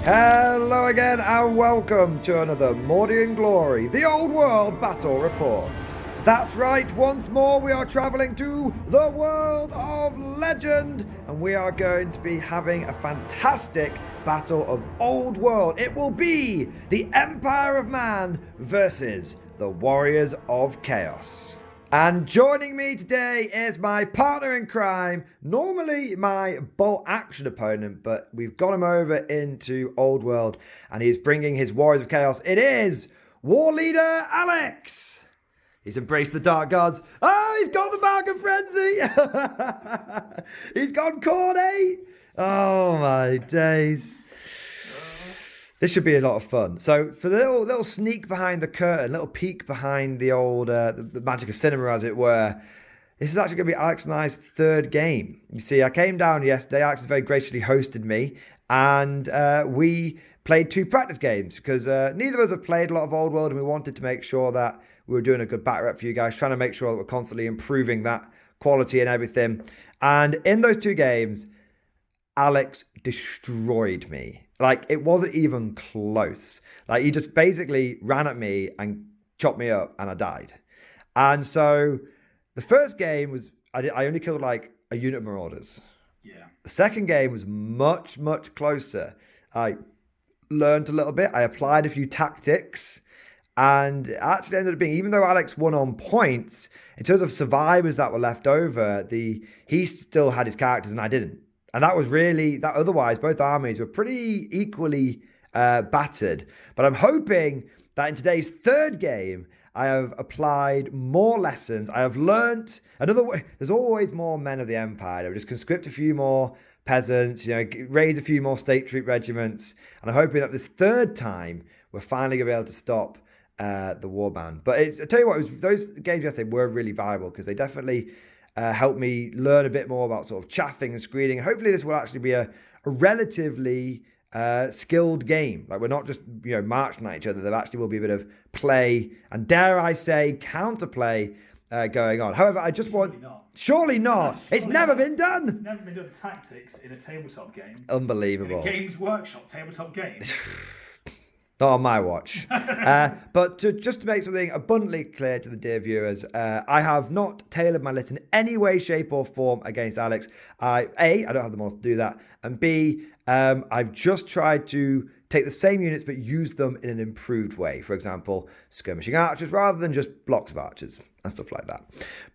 Hello again and welcome to another Mordy and Glory, the Old World Battle Report. That's right, once more we are travelling to the world of legend and we are going to be having a fantastic battle of Old World. It will be the Empire of Man versus the Warriors of Chaos. And joining me today is my partner in crime, normally my bolt action opponent, but we've got him over into Old World and he's bringing his Warriors of Chaos. It is War Leader Alex. He's embraced the Dark Gods. Oh, he's got the Bargain Frenzy. He's gone corny. Oh my days. This should be a lot of fun. So for the little sneak behind the curtain, little peek behind the old the magic of cinema, as it were, this is actually going to be Alex and I's third game. You see, I came down yesterday. Alex very graciously hosted me, and we played 2 practice games because neither of us have played a lot of Old World, and we wanted to make sure that we were doing a good battle rep for you guys, trying to make sure that we're constantly improving that quality and everything. And in those 2 games, Alex destroyed me. Like, it wasn't even close. Like, he just basically ran at me and chopped me up, and I died. And so, the first game was, I only killed, like, a unit of Marauders. Yeah. The second game was much, much closer. I learned a little bit. I applied a few tactics. And it actually ended up being, even though Alex won on points, in terms of survivors that were left over, he still had his characters, and I didn't. And that was really, that otherwise, both armies were pretty equally battered. But I'm hoping that in today's third game, I have applied more lessons. I have learnt another way. There's always more men of the Empire. I'll just conscript a few more peasants, raise a few more state troop regiments. And I'm hoping that this third time, we're finally going to be able to stop the warband. But I tell you what, those games yesterday were really valuable because they definitely helped me learn a bit more about sort of chaffing and screening. And hopefully this will actually be a relatively skilled game. Like, we're not just, marching at each other. There actually will be a bit of play and, dare I say, counterplay going on. However, I just want... Surely not. It's never been done. It's never been done. Tactics in a tabletop game. Unbelievable. In a Games Workshop tabletop game. Not on my watch. But just to make something abundantly clear to the dear viewers, I have not tailored my list in any way, shape or form against Alex. I don't have the models to do that. And B, I've just tried to take the same units but use them in an improved way. For example, skirmishing archers rather than just blocks of archers and stuff like that.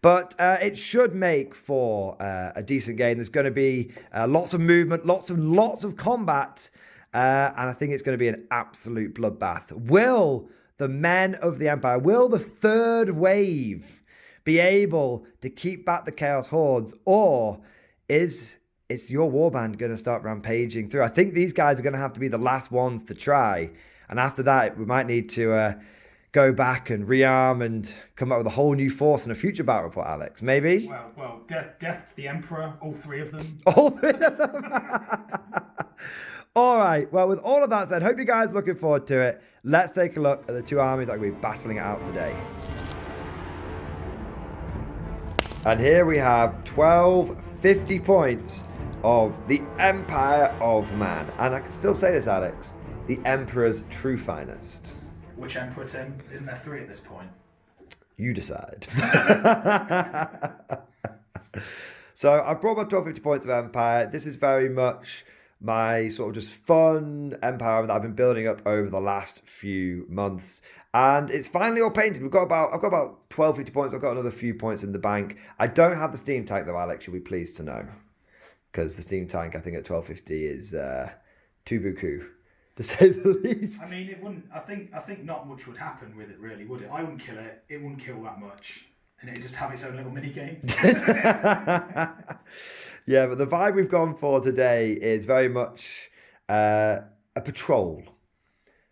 But it should make for a decent game. There's going to be lots of movement, lots of combat. And I think it's going to be an absolute bloodbath. Will the men of the Empire, will the third wave be able to keep back the Chaos Hordes? Or is your warband going to start rampaging through? I think these guys are going to have to be the last ones to try. And after that, we might need to go back and rearm and come up with a whole new force in a future battle report, Alex. Maybe? Well, death to the Emperor, all 3 of them. All 3 of them? All right, well, with all of that said, hope you guys are looking forward to it. Let's take a look at the 2 armies that we're battling it out today. And here we have 50 points of the Empire of Man. And I can still say this, Alex, the Emperor's true finest. Which Emperor, Tim? Isn't there 3 at this point? You decide. So I brought my 50 points of Empire. This is very much my sort of just fun empire that I've been building up over the last few months. And it's finally all painted. I've got about 50 points. I've got another few points in the bank. I don't have the steam tank though, Alex, you'll be pleased to know. Because the steam tank, I think at 1250 is too buku, to say the least. I mean, it wouldn't, I think not much would happen with it really, would it? I wouldn't kill it. It wouldn't kill that much. And it'd just have its own little mini game. Yeah, but the vibe we've gone for today is very much a patrol.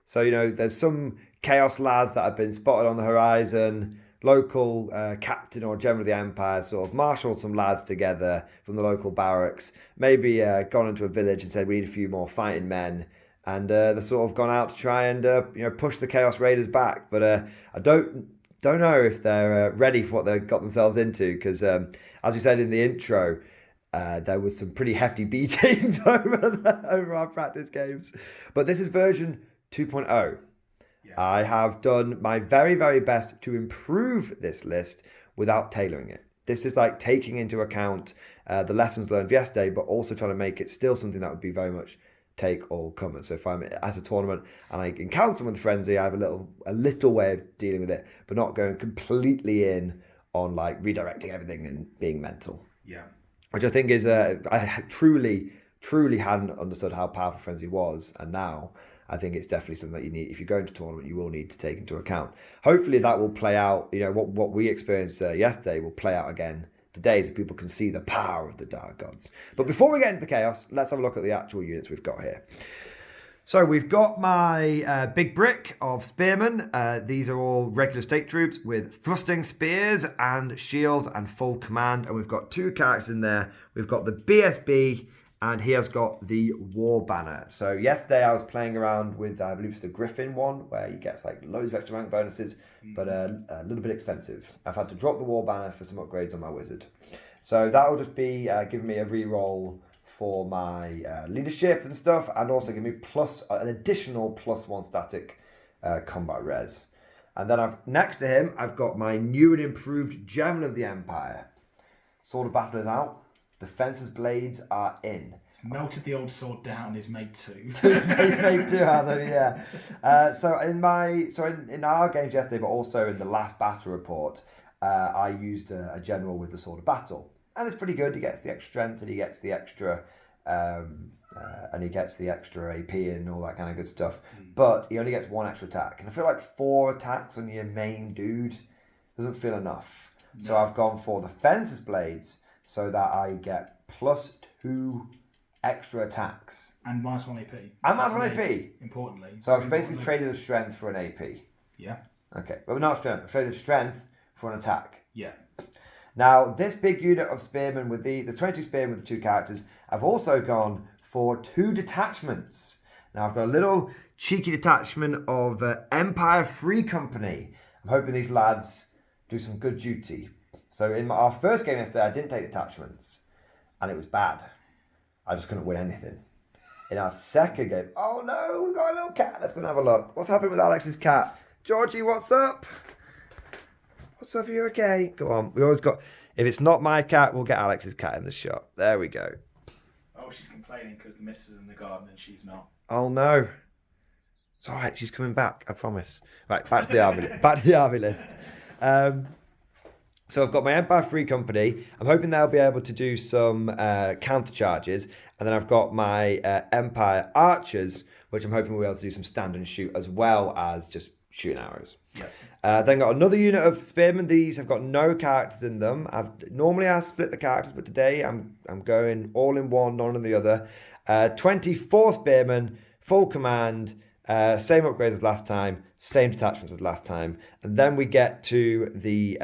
So, there's some chaos lads that have been spotted on the horizon. Local captain or general of the Empire sort of marshaled some lads together from the local barracks. Maybe gone into a village and said, we need a few more fighting men. And they've sort of gone out to try and push the Chaos Raiders back. But I don't know if they're ready for what they've got themselves into, because as we said in the intro, there was some pretty hefty beatings over our practice games. But this is version 2.0. Yes. I have done my very, very best to improve this list without tailoring it. This is like taking into account the lessons learned yesterday, but also trying to make it still something that would be very much take all comers. So if I'm at a tournament and I encounter someone with frenzy, I have a little way of dealing with it, but not going completely in on like redirecting everything and being mental. Yeah. Which I think is I truly hadn't understood how powerful frenzy was, and now I think it's definitely something that you need. If you're going to a tournament, you will need to take into account. Hopefully that will play out. You know, what we experienced yesterday will play out again today, so people can see the power of the Dark Gods. But before we get into the chaos, let's have a look at the actual units we've got here. So we've got my big brick of spearmen. These are all regular state troops with thrusting spears and shields and full command. And we've got 2 characters in there. We've got the BSB, and he has got the War Banner. So yesterday I was playing around with, I believe it's the Griffin one, where he gets like loads of extra rank bonuses, but a little bit expensive. I've had to drop the War Banner for some upgrades on my wizard. So that will just be giving me a reroll for my leadership and stuff, and also give me an additional +1 static combat res. And then next to him, I've got my new and improved Gem of the Empire. Sword of Battle is out. The Fencer's Blades are in. It's melted the old sword down. He's made 2. He's made 2 out of them, yeah. So in our games yesterday, but also in the last battle report, I used a general with the Sword of Battle. And it's pretty good. He gets the extra strength, and he gets the extra AP and all that kind of good stuff. But he only gets 1 extra attack, and I feel like 4 attacks on your main dude doesn't feel enough. No. So I've gone for the Fencer's Blades so that I get +2 extra attacks and -1 AP. And -1 AP. Importantly. So I've basically traded a strength for an AP. Yeah. Okay, but not strength. I've traded strength for an attack. Yeah. Now, this big unit of spearmen with the 22 spearmen with the 2 characters, I've also gone for 2 detachments. Now, I've got a little cheeky detachment of Empire Free Company. I'm hoping these lads do some good duty. So in our first game yesterday, I didn't take detachments, and it was bad. I just couldn't win anything. In our second game, oh no, we've got a little cat. Let's go and have a look. What's happening with Alex's cat? Georgie, what's up? What's up? Are you okay? Go on. We always got. If it's not my cat, we'll get Alex's cat in the shot. There we go. Oh, she's complaining because the missus is in the garden and she's not. Oh no. It's all right. She's coming back. I promise. Right, back to the army. Back to the army list. So I've got my Empire Free Company. I'm hoping they'll be able to do some counter charges, and then I've got my Empire Archers, which I'm hoping we'll be able to do some stand and shoot as well as just shooting arrows. Yeah. Then got another unit of spearmen. These have got no characters in them. Normally I split the characters, but today I'm going all in one, none in the other. 24 spearmen, full command, same upgrades as last time, same detachments as last time, and then we get to the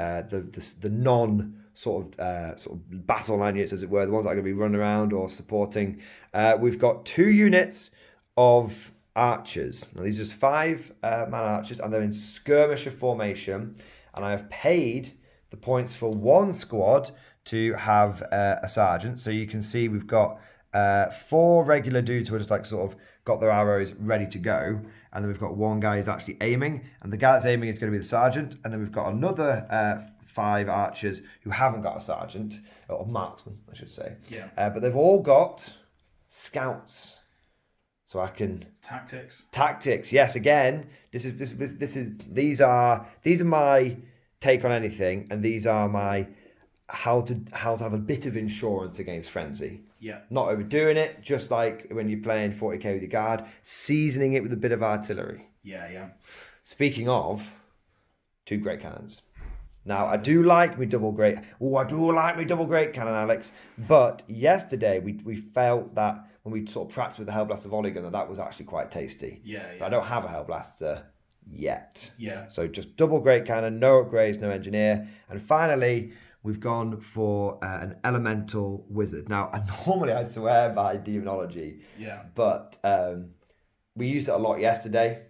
non sort of battle line units, as it were, the ones that are going to be running around or supporting. We've got 2 units of archers. Now these are just 5 man archers, and they're in skirmisher formation, and I have paid the points for 1 squad to have a sergeant. So you can see we've got 4 regular dudes who are just like sort of got their arrows ready to go, and then we've got 1 guy who's actually aiming, and the guy that's aiming is going to be the sergeant, and then we've got another 5 archers who haven't got a sergeant, or marksman I should say. Yeah. But they've all got scouts. So I can tactics. Yes, again, these are my take on anything, and these are my how to have a bit of insurance against frenzy. Yeah. Not overdoing it, just like when you're playing 40k with your guard, seasoning it with a bit of artillery. Yeah. Speaking of, 2 great cannons. Now, I do like me double great. Oh, I do like me double great cannon, Alex. But yesterday, we felt that when we sort of practiced with the Hellblaster volley gun, that was actually quite tasty. Yeah. But I don't have a Hellblaster yet. Yeah. So just double great cannon, no upgrades, no engineer. And finally, we've gone for an elemental wizard. Now, normally I swear by demonology. Yeah. But we used it a lot yesterday.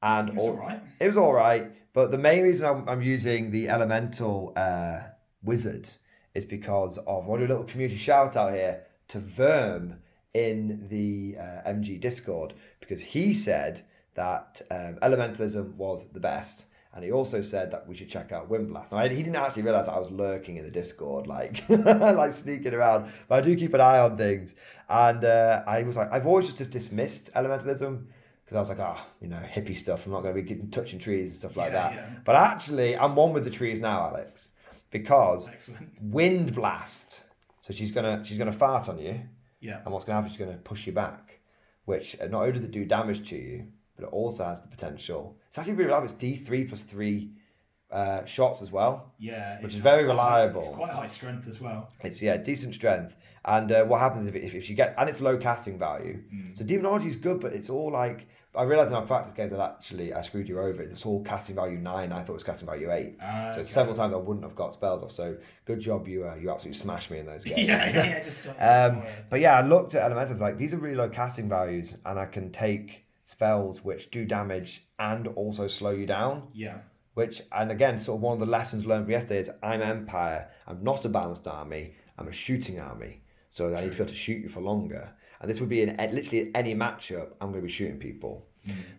And it was all right. It was all right. But the main reason I'm using the elemental wizard is because of, I want to do a little community shout out here to Verm in the MG Discord, because he said that Elementalism was the best. And he also said that we should check out Windblast. Now, he didn't actually realise that I was lurking in the Discord, like like sneaking around. But I do keep an eye on things. And I was like, I've always just dismissed Elementalism because I was like, hippie stuff. I'm not going to be touching trees and stuff like that. Yeah. But actually, I'm one with the trees now, Alex, because Windblast. So she's gonna fart on you. Yeah. And what's going to happen? She's going to push you back, which not only does it do damage to you, but it also has the potential. It's actually really reliable. It's D3 plus 3 shots as well. Yeah. Which is very reliable. It's quite high strength as well. It's, decent strength. And what happens if you get... And it's low casting value. So Demonology is good, but it's all like... I realised in our practice games that actually I screwed you over. It's all casting value 9. I thought it was casting value 8. So several times I wouldn't have got spells off. So good job, you absolutely smashed me in those games. Just... but yeah, I looked at Elementals like, these are really low casting values, and I can take spells which do damage and also slow you down. Yeah. Which, and again, sort of one of the lessons learned from yesterday is I'm Empire. I'm not a balanced army. I'm a shooting army. So I need to be able to shoot you for longer. And this would be in literally any matchup, I'm going to be shooting people.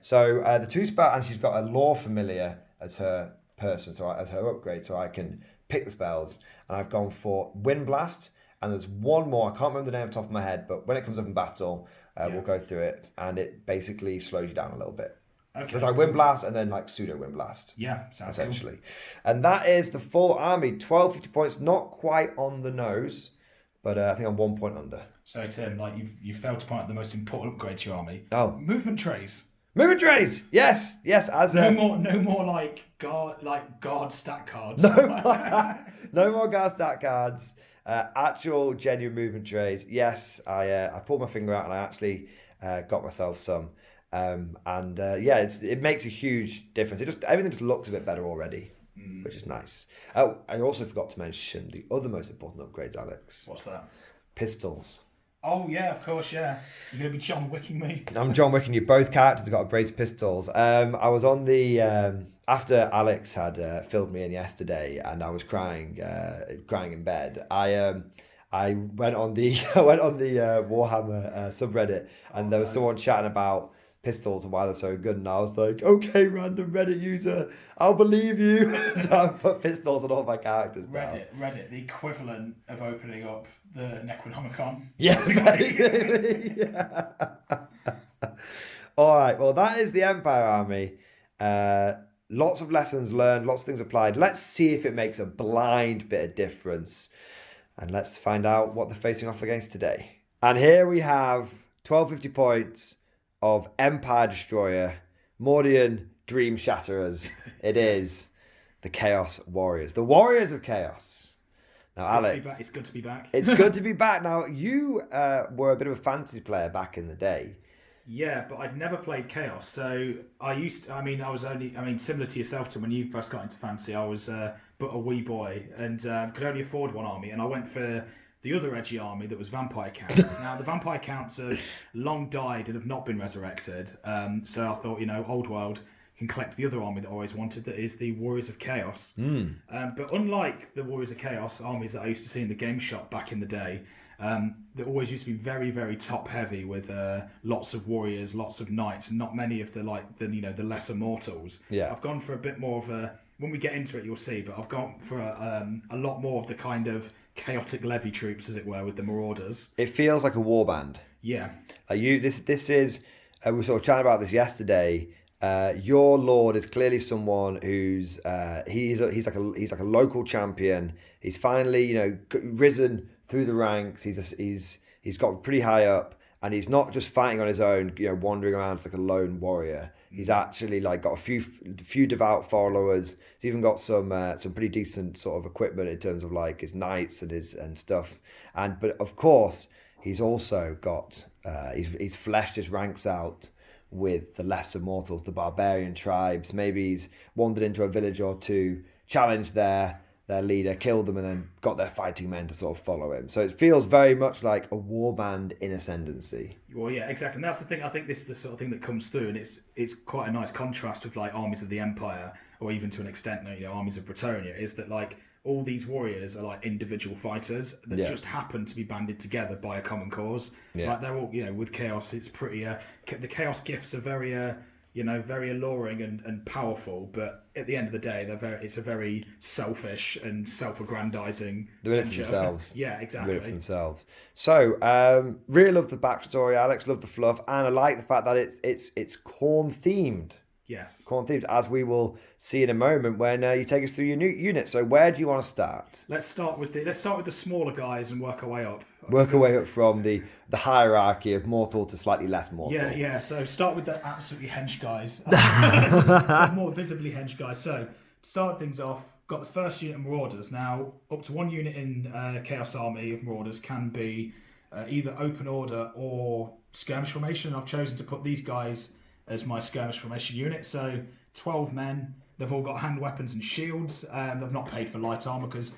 So the 2-spell, and she's got a Lore Familiar as her person, so as her upgrade, so I can pick the spells. And I've gone for Windblast, and there's one more, I can't remember the name off the top of my head, but when it comes up in battle, we'll go through it, and it basically slows you down a little bit. Okay. So it's like Windblast and then like pseudo Windblast. Yeah, sounds essentially. Cool. And that is the full army. 1250 points, not quite on the nose, but I think I'm 1 point under. So Tim, like you failed to point out the most important upgrade to your army. Oh, movement trays. Movement trays. Yes. As no more like guard stat cards. No more guard stat cards. Actual genuine movement trays. Yes, I pulled my finger out and I actually got myself some. It makes a huge difference. Everything just looks a bit better already, which is nice. Oh, I also forgot to mention the other most important upgrades, Alex. What's that? Pistols. Oh yeah, of course, yeah. You're gonna be John Wicking me. I'm John Wicking you. Both characters have got brace pistols. I was on the after Alex had filled me in yesterday, and I was crying in bed. I went on the Warhammer subreddit, and there was someone chatting about pistols and why they're so good, and I was like, okay, random Reddit user, I'll believe you. So I put pistols on all my characters now. Reddit, the equivalent of opening up the Necronomicon. Yes, basically. Yeah. All right, well, that is the Empire Army. Lots of lessons learned, lots of things applied. Let's see if it makes a blind bit of difference, and let's find out what they're facing off against today. And here we have 1250 points of Empire Destroyer, Mordian Dream Shatterers. It is the Chaos Warriors. The Warriors of Chaos. Now, Alex, it's good to be back. It's good to be back. Now, you were a bit of a fantasy player back in the day. Yeah, but I'd never played Chaos. So I was similar to yourself, Tim, when you first got into fantasy, I was but a wee boy and could only afford one army. And I went for the other edgy army that was Vampire Counts. Now, the Vampire Counts have long died and have not been resurrected. So I thought, Old World can collect the other army that I always wanted, that is the Warriors of Chaos. But unlike the Warriors of Chaos armies that I used to see in the game shop back in the day, that always used to be very, very top heavy with lots of warriors, lots of knights, and not many of the lesser mortals. Yeah. I've gone for a bit more of a, when we get into it you'll see, but I've gone for a lot more of the kind of chaotic levy troops, as it were, with the marauders. It feels like a warband. Yeah. This is we were sort of chatting about this yesterday. Your lord is clearly someone who's he's like a local champion. He's finally risen through the ranks. He's got pretty high up, and he's not just fighting on his own, wandering around like a lone warrior. He's actually got a few devout followers. He's even got some pretty decent sort of equipment in terms of like his knights and stuff. But of course he's also got he's fleshed his ranks out with the lesser mortals, the barbarian tribes. Maybe he's wandered into a village or two, challenged their leader, killed them, and then got their fighting men to sort of follow him. So it feels very much like a warband in ascendancy. Well, yeah, exactly. And that's the thing. I think this is the sort of thing that comes through, and it's quite a nice contrast with like armies of the Empire. or even to an extent, armies of Bretonnia, is that like all these warriors are like individual fighters that just happen to be banded together by a common cause. Like they're all, with Chaos, it's pretty. The Chaos gifts are very, very alluring and powerful. But at the end of the day, it's a very selfish and self-aggrandizing. They're in it for themselves. Yeah, exactly. They're in it for themselves. So, really love the backstory, Alex. Love the fluff, and I like the fact that it's corn themed. Yes. Corn themed, as we will see in a moment when you take us through your new unit. So, where do you want to start? Let's start with the smaller guys and work our way up. Work our way up from the hierarchy of mortal to slightly less mortal. Yeah. So start with the absolutely hench guys, more visibly hench guys. So to start things off, got the first unit of Marauders. Now, up to one unit in Chaos Army of Marauders can be either open order or skirmish formation. I've chosen to put these guys as my skirmish formation unit. So 12 men. They've all got hand weapons and shields. They've not paid for light armor because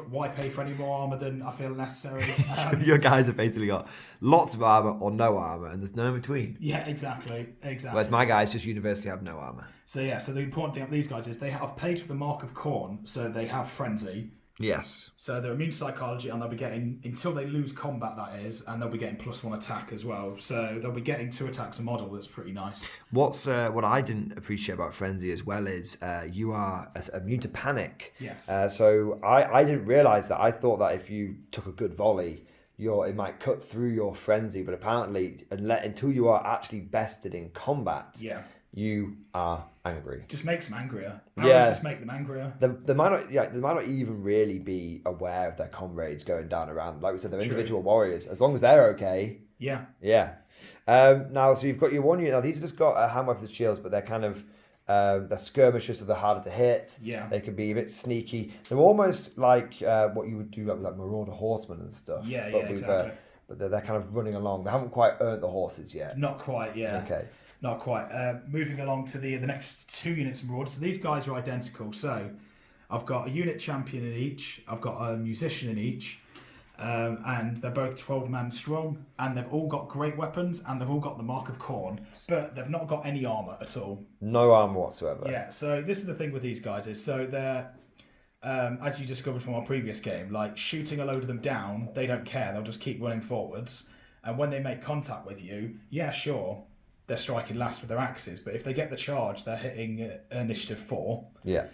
why pay for any more armor than I feel necessary? Your guys have basically got lots of armor or no armor, and there's no in between. Yeah, exactly. Whereas my guys just universally have no armor. So the important thing about these guys is they have paid for the Mark of Khorne, so they have frenzy. Yes. So they're immune to psychology, and they'll be getting, until they lose combat, that is, and they'll be getting +1 attack as well. So they'll be getting 2 attacks a model. That's pretty nice. What I didn't appreciate about frenzy as well is you are immune to panic. Yes. So I didn't realize that. I thought that if you took a good volley, it might cut through your frenzy, but apparently, until you are actually bested in combat, you are angry. Just makes them angrier. Just make them angrier. They might not even really be aware of their comrades going down around. Like we said, they're individual warriors. As long as they're okay. Yeah. Now, so you've got your one unit. Now, these have just got hand weapons and shields, but they're kind of they're skirmishers, so they're harder to hit. Yeah. They can be a bit sneaky. They're almost like what you would do with like Marauder horsemen and stuff. Exactly. But they're kind of running along. They haven't quite earned the horses yet. Not quite. Yeah. Okay. Not quite. Moving along to the next 2 units of Marauders. So these guys are identical. So I've got a unit champion in each. I've got a musician in each. And they're both 12-man strong. And they've all got great weapons. And they've all got the Mark of Khorne. But they've not got any armour at all. No armour whatsoever. Yeah. So this is the thing with these guys is, so they're, as you discovered from our previous game, like shooting a load of them down, they don't care. They'll just keep running forwards. And when they make contact with you, yeah, sure, they're striking last with their axes, but if they get the charge, they're hitting initiative 4. Yeah.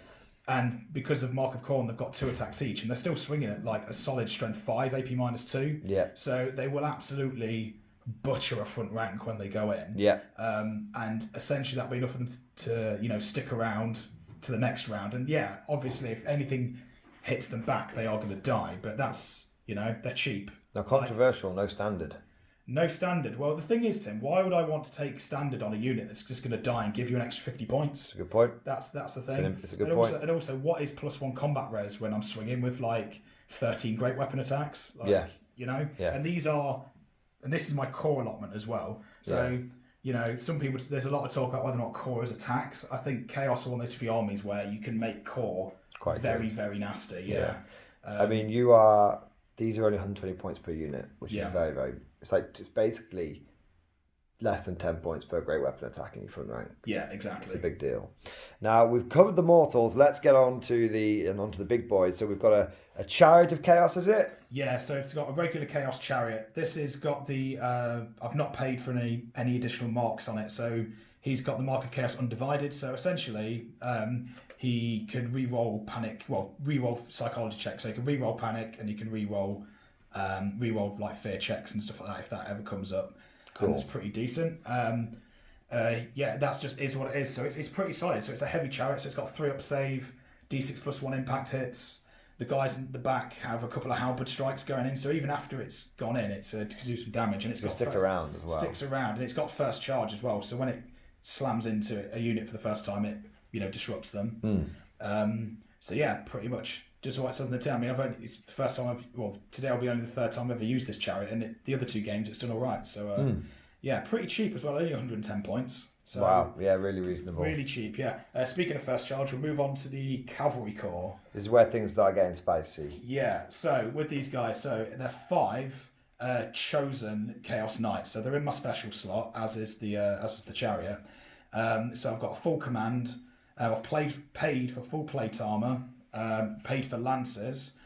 And because of Mark of Khorne, they've got 2 attacks each, and they're still swinging at like a solid strength 5, AP -2. Yeah. So they will absolutely butcher a front rank when they go in. Yeah. And essentially that'll be enough for them to stick around to the next round. And yeah, obviously if anything hits them back, they are going to die. But that's, they're cheap. Now, controversial, no standard. No standard. Well, the thing is, Tim, why would I want to take standard on a unit that's just going to die and give you an extra 50 points? That's a good point. That's the thing. It's a good point. And also, what is +1 combat res when I'm swinging with like 13 great weapon attacks? Yeah. And this is my core allotment as well. So, some people, there's a lot of talk about whether or not core is attacks. I think Chaos are one of those few armies where you can make core quite very, very nasty. Yeah. I mean, these are only 120 points per unit, which is very, very. It's basically less than 10 points per great weapon attack in your front rank. Yeah, exactly. It's a big deal. Now we've covered the mortals. Let's get on to the big boys. So we've got a chariot of chaos, is it? Yeah. So it's got a regular chaos chariot. This has got the. I've not paid for any additional marks on it, so he's got the mark of chaos undivided. So essentially, he can re-roll panic. Well, re-roll psychology checks. So he can re-roll panic, and he can re-roll like fear checks and stuff like that if that ever comes up. Cool. And it's pretty decent. That's just is what it is. So it's pretty solid. So it's a heavy chariot. So it's got 3 up save, D6 +1 impact hits. The guys in the back have a couple of halberd strikes going in. So even after it's gone in, it's to do some damage, and it's got stick around as well. Sticks around, and it's got first charge as well. So when it slams into a unit for the first time, it disrupts them. So yeah, pretty much just what something to tell. I mean, it's the first time today will be only the third time I've ever used this chariot, and the other 2 games it's done all right. So yeah, pretty cheap as well, only 110 points. So wow, yeah, really reasonable. Really cheap, yeah. Speaking of first charge, we'll move on to the cavalry corps. This is where things start getting spicy. Yeah, so with these guys, so they're 5 chosen Chaos Knights. So they're in my special slot, as was the chariot. So I've got a full command. I've paid for full plate armor, paid for lancers.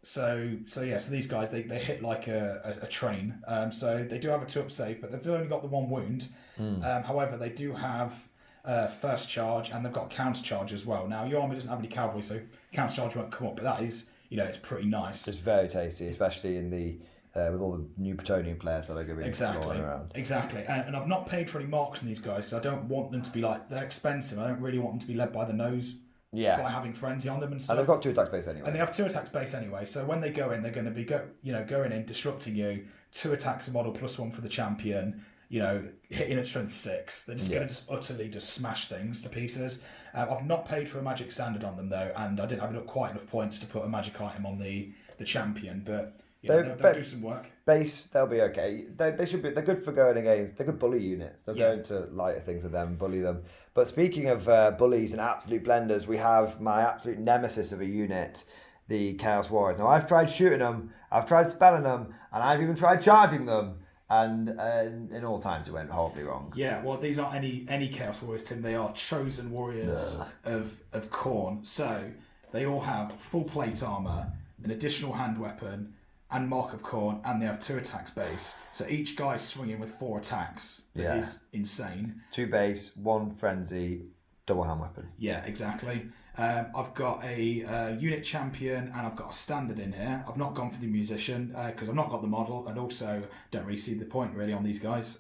So these guys they hit like a train. So they do have a 2-up save, but they've only got the 1 wound. However, they do have first charge, and they've got counter charge as well. Now your army doesn't have any cavalry, so counter charge won't come up, but that is, it's pretty nice. It's very tasty, especially in the with all the new Bretonnian players that are going to be going around. Exactly. And I've not paid for any marks on these guys because I don't want them to be they're expensive. I don't really want them to be led by the nose. Yeah. By having frenzy on them and stuff. And they've got 2 attack base anyway. And they have 2 attack base anyway. So when they go in, they're going to be going in, disrupting you. 2 attacks a model +1 for the champion. Hitting at strength 6. They're just going to utterly smash things to pieces. I've not paid for a magic standard on them though, and I didn't have quite enough points to put a magic item on the champion. But they'll do some work. Base, they'll be okay. They should be. They're good for going against. They're good bully units. They'll go into lighter things of them, bully them. But speaking of bullies and absolute blenders, we have my absolute nemesis of a unit, the Chaos Warriors. Now I've tried shooting them, I've tried spelling them, and I've even tried charging them. And in all times it went horribly wrong. Yeah, well, these aren't any Chaos Warriors, Tim. They are chosen warriors of Khorne. So they all have full plate armor, an additional hand weapon, and Mark of Khorne, and they have 2 attacks base. So each guy's swinging with 4 attacks. That is insane. 2 base, 1 frenzy, double hand weapon. Yeah, exactly. I've got a unit champion and I've got a standard in here. I've not gone for the musician because I've not got the model, and also don't really see the point really on these guys.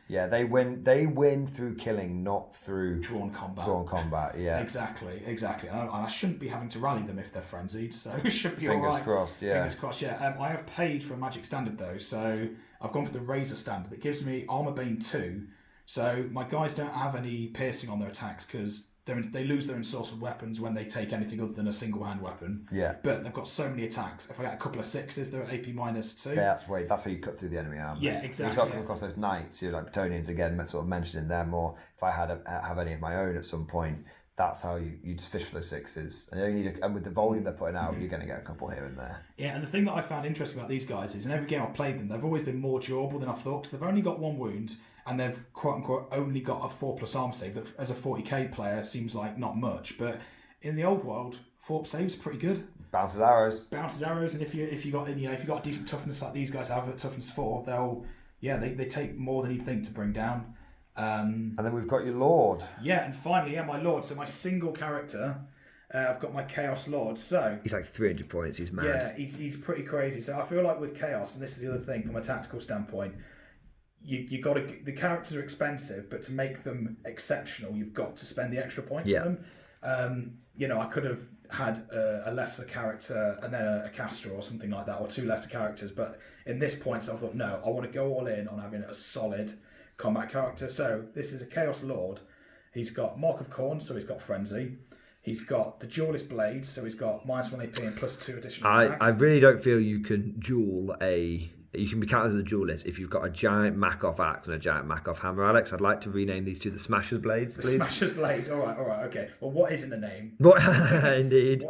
They win through killing, not through drawn combat. Yeah, exactly. And I shouldn't be having to rally them if they're frenzied, so it should be Fingers all right. crossed. Fingers crossed. Yeah. I have paid for a magic standard though, so I've gone for the Razor standard that gives me Armor Bane 2. So my guys don't have any piercing on their attacks because they lose their ensorcelled weapons when they take anything other than a single hand weapon. Yeah. But they've got so many attacks. If I get a couple of 6s, they're at AP -2. Yeah, that's where you cut through the enemy army. Yeah, exactly. You start coming across those knights, like Bretonnians again, sort of mentioning them. Or if I have any of my own at some point, that's how you just fish for those 6s. And with the volume they're putting out, you're going to get a couple here and there. Yeah, and the thing that I found interesting about these guys is in every game I've played them, they've always been more durable than I thought, because they've only got 1 wound, and they've quote-unquote only got a 4+ armor save that as a 40k player seems like not much, but in the old world, 4 saves pretty good. Bounces arrows, and if you got a decent toughness like these guys have at toughness 4, they take more than you'd think to bring down. And then we've got your Lord. Yeah, and finally, my Lord. So my single character, I've got my Chaos Lord. So he's like 300 points. He's mad. Yeah, he's pretty crazy. So I feel like with Chaos, and this is the other thing from a tactical standpoint, you got to. The characters are expensive, but to make them exceptional, you've got to spend the extra points on them. I could have had a lesser character and then a caster or something like that, or 2 lesser characters. But in this point, so I thought, no, I want to go all in on having a solid combat character. So this is a Chaos Lord. He's got Mark of Khorne, so he's got Frenzy. He's got the Duelist Blade, so he's got -1 AP and +2 additional attacks. I really don't feel you can duel you can be counted as a duelist if you've got a giant Makoff axe and a giant Makoff hammer, Alex. I'd like to rename these to the Smashers Blades, please. The Smashers Blades, all right, okay. Well, what is in the name? Indeed.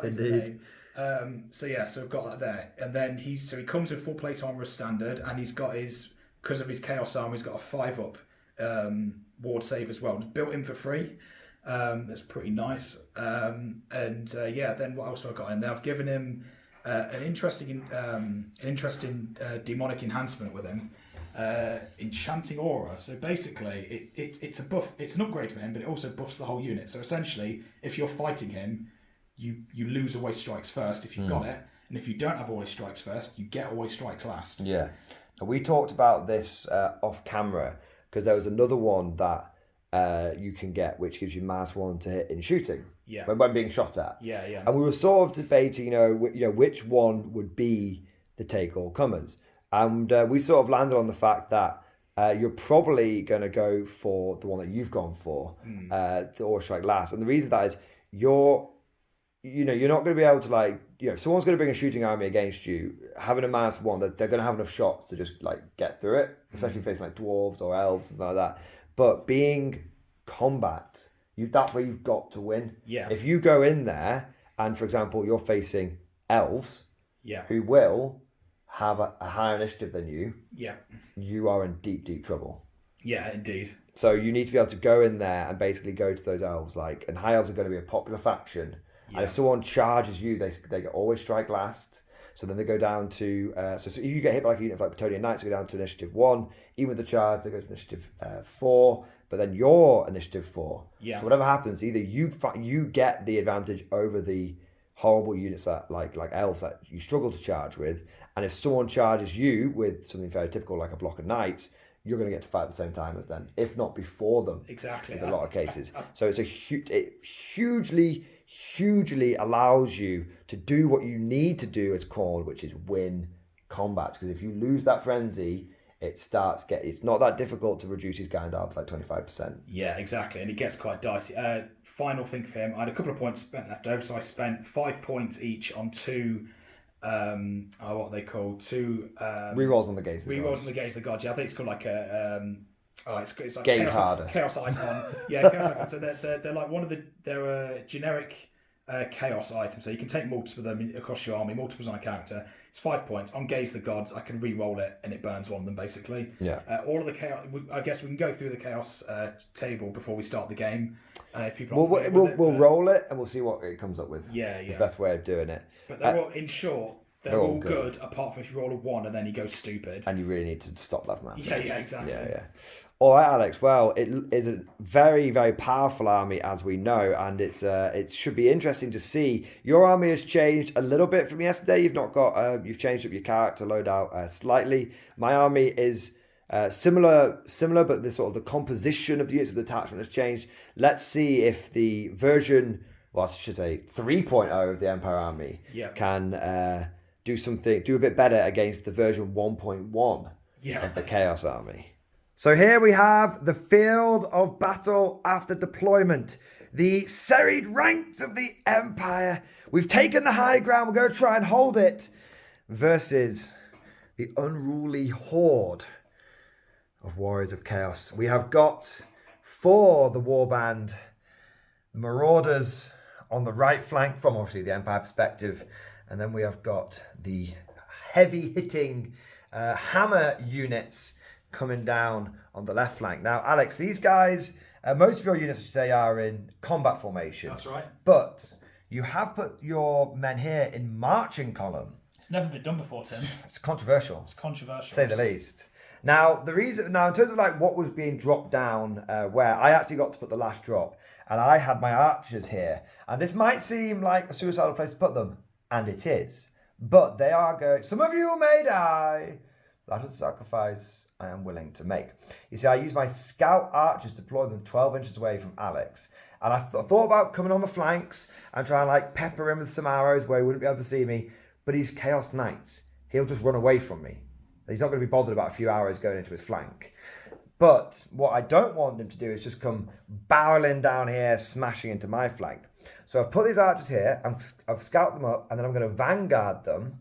So we've got that there. And then he comes with full plate armor as standard, and he's got because of his Chaos armor, he's got a 5-up ward save as well, built in for free. That's pretty nice. Then what else have I got in there? I've given him an interesting demonic enhancement with him, Enchanting Aura. So basically, it's a buff. It's an upgrade for him, but it also buffs the whole unit. So essentially, if you're fighting him, you lose always strikes first if you've got it, and if you don't have always strikes first, you get always strikes last. Yeah, we talked about this off camera because there was another one that you can get, which gives you -1 to hit in shooting. Yeah. When being shot at. Yeah. And we were sort of debating, which one would be the take all comers, and we sort of landed on the fact that you're probably going to go for the one that you've gone for, the Aura Strike last. And the reason that is you're not going to be able to if someone's going to bring a shooting army against you, having a -1, they're going to have enough shots to just get through it, especially facing like dwarves or elves, something like that. But being combat, that's where you've got to win. Yeah. If you go in there and, for example, you're facing elves, who will have a higher initiative than you, you are in deep, deep trouble. Yeah, indeed. So you need to be able to go in there and basically go to those elves. And high elves are going to be a popular faction. Yeah. And if someone charges you, they always strike last. So then they go down to so if you get hit by a unit like Bretonnian Knights, they go down to initiative 1. Even with the charge, they go to initiative 4. But then you're initiative 4. Yeah. So whatever happens, either you get the advantage over the horrible units that like elves that you struggle to charge with, and if someone charges you with something very typical like a block of knights, you're going to get to fight at the same time as them, if not before them. Exactly. In a lot of cases. So it's it hugely allows you to do what you need to do as Khorne, which is win combats. Because if you lose that frenzy, it's not that difficult to reduce his guy down to like 25%. Yeah, exactly, and it gets quite dicey. Final thing for him, I had a couple of points spent left over, so I spent 5 points each on 2. What are they called? 2 rerolls on the gaze. Rerolls on the gaze of the gods. Yeah, I think it's called like a. It's like gaze harder. Chaos icon. Yeah, chaos icon. So they're like they're a generic chaos item. So you can take multiples of them across your army, multiples on a character. It's 5 points. On Gaze the Gods, I can re-roll it and it burns one of them basically. Yeah. All of the chaos. I guess we can go through the chaos table before we start the game. If people we'll roll it and we'll see what it comes up with. Yeah. It's the best way of doing it. But they're all, in short, they're all good apart from if you roll a 1 and then you go stupid. And you really need to stop that man. Yeah, exactly. Yeah. All right, Alex. Well, it is a very, very powerful army, as we know, and it should be interesting to see. Your army has changed a little bit from yesterday. You've changed up your character loadout slightly. My army is similar, but the composition of the units of the attachment has changed. Let's see if the version, I should say 3.0 of the Empire Army can do a bit better against the version 1.1 of the Chaos Army. So here we have the field of battle after deployment. The serried ranks of the Empire. We've taken the high ground. We're going to try and hold it. Versus the unruly horde of Warriors of Chaos. We have got, for the warband, the Marauders on the right flank from obviously the Empire perspective. And then we have got the heavy hitting hammer units coming down on the left flank. Now, Alex, these guys, most of your units, I should say, are in combat formation. That's right. But you have put your men here in marching column. It's never been done before, Tim. It's controversial. To say the least. Now, in terms of like what was being dropped down, where I actually got to put the last drop, and I had my archers here, and this might seem like a suicidal place to put them, and it is. But they are going. Some of you may die. That is a sacrifice I am willing to make. You see, I use my scout archers to deploy them 12 inches away from Alex. And I thought about coming on the flanks and trying to like pepper him with some arrows where he wouldn't be able to see me. But he's Chaos Knights. He'll just run away from me. He's not going to be bothered about a few arrows going into his flank. But what I don't want him to do is just come barreling down here, smashing into my flank. So I've put these archers here, I've scouted them up, and then I'm going to vanguard them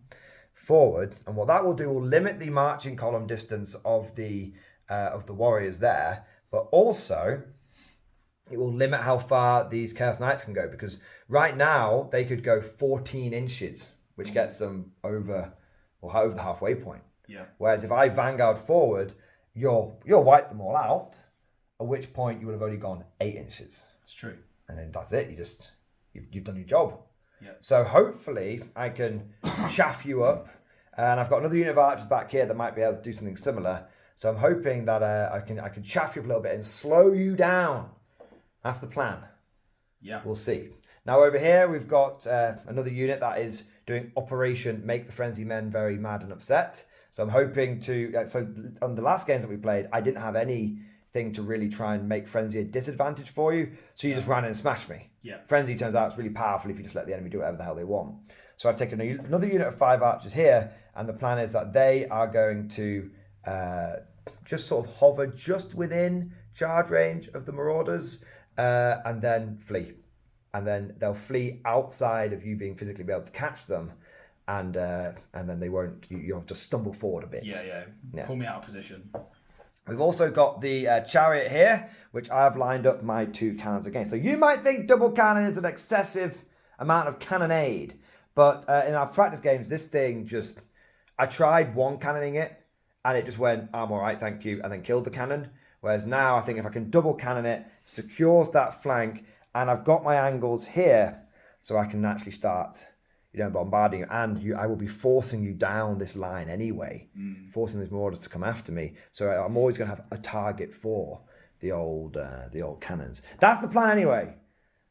forward, and what that will do will limit the marching column distance of the warriors there, but also it will limit how far these Chaos Knights can go, because right now they could go 14 inches, which gets them over the halfway point. Yeah. Whereas if I vanguard forward, you'll wipe them all out, at which point you would have only gone 8 inches. That's true. And then that's it. You've done your job. Yeah. So hopefully I can chaff you up, and I've got another unit of archers back here that might be able to do something similar. So I'm hoping that I can chaff you up a little bit and slow you down. That's the plan. Yeah. We'll see. Now over here we've got another unit that is doing Operation Make the Frenzy Men Very Mad and Upset. So I'm hoping to. So on the last games that we played, I didn't have anything to really try and make Frenzy a disadvantage for you. So you just ran in and smashed me. Yeah. Frenzy turns out it's really powerful if you just let the enemy do whatever the hell they want. So I've taken another unit of 5 archers here, and the plan is that they are going to just sort of hover just within charge range of the Marauders, and then flee. And then they'll flee outside of you being physically able to catch them, and then they won't. You'll have to stumble forward a bit. Yeah. Pull me out of position. We've also got the chariot here, which I've lined up my 2 cannons against. So you might think double cannon is an excessive amount of cannonade, but in our practice games, this thing I tried one cannoning it, and it just went, I'm all right, thank you, and then killed the cannon. Whereas now I think if I can double cannon it, secures that flank, and I've got my angles here, so I can actually start, bombarding you. And I will be forcing you down this line anyway, forcing these marauders to come after me. So I'm always going to have a target for the old cannons. That's the plan anyway.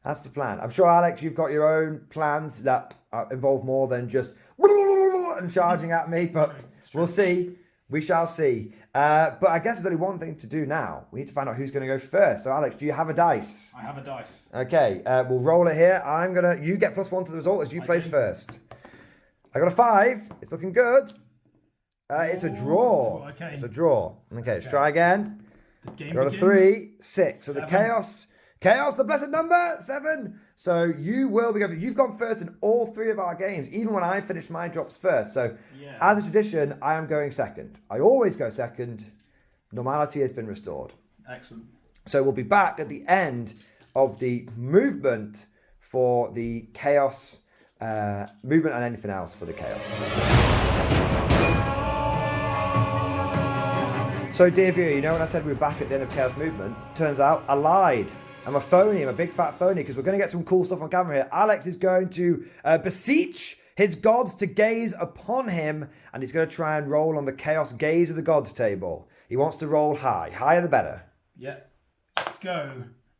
That's the plan. I'm sure, Alex, you've got your own plans that involve more than just and charging at me, but we'll see. We shall see. But I guess there's only one thing to do now. We need to find out who's going to go first. So, Alex, do you have a dice? I have a dice. Okay, we'll roll it here. You get +1 to the result as you place first. I got a 5. It's looking good. It's a draw. Okay. It's a draw. Okay, let's try again. The game I got a begins. 3, 6. So 7. the chaos, the blessed number, 7. So you've gone first in all 3 of our games, even when I finished my drops first. So as a tradition, I am going second. I always go second. Normality has been restored. Excellent. So we'll be back at the end of the movement for the chaos, movement and anything else for the chaos. So dear viewer, when I said we were back at the end of Chaos Movement, turns out I lied. I'm a phony, I'm a big fat phony, because we're going to get some cool stuff on camera here. Alex is going to beseech his gods to gaze upon him, and he's going to try and roll on the Chaos Gaze of the Gods table. He wants to roll high. Higher the better. Yeah. Let's go.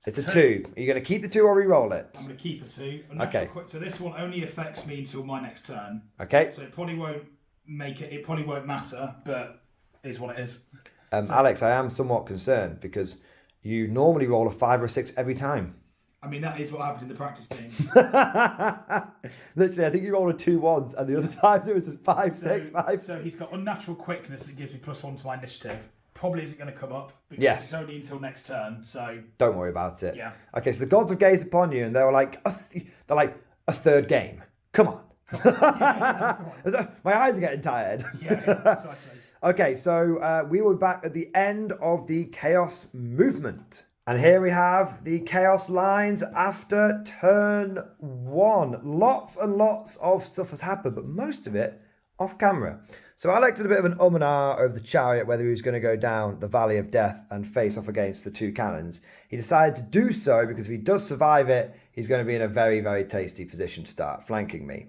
It's a 2. Are you going to keep the 2 or re-roll it? I'm going to keep a 2. Okay. So this one only affects me until my next turn. Okay. So it probably won't matter, but it is what it is. Alex, I am somewhat concerned because you normally roll a 5 or a 6 every time. I mean, that is what happened in the practice game. Literally, I think you rolled a 2 once, and the other times it was just 5, 6, 5. So he's got unnatural quickness that gives me +1 to my initiative. Probably isn't going to come up because it's only until next turn. So don't worry about it. Yeah. Okay, so the gods have gazed upon you, and they were like, they're like a third game. Come on. My eyes are getting tired. Yeah, precisely. Okay, so we were back at the end of the Chaos Movement. And here we have the Chaos lines after turn 1. Lots and lots of stuff has happened, but most of it off camera. So Alex did a bit of an and ah over the chariot, whether he was going to go down the Valley of Death and face off against the 2 cannons. He decided to do so because if he does survive it, he's going to be in a very, very tasty position to start flanking me.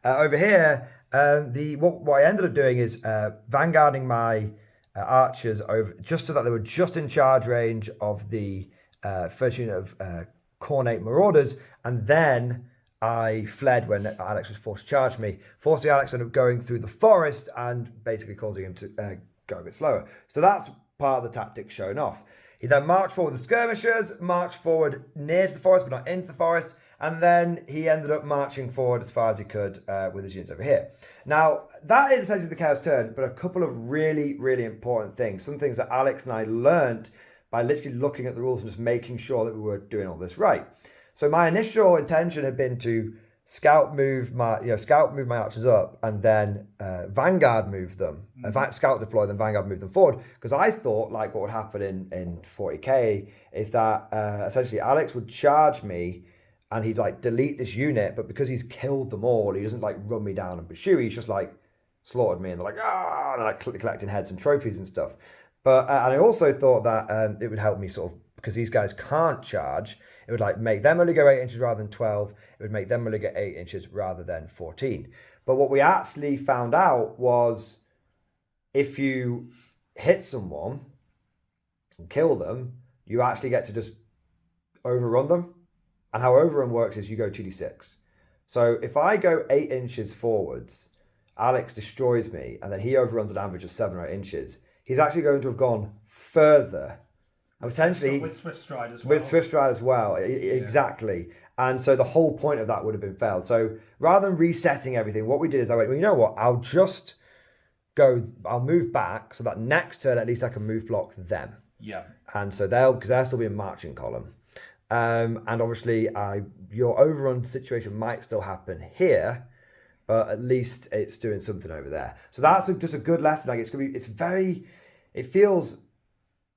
Over here, what I ended up doing is vanguarding my archers over just so that they were just in charge range of the first unit of Cornate Marauders, and then I fled when Alex was forced to charge me, forcing Alex to end up going through the forest and basically causing him to go a bit slower. So that's part of the tactics shown off. He then marched forward with the skirmishers, marched forward near to the forest but not into the forest, and then he ended up marching forward as far as he could with his units over here. Now, that is essentially the Chaos turn, but a couple of really, really important things. Some things that Alex and I learned by literally looking at the rules and just making sure that we were doing all this right. So my initial intention had been to scout move my archers up and then vanguard move them. Scout deploy them, vanguard move them forward. Because I thought like what would happen in 40k is that essentially Alex would charge me and he'd like delete this unit, but because he's killed them all, he doesn't like run me down and pursue. He's just like slaughtered me and they're like, ah, and they're like collecting heads and trophies and stuff. But and I also thought that it would help me sort of, because these guys can't charge, it would like make them only go 8 inches rather than 12. It would make them only get 8 inches rather than 14. But what we actually found out was if you hit someone and kill them, you actually get to just overrun them. And how overrun works is you go 2d6. So if I go 8 inches forwards, Alex destroys me, and then he overruns an average of 7 or 8 inches. He's actually going to have gone further. And potentially with Swift Stride as well. With Swift Stride as well, exactly. And so the whole point of that would have been failed. So rather than resetting everything, what we did is I went, well, you know what? I'll move back so that next turn at least I can move block them. Yeah. And so because they'll still be in marching column. And obviously your overrun situation might still happen here, but at least it's doing something over there. So that's just a good lesson. Like it feels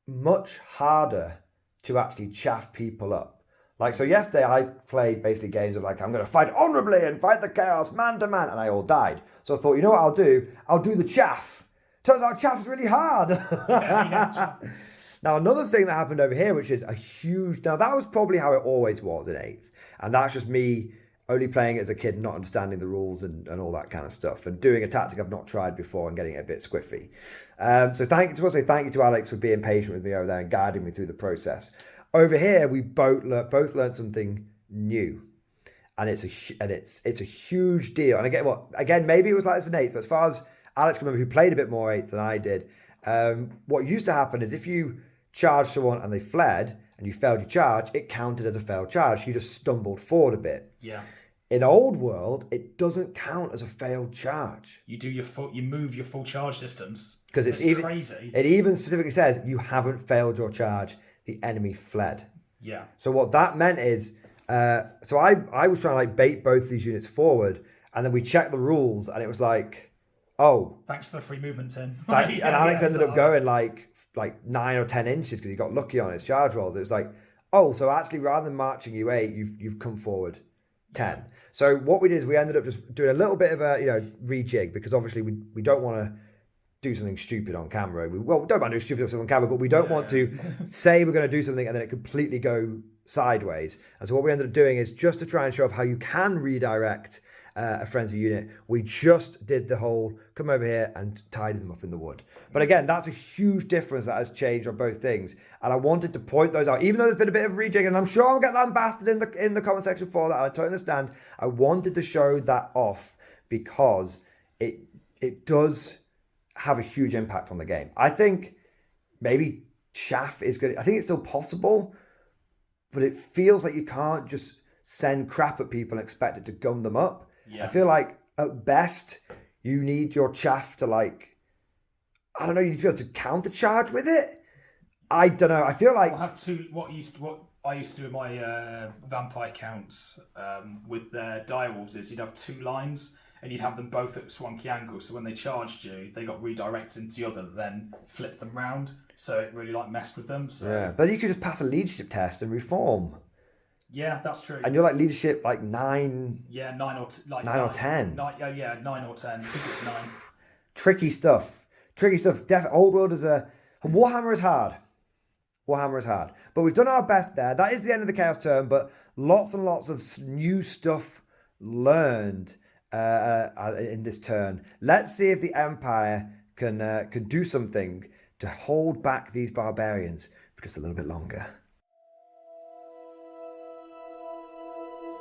much harder to actually chaff people up. Like, so yesterday I played basically games of like, I'm going to fight honorably and fight the chaos man to man, and I all died. So I thought, you know what I'll do? I'll do the chaff. Turns out chaff's really hard. Now, another thing that happened over here, which is a huge... Now, that was probably how it always was in 8th. And that's just me only playing it as a kid, not understanding the rules and all that kind of stuff, and doing a tactic I've not tried before and getting it a bit squiffy. So thank you to Alex for being patient with me over there and guiding me through the process. Over here, we both learned something new. And it's a huge deal. And again, maybe it was like this in 8th, but as far as Alex can remember, who played a bit more 8th than I did, what used to happen is if you charged someone and they fled and you failed your charge, it counted as a failed charge. You just stumbled forward a bit. Yeah. In Old World, it doesn't count as a failed charge. You move your full charge distance. Because it's crazy. It even specifically says you haven't failed your charge. The enemy fled. Yeah. So what that meant is, so I was trying to like bait both these units forward, and then we checked the rules, and it was like, oh, thanks for the free movement, Tim. And Alex ended up going like 9 or 10 inches because he got lucky on his charge rolls. It was like, oh, so actually rather than marching you 8, you've come forward 10. So what we did is we ended up just doing a little bit of a rejig, because obviously we don't want to do something stupid on camera. We don't want to do stupid stuff on camera, but we don't want to say we're going to do something and then it completely go sideways. And so what we ended up doing is, just to try and show off how you can redirect a frenzy unit, we just did the whole come over here and tidy them up in the wood. But again, that's a huge difference that has changed on both things, and I wanted to point those out, even though there's been a bit of rejig, and I'm sure I'll get lambasted in the comment section for that. I totally understand. I wanted to show that off because it does have a huge impact on the game. I think maybe chaff is good. I think it's still possible, but it feels like you can't just send crap at people and expect it to gum them up. Yeah. I feel like at best you need your chaff to you need to be able to countercharge with it. I don't know. I feel like I'll have to what I used to do with my vampire counts with their direwolves is you'd have 2 lines and you'd have them both at swanky angles. So when they charged you, they got redirected into the other, then flipped them round. So it really messed with them. So yeah, but you could just pass a leadership test and reform. Yeah, that's true. And you're leadership 9. Yeah, 9 or 9 or 10. 9 or 10. I think it's 9. Tricky stuff. Old World is Warhammer is hard. Warhammer is hard. But we've done our best there. That is the end of the Chaos turn, but lots and lots of new stuff learned in this turn. Let's see if the Empire can do something to hold back these barbarians for just a little bit longer.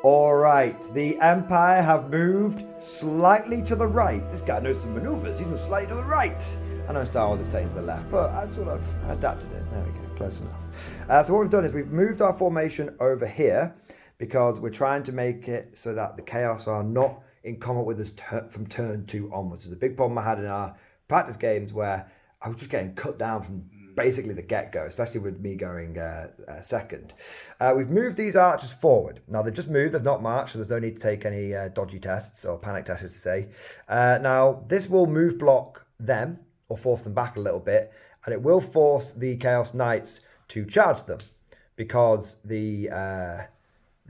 All right, the Empire have moved slightly to the right. This guy knows some maneuvers. He's moved slightly to the right. I know Star Wars have taken to the left, but I sort of adapted it. There we go, close enough. So what we've done is we've moved our formation over here because we're trying to make it so that the Chaos are not in combat with us from turn 2 onwards. There's a big problem I had in our practice games where I was just getting cut down from basically the get-go, especially with me going second. We've moved these archers forward. Now, they've just moved, they've not marched, so there's no need to take any dodgy tests or panic tests, I should say. Now, this will move block them or force them back a little bit, and it will force the Chaos Knights to charge them because the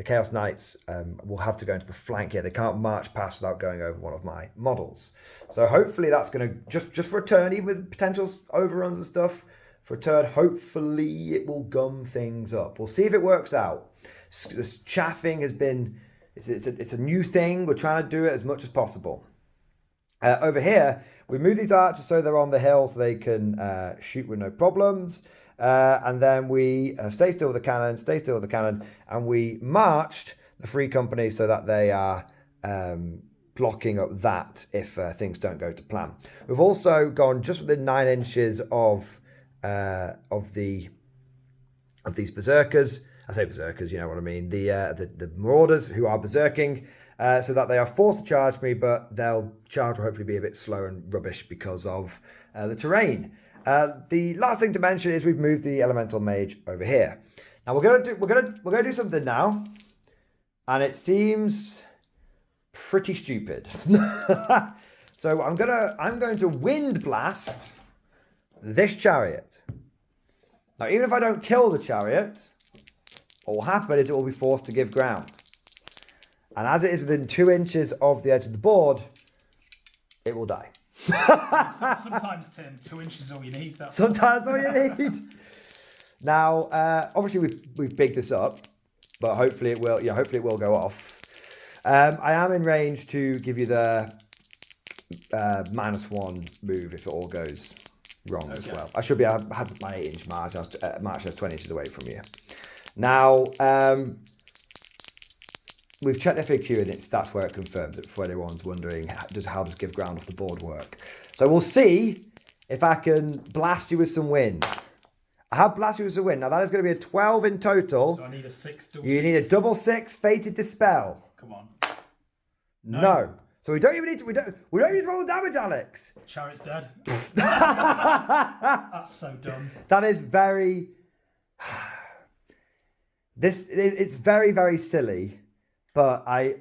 Chaos Knights will have to go into the flank here. They can't march past without going over one of my models. So hopefully that's going to, just for a turn, even with potential overruns and stuff, for a turn, hopefully it will gum things up. We'll see if it works out. This chaffing has been, it's a new thing. We're trying to do it as much as possible. Over here, we move these archers so they're on the hill so they can shoot with no problems. And then we stay still with the cannon, and we marched the Free Company so that they are blocking up that if things don't go to plan. We've also gone just within 9 inches of these berserkers. I say berserkers, you know what I mean. The marauders who are berserking, so that they are forced to charge me, but they'll charge will hopefully be a bit slow and rubbish because of the terrain. The last thing to mention is we've moved the elemental mage over here. Now we're gonna do something now, and it seems pretty stupid. So I'm going to wind blast this chariot. Now, even if I don't kill the chariot, what will happen is it will be forced to give ground. And as it is within 2 inches of the edge of the board, it will die. Sometimes, Tim, 2 inches is all you need. Sometimes all you need. Now, obviously we've bigged this up, but hopefully it will. Yeah, hopefully it will go off. I am in range to give you the -1 move if it all goes wrong as well. I should be. I had my 8-inch march. I was 20 inches away from you. Now, we've checked FAQ and that's where it confirms it. For anyone's wondering, how does give ground off the board work? So we'll see if I can blast you with some wind. I have blasted you with some wind. Now that is going to be a 12 in total. So I need a 6. You need a double 6 fated dispel. Come on. No. So we don't even need to. We don't need to roll the damage, Alex. Chariot's dead. That's so dumb. That is very. It's very, very silly, but I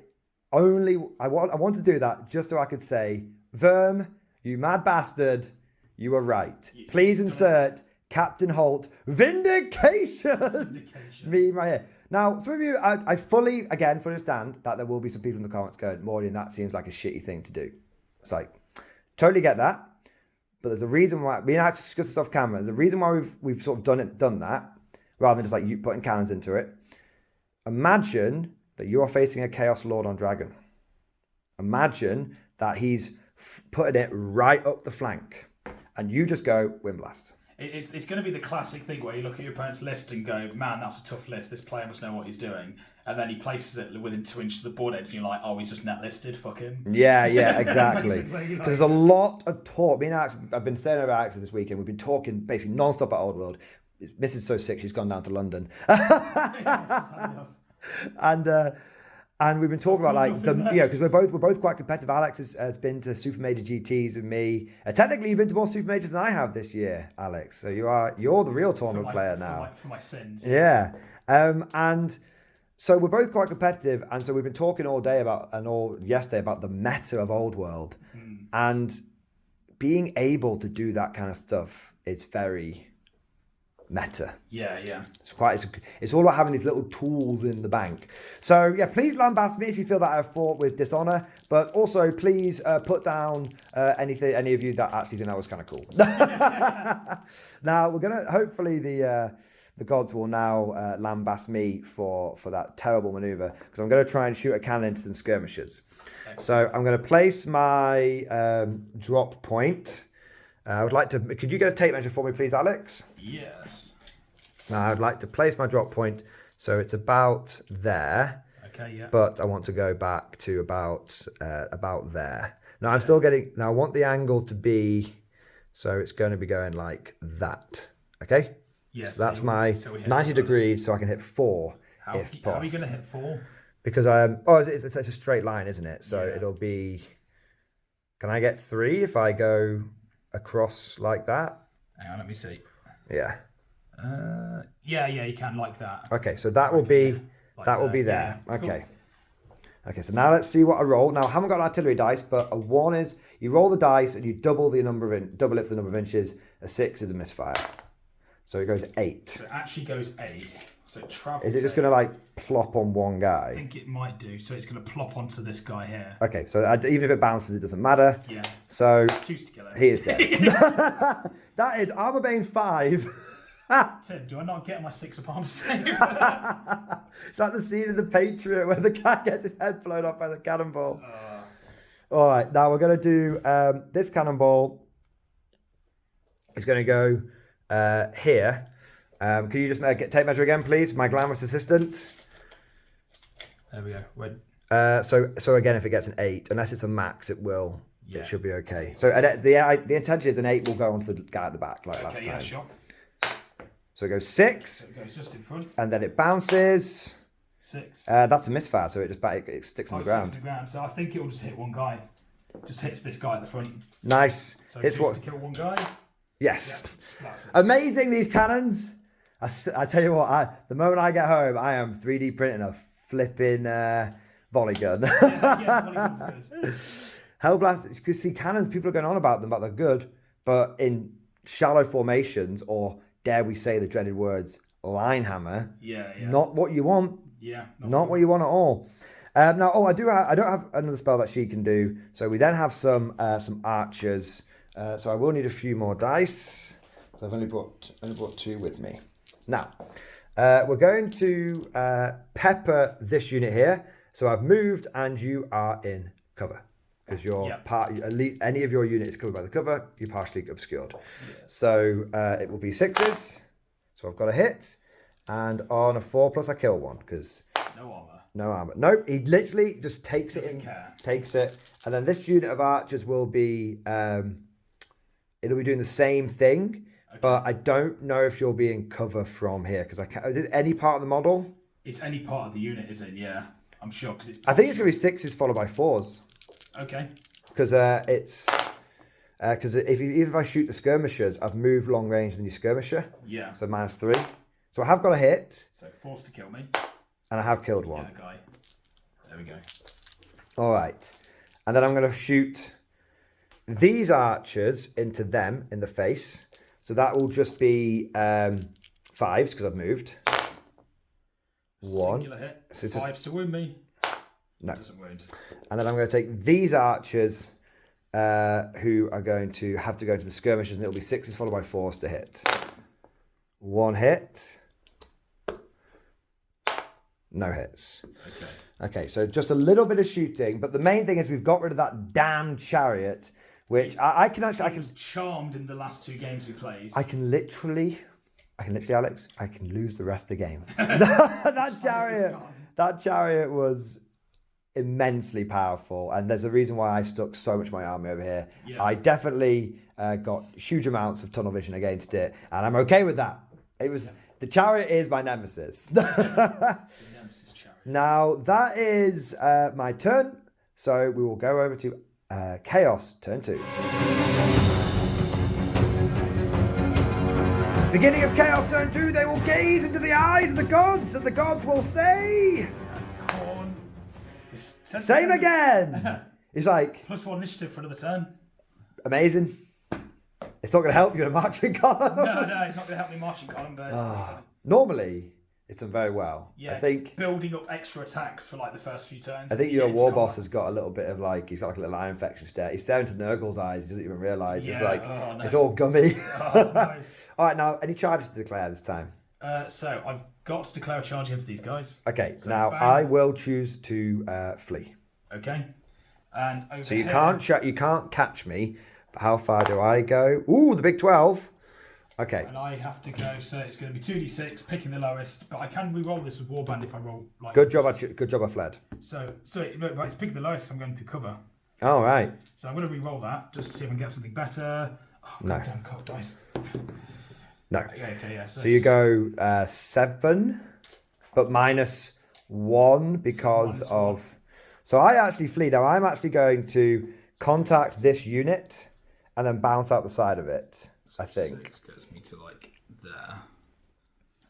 want to do that just so I could say, Verm, you mad bastard, you were right. Please insert Captain Holt vindication. Me right here. Now, some of you, I fully understand that there will be some people in the comments going, Mordian, that seems like a shitty thing to do. It's like, totally get that, but there's a reason why. We actually discussed this off camera. There's a reason why we've sort of done that, rather than just like you putting cannons into it. Imagine that you are facing a Chaos Lord on Dragon. Imagine that he's putting it right up the flank, and you just go Wind Blast. It's going to be the classic thing where you look at your opponent's list and go, man, that's a tough list. This player must know what he's doing. And then he places it within 2 inches of the board edge and you're like, oh, he's just net listed. Fuck him. Yeah, exactly. Because there's a lot of talk. Me and Alex, I've been saying over Alex this weekend. We've been talking basically non-stop at Old World. Mrs. is so sick, she's gone down to London. And we've been talking about like because we're both quite competitive. Alex has been to Super Major GTs with me. Technically, you've been to more Super Majors than I have this year, Alex. So you're the real tournament player now. For my sins. Yeah. And so we're both quite competitive, and so we've been talking all day yesterday about the meta of Old World, and being able to do that kind of stuff is very meta. Yeah. It's all about having these little tools in the bank. So yeah, please lambast me if you feel that I've fought with dishonor, but also please put down any of you that actually think that was kind of cool. Now we're gonna hopefully the gods will now lambast me for that terrible maneuver, because I'm going to try and shoot a cannon into some skirmishers. Excellent. So I'm going to place my drop point. I would like to. Could you get a tape measure for me, please, Alex? Yes. Now, I'd like to place my drop point so it's about there. Okay. Yeah. But I want to go back to about there. Now I'm still getting. Now I want the angle to be, so it's going to be going like that. Okay. Yes. So that's my 90 degrees, so I can hit 4 if possible. How are you going to hit 4? Because it's a straight line, isn't it? So it'll be. Can I get 3 if I go across like that? Hang on, let me see. Yeah. Yeah, you can like that. Okay, so that will be will be there. Yeah, okay. Cool. Okay, so now let's see what I roll. Now I haven't got an artillery dice, but a 1 is you roll the dice and you double it for the number of inches. A 6 is a misfire. So it goes 8. So it actually goes 8. So it travels. Is it just going to like plop on one guy? I think it might do. So it's going to plop onto this guy here. Okay, so even if it bounces, it doesn't matter. Yeah. So 2's to kill him. He is dead. That is Armor Bane 5. Tim, do I not get my 6 of armor save? It's like the scene of The Patriot where the guy gets his head blown off by the cannonball. All right, now we're going to do this cannonball. It's going to go here. Can you just get tape measure again, please? My glamorous assistant. There we go. When? So again, if it gets an 8, unless it's a max, it will. Yeah. It should be okay. So the intention is an 8 will go onto the guy at the back, like last time. Yeah, sure. So it goes 6. So it goes just in front. And then it bounces. 6. That's a misfire, so it sticks on the ground. Sticks on the ground. So I think it will just hit one guy. Just hits this guy at the front. Nice. So it's to kill one guy. Yes. Yeah, amazing, these cannons. I tell you what, the moment I get home, I am 3D printing a flipping volley gun. Yeah, volley gun's good. Hellblast, because see, cannons, people are going on about them, but they're good. But in shallow formations, or dare we say the dreaded words, line hammer, not what you want. Yeah. Not what you want at all. Now, I don't have another spell that she can do. So we then have some archers. So I will need a few more dice. So I've only brought 2 with me. Now, we're going to pepper this unit here. So I've moved and you are in cover. Because you're any of your unit is covered by the cover, you're partially obscured. Yeah. So it will be 6s. So I've got a hit. And on a 4+, I kill one. Because no armor. No armor. Nope, he literally just takes it in. Takes it. And then this unit of archers will be, it'll be doing the same thing. Okay. But I don't know if you'll be in cover from here. Because I can't, is it any part of the model? It's any part of the unit, is it? Yeah, I'm sure. Because I think it's going to be 6s followed by 4s. Okay. Because it's... Because even if I shoot the skirmishers, I've moved long range than your skirmisher. Yeah. So -3. So I have got a hit. So forced to kill me. And I have killed one. Yeah, guy. There we go. All right. And then I'm going to shoot these archers into them in the face. So that will just be 5s because I've moved. 1. Singular hit. 5s to wound me. No. Doesn't wound. And then I'm going to take these archers who are going to have to go into the skirmishers, and it'll be 6s followed by 4s to hit. 1 hit. No hits. Okay, so just a little bit of shooting, but the main thing is we've got rid of that damn chariot, which I can actually... I was charmed in the last 2 games we played. I can literally, Alex, I can lose the rest of the game. that chariot was immensely powerful, and there's a reason why I stuck so much of my army over here. Yeah. I definitely got huge amounts of tunnel vision against it, and I'm okay with that. It was... Yeah. The chariot is my nemesis. The nemesis chariot. Now, that is my turn. So we will go over to Chaos, turn 2. Beginning of Chaos, turn 2. They will gaze into the eyes of the gods, and the gods will say... Corn. Same again. He's like... +1 initiative for another turn. Amazing. It's not going to help you in a marching column. No, it's not going to help me marching column, but... normally, it's done very well. Yeah, I think building up extra attacks for like the first few turns. I think your war boss has got a little bit of like, he's got like a little eye infection stare. He's staring into Nurgle's eyes. He doesn't even realise. Yeah, it's like, it's all gummy. Oh, no. All right, now, any charges to declare this time? So, I've got to declare a charge against these guys. Okay, so now bang. I will choose to flee. Okay. And over so you can't catch me. But how far do I go? Ooh, the big 12. Okay. And I have to go, so it's going to be 2d6, picking the lowest, but I can re-roll this with Warband if I roll like... Good job I fled. So it's picking the lowest, I'm going through cover. All right. So I'm going to re-roll that, just to see if I can get something better. Oh, no. Goddamn cold dice. No. Okay, yeah. So you go 7, but -1 because of... So I actually flee. Now I'm actually going to contact this unit and then bounce out the side of it. I think 6 gets me to like there.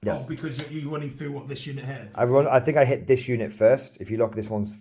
Yes. Oh, because you're running through what this unit hit. I think I hit this unit first. If you look, this one's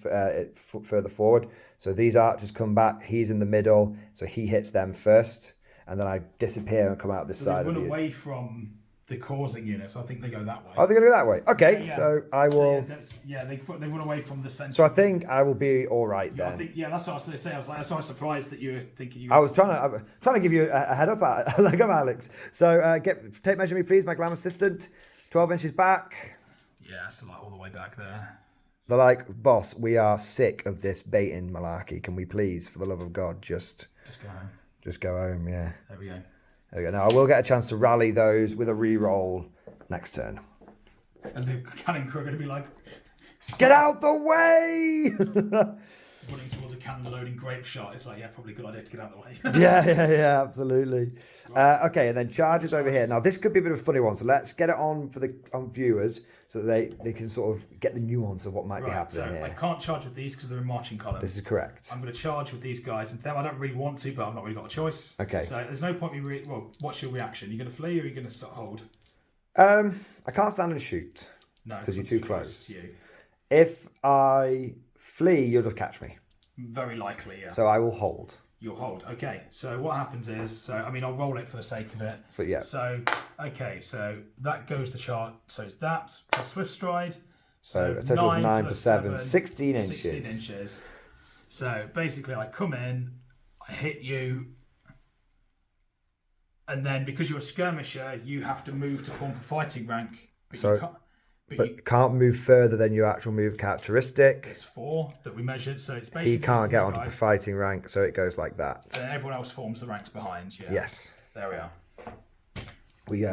further forward. So these archers come back. He's in the middle, so he hits them first, and then I disappear and come out this side. They run away from the causing unit, so I think they go that way. Oh, they're going to go that way. Okay, yeah. So I will... So they run away from the centre. So I think I will be all right then. That's what I was going to say. I was like, that's why I was surprised that you were thinking you... I was trying to give you a head up, like I'm Alex. So tape measure me, please, my glam assistant. 12 inches back. Yeah, so like all the way back there. They're like, boss, we are sick of this baiting malarkey. Can we please, for the love of God, just go home. Just go home, yeah. There we go. There we go. Now, I will get a chance to rally those with a re-roll next turn. And the cannon crew are going to be like... Get out the way! Running towards a cannon loading grape shot. It's like, yeah, probably a good idea to get out of the way. yeah, absolutely. Right. Okay, and then charges over here. Now, this could be a bit of a funny one, so let's get it on for the viewers so that they can sort of get the nuance of what might be happening here. I can't charge with these because they're in marching column. This is correct. I'm going to charge with these guys, and them I don't really want to, but I've not really got a choice. Okay. So there's no point me what's your reaction? Are you going to flee or are you going to start hold? I can't stand and shoot. No. Because you're too close. To you. If I flee, you'll just catch me. Very likely, yeah. So I will hold. You'll hold. Okay. So what happens is, I'll roll it for the sake of it. But yeah. So, okay. So that goes the chart. So it's that plus Swift Stride. So a total of 9 plus 7, 16 inches. 16 inches. So basically I come in, I hit you, And then because you're a skirmisher, you have to move to form a fighting rank. But can't move further than your actual move characteristic. It's 4 that we measured, so it's basically... He can't get onto the fighting rank, so it goes like that. And then everyone else forms the ranks behind, yeah. Yes. There we are. We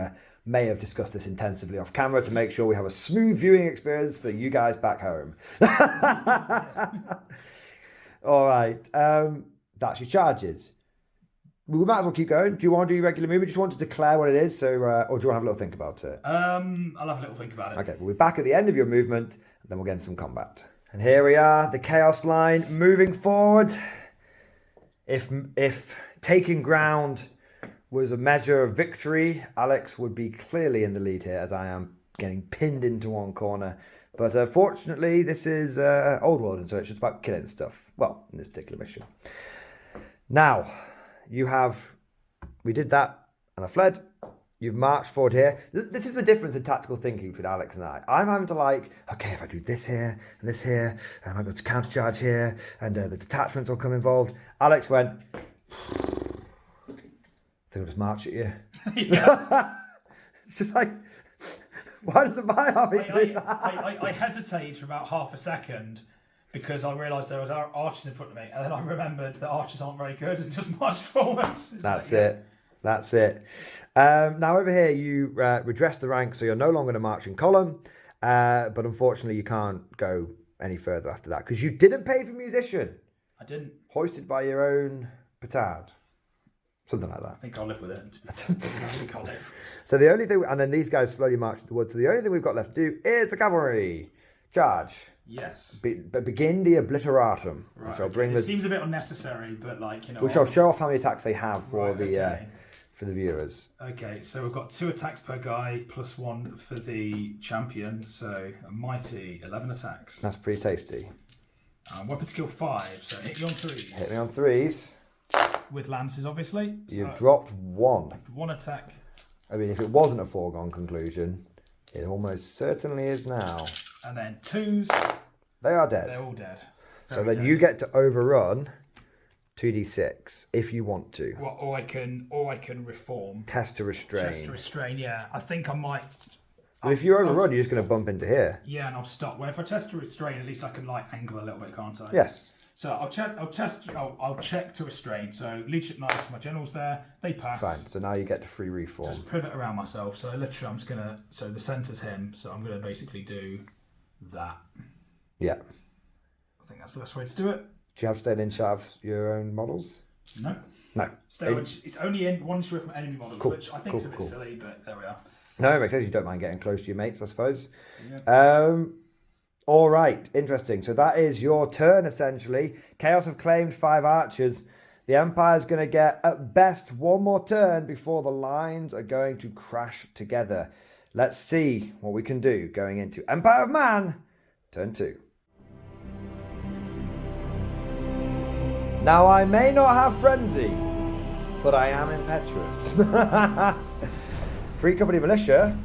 may have discussed this intensively off camera to make sure we have a smooth viewing experience for you guys back home. All right. That's your charges. We might as well keep going. Do you want to do your regular movement? Do you just want to declare what it is, or do you want to have a little think about it? I'll have a little think about it. Okay, we'll be back at the end of your movement, and then we'll get into some combat. And here we are, the Chaos line moving forward. If taking ground was a measure of victory, Alex would be clearly in the lead here, as I am getting pinned into one corner. But fortunately, this is Old World, and so it's just about killing stuff. Well, in this particular mission. Now... we did that and I fled. You've marched forward here. This is the difference in tactical thinking between Alex and I. I'm having to okay, if I do this here and this here, and I might be able to countercharge here, and the detachments will come involved. Alex went, I think I'll just march at you. It's just like, why doesn't my army do that? I hesitated for about half a second, because I realised there was archers in front of me, and then I remembered that archers aren't very good and just marched forwards. That's it. Now over here, you redress the rank, so you're no longer in a marching column, but unfortunately you can't go any further after that, because you didn't pay for musician. I didn't. Hoisted by your own petard. Something like that. I think I'll live with it. I think I'll live. So the only thing, and then these guys slowly march to the woods, so the only thing we've got left to do is the cavalry. Charge. Yes. But begin the obliteratum. Right. Which I'll bring it seems a bit unnecessary, but which I'll show off how many attacks they have for for the viewers. Okay, so we've got 2 attacks per guy plus 1 for the champion, so a mighty 11 attacks. That's pretty tasty. Weapon skill 5, so hit you on 3s. Hit me on 3s. With lances, obviously. You've dropped 1. 1 attack. I mean, if it wasn't a foregone conclusion, it almost certainly is now. And then 2s. They are dead. They're all dead. So then you get to overrun 2d6 if you want to. Well, or I can reform. Test to restrain. Test to restrain, yeah. I think I might. But if you overrun, you're just going to bump into here. Yeah, and I'll stop. Well, if I test to restrain, at least I can angle a little bit, can't I? Yes. So I'll check to restrain. So leadership knights, my generals there, they pass. Fine. So now you get to free reform. Just pivot around myself. So literally, I'm just gonna. So the center's him. So I'm gonna basically do that. Yeah. I think that's the best way to do it. Do you have to stay in charge of your own models? No. No. It's only in 1 inch away from enemy models, which I think is a bit silly, but there we are. No, it makes sense. You don't mind getting close to your mates, I suppose. Yeah. All right. Interesting. So that is your turn, essentially. Chaos have claimed 5 archers. The Empire's going to get, at best, 1 more turn before the lines are going to crash together. Let's see what we can do going into Empire of Man, turn 2. Now, I may not have frenzy, but I am impetuous. Free Company Militia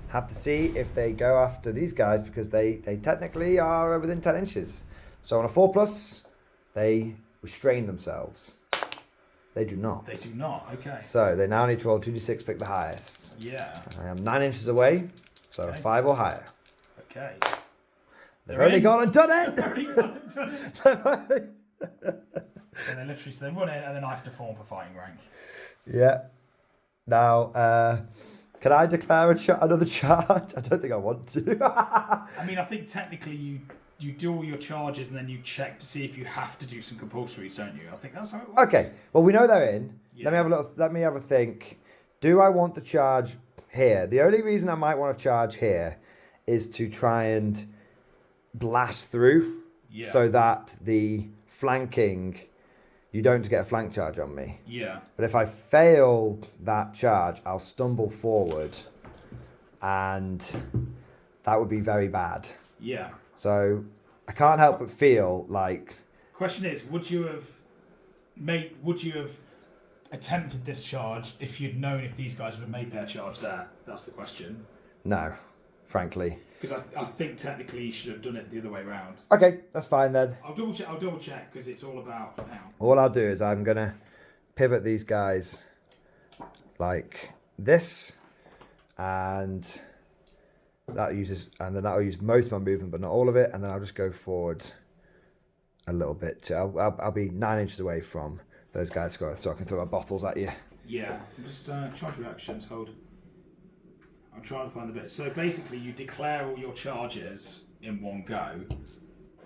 have to see if they go after these guys, because they technically are within 10 inches. So on a 4+, they restrain themselves. They do not. They do not, okay. So they now need to roll 2d6, pick the highest. Yeah. I am 9 inches away, so okay. 5 or higher. Okay. They've only gone and done it! So they run in, and then I have to form a fighting rank. Yeah. Now, can I declare another charge? I don't think I want to. I mean, I think technically you do all your charges and then you check to see if you have to do some compulsories, don't you? I think that's how it works. Okay. Well, we know they're in. Yeah. Let me have a think. Do I want to charge here? The only reason I might want to charge here is to try and blast through, so that the flanking, you don't get a flank charge on me. Yeah. But if I fail that charge, I'll stumble forward, and that would be very bad. Yeah. So I can't help but feel like... Question is, would you have attempted this charge if you'd known if these guys would have made their charge there? That's the question. No, frankly. Because I think technically you should have done it the other way around. Okay, that's fine then. I'll double check because it's all about now. All I'll do is I'm going to pivot these guys like this, and that uses, and then that'll use most of my movement, but not all of it. And then I'll just go forward a little bit. I'll be 9 inches away from those guys, so I can throw my bottles at you. Yeah, just charge reactions, hold. I'm trying to find the bit. So basically, you declare all your charges in one go.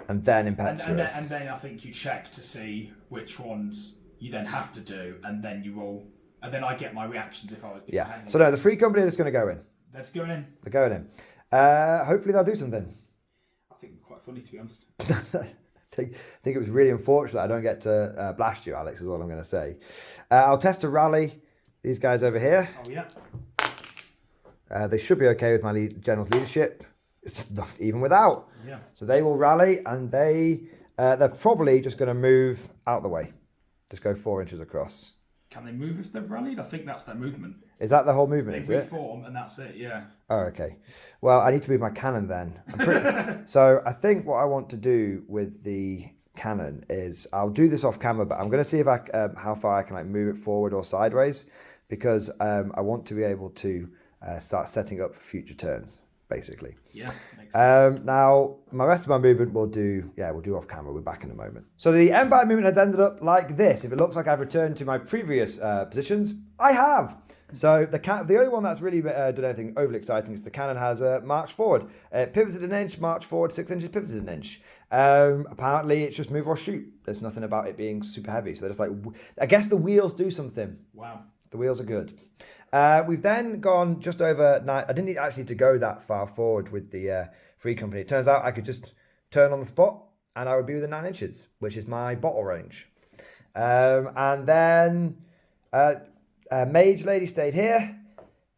And then impetuous. And then I think you check to see which ones you then have to do, and then you roll. And then I get my reactions if I. So no, the free company are just going to go in. That's going in. They're going in. Hopefully they'll do something. I think it's quite funny, to be honest. I think it was really unfortunate I don't get to blast you, Alex, is all I'm going to say. I'll test a rally. These guys over here. Oh, yeah. They should be okay with my general leadership, even without. Yeah. So they will rally, and they're probably just going to move out the way. Just go 4 inches across. Can they move if they've rallied? I think that's their movement. Is that the whole movement? They reform, and that's it. Yeah. Oh, okay. Well, I need to move my cannon then. So I think what I want to do with the cannon is I'll do this off camera, but I'm going to see if how far I can like move it forward or sideways, because I want to be able to start setting up for future turns, basically. Yeah. Now, my rest of my movement we'll do off camera. We're back in a moment. So the Empire movement has ended up like this. If it looks like I've returned to my previous positions, I have. So the only one that's really done anything overly exciting is the cannon has marched forward. Pivoted an inch, marched forward 6 inches, pivoted an inch. Apparently it's just move or shoot. There's nothing about it being super heavy. So they're just like, I guess the wheels do something. Wow. The wheels are good. We've then gone just over 9. I didn't need actually to go that far forward with the free company. It turns out I could just turn on the spot and I would be within 9 inches, which is my bottle range. And then Mage Lady stayed here.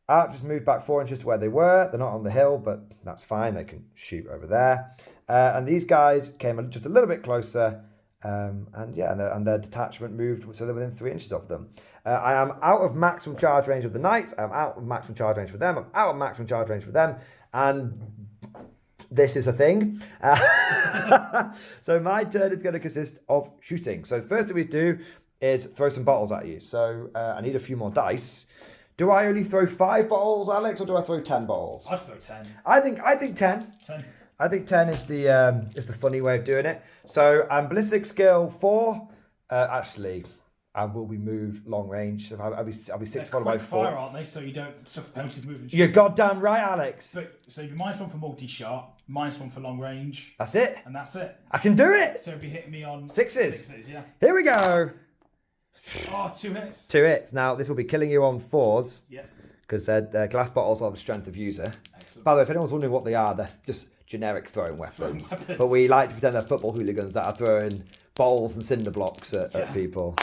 I'll just moved back 4 inches to where they were. They're not on the hill, but that's fine. They can shoot over there. And these guys came just a little bit closer. And their detachment moved, so they're within 3 inches of them. I am out of maximum charge range of the knights. I'm out of maximum charge range for them. I'm out of maximum charge range for them. And this is a thing. So my turn is going to consist of shooting. So the first thing we do is throw some bottles at you. So I need a few more dice. Do I only throw 5 bottles, Alex, or do I throw 10 bottles? I'd throw 10. I think 10. 10. I think 10 is the funny way of doing it. So I'm ballistic skill 4. Actually, I will be moved long range. So I'll be 6 followed by 4. Fire, aren't they? So you don't suffer penalties movement. You're goddamn right, Alex. So you'd be -1 for multi-shot, -1 for long range. That's it. And that's it. I can do it. So it'd be hitting me on 6s. Yeah. Here we go. Oh, 2 hits. 2 hits. Now this will be killing you on 4s. Yeah. Because their glass bottles are the strength of user. Excellent. By the way, if anyone's wondering what they are, they're just generic throwing weapons. But we like to pretend they're football hooligans that are throwing bottles and cinder blocks at people.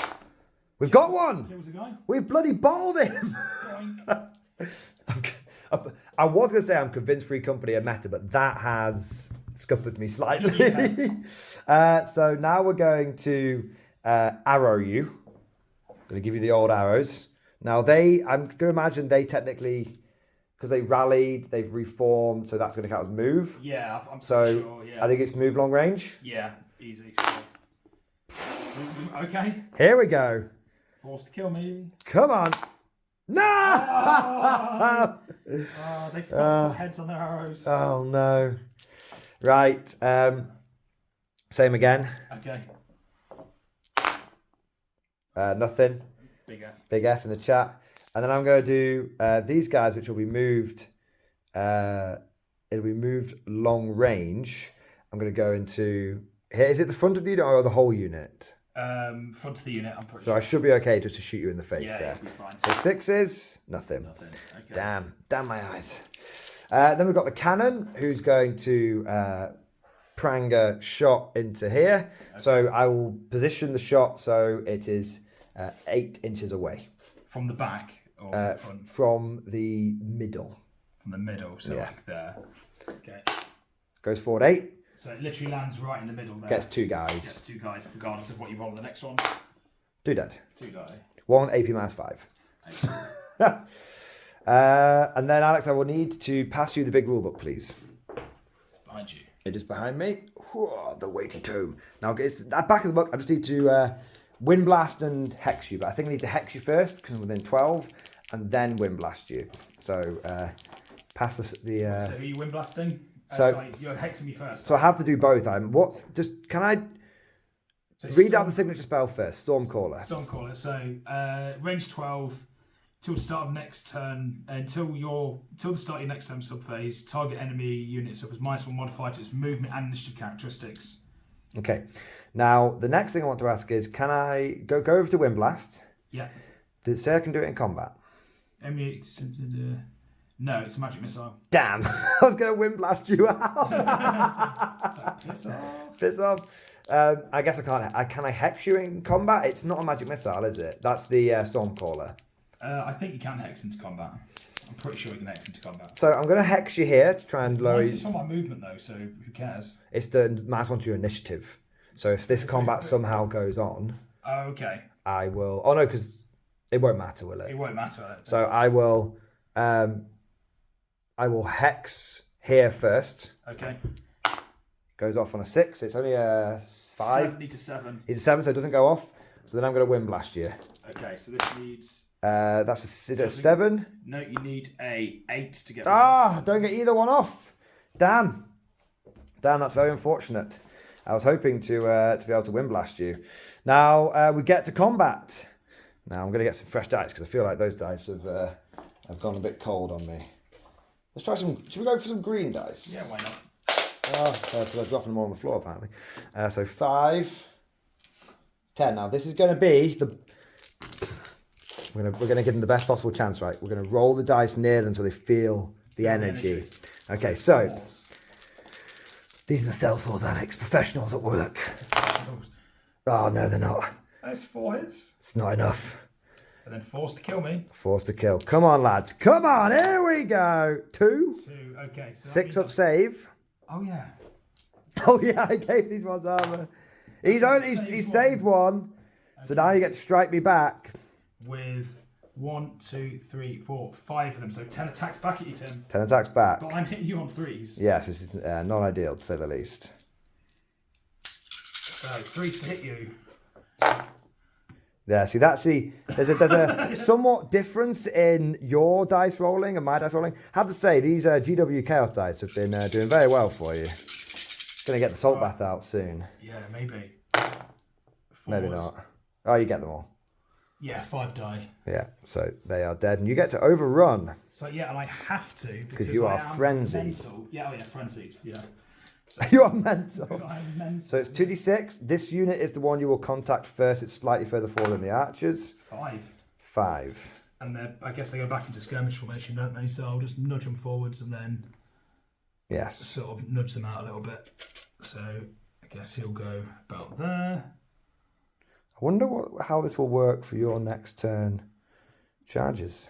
We've got one! Kills a guy. We've bloody bottled him! I was going to say I'm convinced Free Company are meta, but that has scuppered me slightly. Yeah. So now we're going to arrow you. I'm going to give you the old arrows. Now I'm going to imagine they technically, because they rallied, they've reformed, so that's going to count as move. Yeah, I'm so sure, yeah. I think it's move long range. Yeah, easy. Okay. Here we go. Forced to kill me. Come on. No! They forgot to put heads on their arrows. Oh, no. Right. Same again. Okay. Nothing. Big F in the chat. And then I'm going to do these guys, which will be moved. It'll be moved long range. I'm going to go into here. Is it the front of the unit or the whole unit? Front of the unit, I'm pretty So sure. I should be okay just to shoot you in the face there. You'll be fine. So 6s, nothing. Okay. Damn my eyes. Then we've got the cannon, who's going to prang a shot into here. Okay. So I will position the shot so it is 8 inches away. From the back or from the front? From the middle. From the middle, so like there. Okay. Goes forward 8. So it literally lands right in the middle there. Gets 2 guys. Gets 2 guys, regardless of what you roll on the next one. 2 dead. 2 die. 1 AP -5. And then, Alex, I will need to pass you the big rulebook, please. It's behind you. It is behind me. Whoa, the weighty tome. Now, it's at the back of the book. I just need to Wind Blast and Hex you, but I think I need to Hex you first because I'm within 12, and then Wind Blast you. So pass the. So are you Wind Blasting? So you're hexing me first. So I have to do both. Can I read out the signature spell first? Stormcaller. Stormcaller. So range 12 till start of next turn till the start of your next turn subphase. Target enemy unit suffers -1 modifier to its movement and initiative characteristics. Okay. Now the next thing I want to ask is, can I go over to Wind Blast? Yeah. Did it say I can do it in combat? No, it's a magic missile. Damn! I was going to Wind Blast you out. Piss off. Piss off. I guess I can't. Can I Hex you in combat? It's not a magic missile, is it? That's the Stormcaller. I think you can Hex into combat. I'm pretty sure you can Hex into combat. So I'm going to Hex you here to try and lower. This is for my movement though, so who cares? It's the -1 to your initiative. So if this combat somehow goes on, okay. I will. Oh no, because it won't matter, will it? It won't matter. So I will. I will Hex here first. Okay. Goes off on a 6. It's only a 5. 70 to 7. It's a 7, so it doesn't go off. So then I'm going to Wind Blast you. Okay, so this needs. Is it a 7? No, you need a 8 to get. Don't get either one off. Damn, that's very unfortunate. I was hoping to be able to Wind Blast you. Now we get to combat. Now I'm going to get some fresh dice because I feel like those dice have gone a bit cold on me. Let's try some. Should we go for some green dice? Yeah, why not? Because I'm dropping them all on the floor apparently. So 5, 10. Now this is going to be the. We're going to give them the best possible chance, right? We're going to roll the dice near them so they feel the energy. Okay, so these are the sellswords addicts, professionals at work. Oh no, they're not. That's 4 hits. It's not enough. And then forced to kill me. Forced to kill. Come on, lads. Come on. Here we go. 2. 2. Okay. So 6 up save. Oh yeah. Oh yeah. I gave these ones armor. He's saved one. Okay. So now you get to strike me back. With 1, 2, 3, 4, 5 of them. So 10 attacks back at you, Tim. 10 attacks back. But I'm hitting you on 3s. Yes, this is not ideal to say the least. So 3s to hit you. Yeah, see there's a somewhat difference in your dice rolling and my dice rolling. I have to say these GW Chaos dice have been doing very well for you. Gonna get the salt bath out soon. Yeah, maybe. 4s. Maybe not. Oh, you get them all. Yeah, 5 die. Yeah, so they are dead, and you get to overrun. So yeah, and I have to because you are frenzied. Mental. Yeah, frenzied. Yeah. So, you are mental. I'm mental. So it's 2d6. This unit is the one you will contact first. It's slightly further forward than the archers. 5. And I guess they go back into skirmish formation, don't they? So I'll just nudge them forwards and then sort of nudge them out a little bit. So I guess he'll go about there. I wonder how this will work for your next turn charges.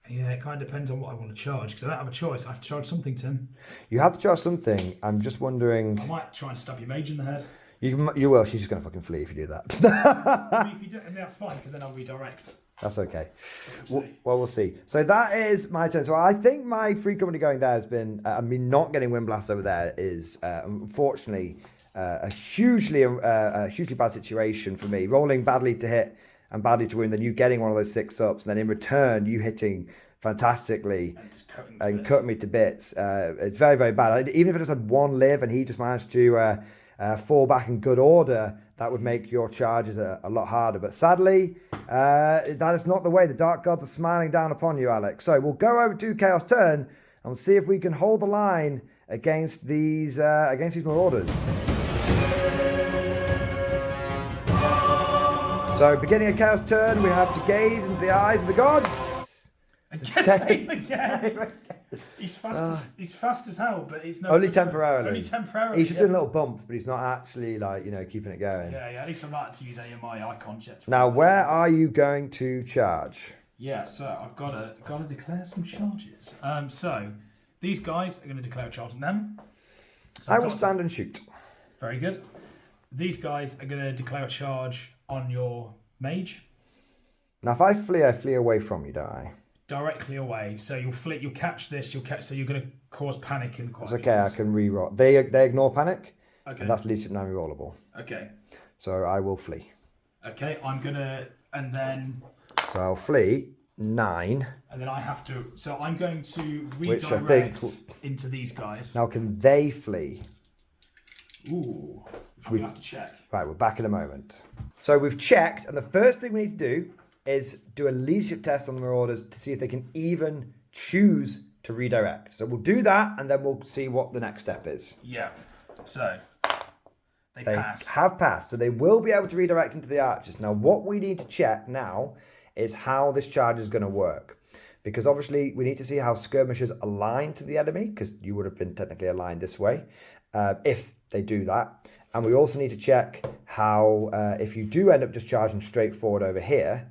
Yeah, it kind of depends on what I want to charge, because I don't have a choice. I have to charge something, Tim. You have to charge something. I'm just wondering. I might try and stab your mage in the head. You will. She's just going to fucking flee if you do that. I mean, if you do, and that's fine, because then I'll redirect. That's okay. We'll see. So that is my turn. So I think my free company going there has been. Not getting Wind Blast over there is unfortunately a hugely bad situation for me. Rolling badly to hit and badly to win, then you getting one of those 6-ups, and then in return you hitting fantastically and cutting me to bits. It's very, very bad. Even if I just had 1 live and he just managed to fall back in good order, that would make your charges a lot harder. But sadly, that is not the way. The Dark Gods are smiling down upon you, Alex. So we'll go over to Chaos Turn and we'll see if we can hold the line against these Marauders. So, beginning of Chaos Turn, we have to gaze into the eyes of the gods. Again. He's fast as hell, but it's only temporarily. Only temporarily. He's just doing little bumps, but he's not actually keeping it going. Yeah. At least I'm not to use any of my icon jets. Now, where are you going to charge? Yeah, so I've got to declare some charges. So these guys are going to declare a charge on them. So I will stand and shoot. Very good. These guys are going to declare a charge on your mage. Now, if I flee away from you, don't I? Directly away. So you'll catch this. So you're going to cause panic in quite. That's okay. I can re-roll. They ignore panic. Okay. And that's leadership now rerollable. Okay. So I will flee. Okay, I'm gonna, and then So I'll flee 9. and then I have to. So I'm going to Which I redirect think into these guys. Now can they flee? Ooh, I'm gonna have to check. Right, we're back in a moment. So we've checked, and the first thing we need to do is do a leadership test on the Marauders to see if they can even choose to redirect. So we'll do that, and then we'll see what the next step is. Yeah. So they pass. have passed, so they will be able to redirect into the archers. Now, what we need to check now is how this charge is going to work. Because obviously, we need to see how skirmishers align to the enemy, because you would have been technically aligned this way, if they do that. And we also need to check how, if you do end up just charging straight forward over here,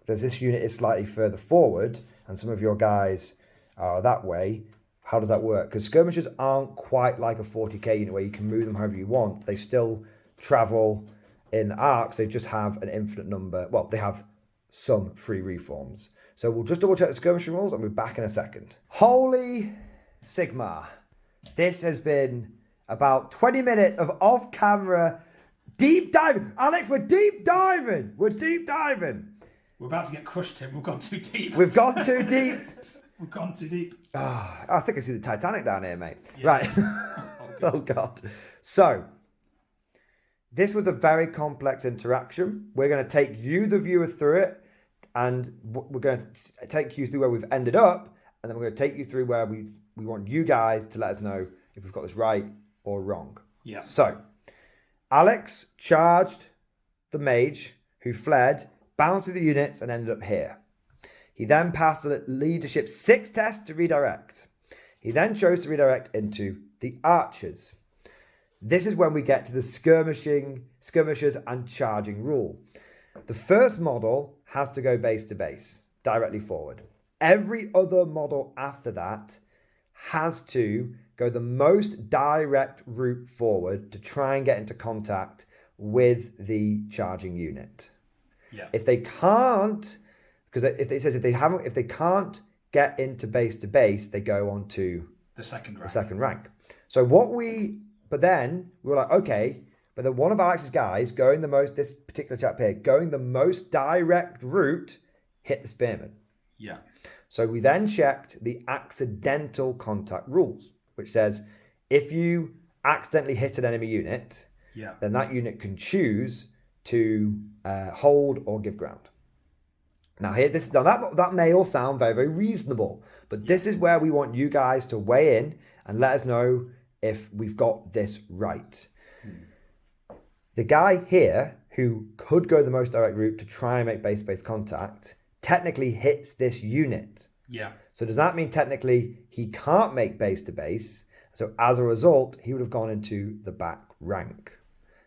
there's this unit is slightly further forward, and some of your guys are that way. How does that work? Because skirmishers aren't quite like a 40k unit where you can move them however you want. They still travel in arcs. They just have an infinite number. Well, they have some free reforms. So we'll just double check the skirmishing rules and we'll be back in a second. Holy Sigma. This has been about 20 minutes of off-camera deep diving. Alex, we're deep diving. We're deep diving. We're about to get crushed, Tim. We've gone too deep. We've gone too deep. We've gone too deep. Oh, I think I see the Titanic down here, mate. Yeah. Right. Oh, God. So, this was a very complex interaction. We're going to take you, the viewer, through it, and we're going to take you through where we've ended up, and then we're going to take you through where we want you guys to let us know if we've got this right or wrong. Yeah. So, Alex charged the mage, who fled, bounced through the units, and ended up here. He then passed the leadership 6 test to redirect. He then chose to redirect into the archers. This is when we get to the skirmishers and charging rule. The first model has to go base to base, directly forward. Every other model after that has to go the most direct route forward to try and get into contact with the charging unit. Yeah. If they can't, because if they can't get into base to base, they go on to the second rank. So but then we were like, okay, but then one of Alex's guys going this particular chap here, going the most direct route, hit the spearman. Yeah. So we then checked the accidental contact rules, which says if you accidentally hit an enemy unit, then that unit can choose to hold or give ground. Now that may all sound very, very reasonable, but this is where we want you guys to weigh in and let us know if we've got this right. The guy here who could go the most direct route to try and make base-to-base contact technically hits this unit. Yeah. So does that mean technically he can't make base-to-base? So as a result, he would have gone into the back rank.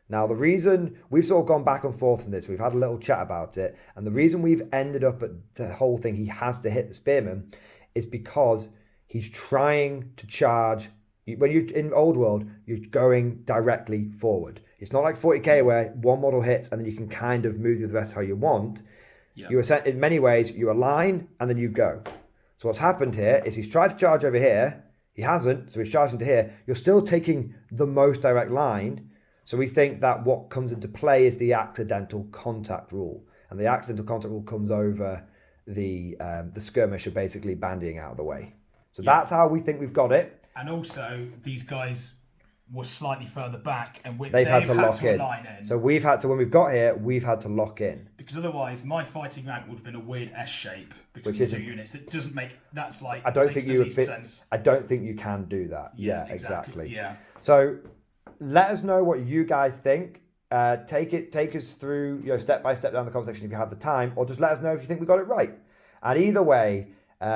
Now, the reason we've sort of gone back and forth on this, we've had a little chat about it, and the reason we've ended up at the whole thing, he has to hit the spearman, is because he's trying to charge. When you're in Old World, you're going directly forward. It's not like 40k where one model hits and then you can kind of move the rest how you want. Yeah. In many ways, you align and then you go. So what's happened here is he's tried to charge over here. He hasn't, so he's charging to here. You're still taking the most direct line. So we think that what comes into play is the accidental contact rule. And the accidental contact rule comes over the skirmisher basically bandying out of the way. So that's how we think we've got it. And also, these guys were slightly further back, and they've had to lock in. in. So when we've got here, we've had to lock in. Because otherwise, my fighting rank would have been a weird S shape between the two units. It doesn't make, that's like, I don't think sense. I don't think you can do that. Yeah, exactly. Yeah. So let us know what you guys think. Take us through, step by step down the conversation if you have the time, or just let us know if you think we got it right. And either way,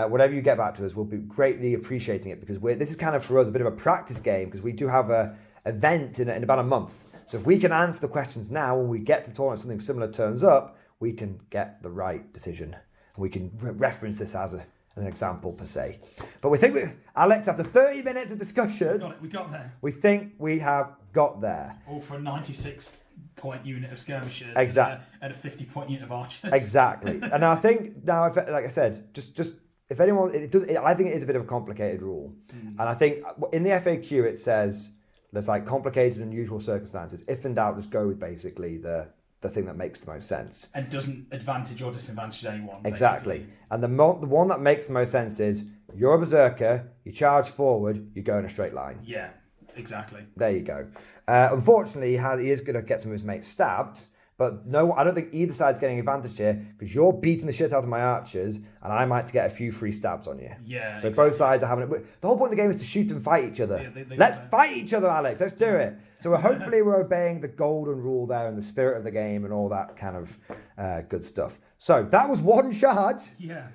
whatever you get back to us, we'll be greatly appreciating it, because this is kind of for us a bit of a practice game, because we do have a event in about a month. So if we can answer the questions now, when we get to the tournament, something similar turns up, we can get the right decision. And we can reference this as an example per se. But we think, Alex, after 30 minutes of discussion, we got there. We think we have got there. All for a 96-point unit of skirmishers. Exactly. And a 50-point unit of archers. Exactly. And I think now, like I said, just if anyone, I think it is a bit of a complicated rule. And I think in the FAQ it says there's like complicated and unusual circumstances. If in doubt, just go with basically the the thing that makes the most sense. And doesn't advantage or disadvantage anyone. Exactly. Basically. And the one that makes the most sense is you're a berserker, you charge forward, you go in a straight line. Yeah, exactly. There you go. Unfortunately, he is going to get some of his mates stabbed. But no, I don't think either side's getting advantage here because you're beating the shit out of my archers and I might get a few free stabs on you. Yeah. So both sides are having it. The whole point of the game is to shoot and fight each other. Yeah, Let's fight each other, Alex. Let's do it. So hopefully we're obeying the golden rule there and the spirit of the game and all that kind of good stuff. So that was one charge. Yeah.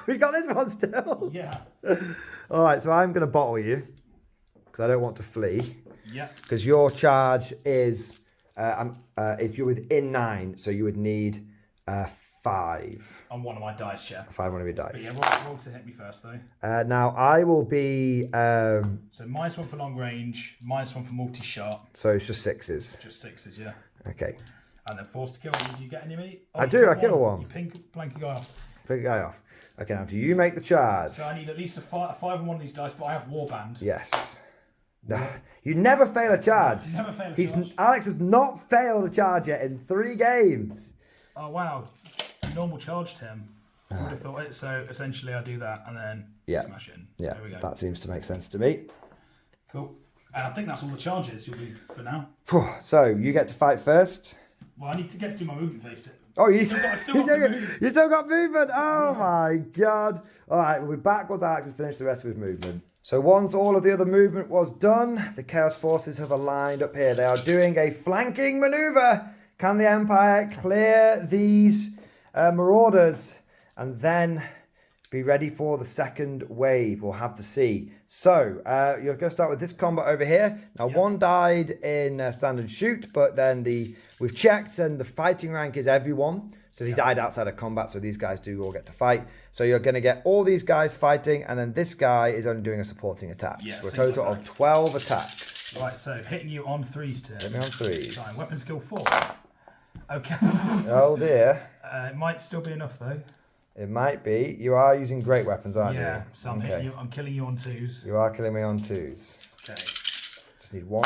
We've got this one still. Yeah. All right, so I'm going to bottle you because I don't want to flee. Yeah. Because your charge is... if you're within 9, so you would need 5. On one of my dice, yeah. 5 on one of your dice. But yeah, roll to hit me first, though. Now, I will be... So -1 for long range, -1 for multi-shot. so it's just 6s. Just 6s, yeah. Okay. And then forced to kill. Did you get any meat? I do, I kill one. You blank a guy off. Pick a guy off. Okay, now, do you make the charge? So I need at least a 5 on one of these dice, but I have Warband. Yes. No, you never fail a charge. Never fail a charge. Alex has not failed a charge yet in 3 games. Oh, wow. Normal charge, Tim. I would have thought it. So essentially I do that and then smash it in. Yeah, there we go. that seems to make sense to me. Cool. And I think that's all the charges you'll do for now. So, you get to fight first. Well, I need to get to do my movement phase. Oh, I've still got to move. You still got movement. Oh my god. All right, we'll be back once Alex has finished the rest of his movement. So once all of the other movement was done, the Chaos Forces have aligned up here. They are doing a flanking maneuver. Can the Empire clear these marauders and then be ready for the second wave? We'll have to see. So you're going to start with this combat over here. Now, one died in standard shoot, but then we've checked and the fighting rank is everyone. So he died outside of combat, so these guys do all get to fight. So you're going to get all these guys fighting, and then this guy is only doing a supporting attack. Yeah, for a total of 12 attacks. Right, so hitting you on 3s, Tim. Hit me on 3s. Fine. Weapon skill 4. Okay. Oh dear. It might still be enough, though. It might be. You are using great weapons, aren't you? Yeah, so I'm hitting you. I'm killing you on 2s. You are killing me on 2s. Okay. Just need 1.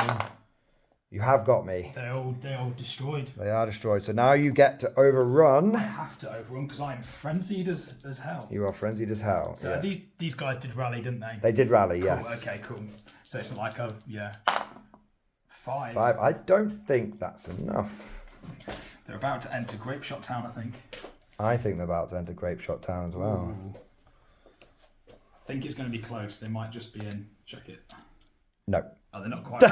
You have got me. They're all destroyed. They are destroyed. So now you get to overrun. I have to overrun because I'm frenzied as hell. You are frenzied as hell. So these guys did rally, didn't they? They did rally, Cool. yes. Okay, cool. So it's not like 5. 5. I don't think that's enough. They're about to enter Grapeshot Town, I think. I think they're about to enter Grapeshot Town as well. Ooh. I think it's going to be close. They might just be in. Check it. No. Oh, they're not quite.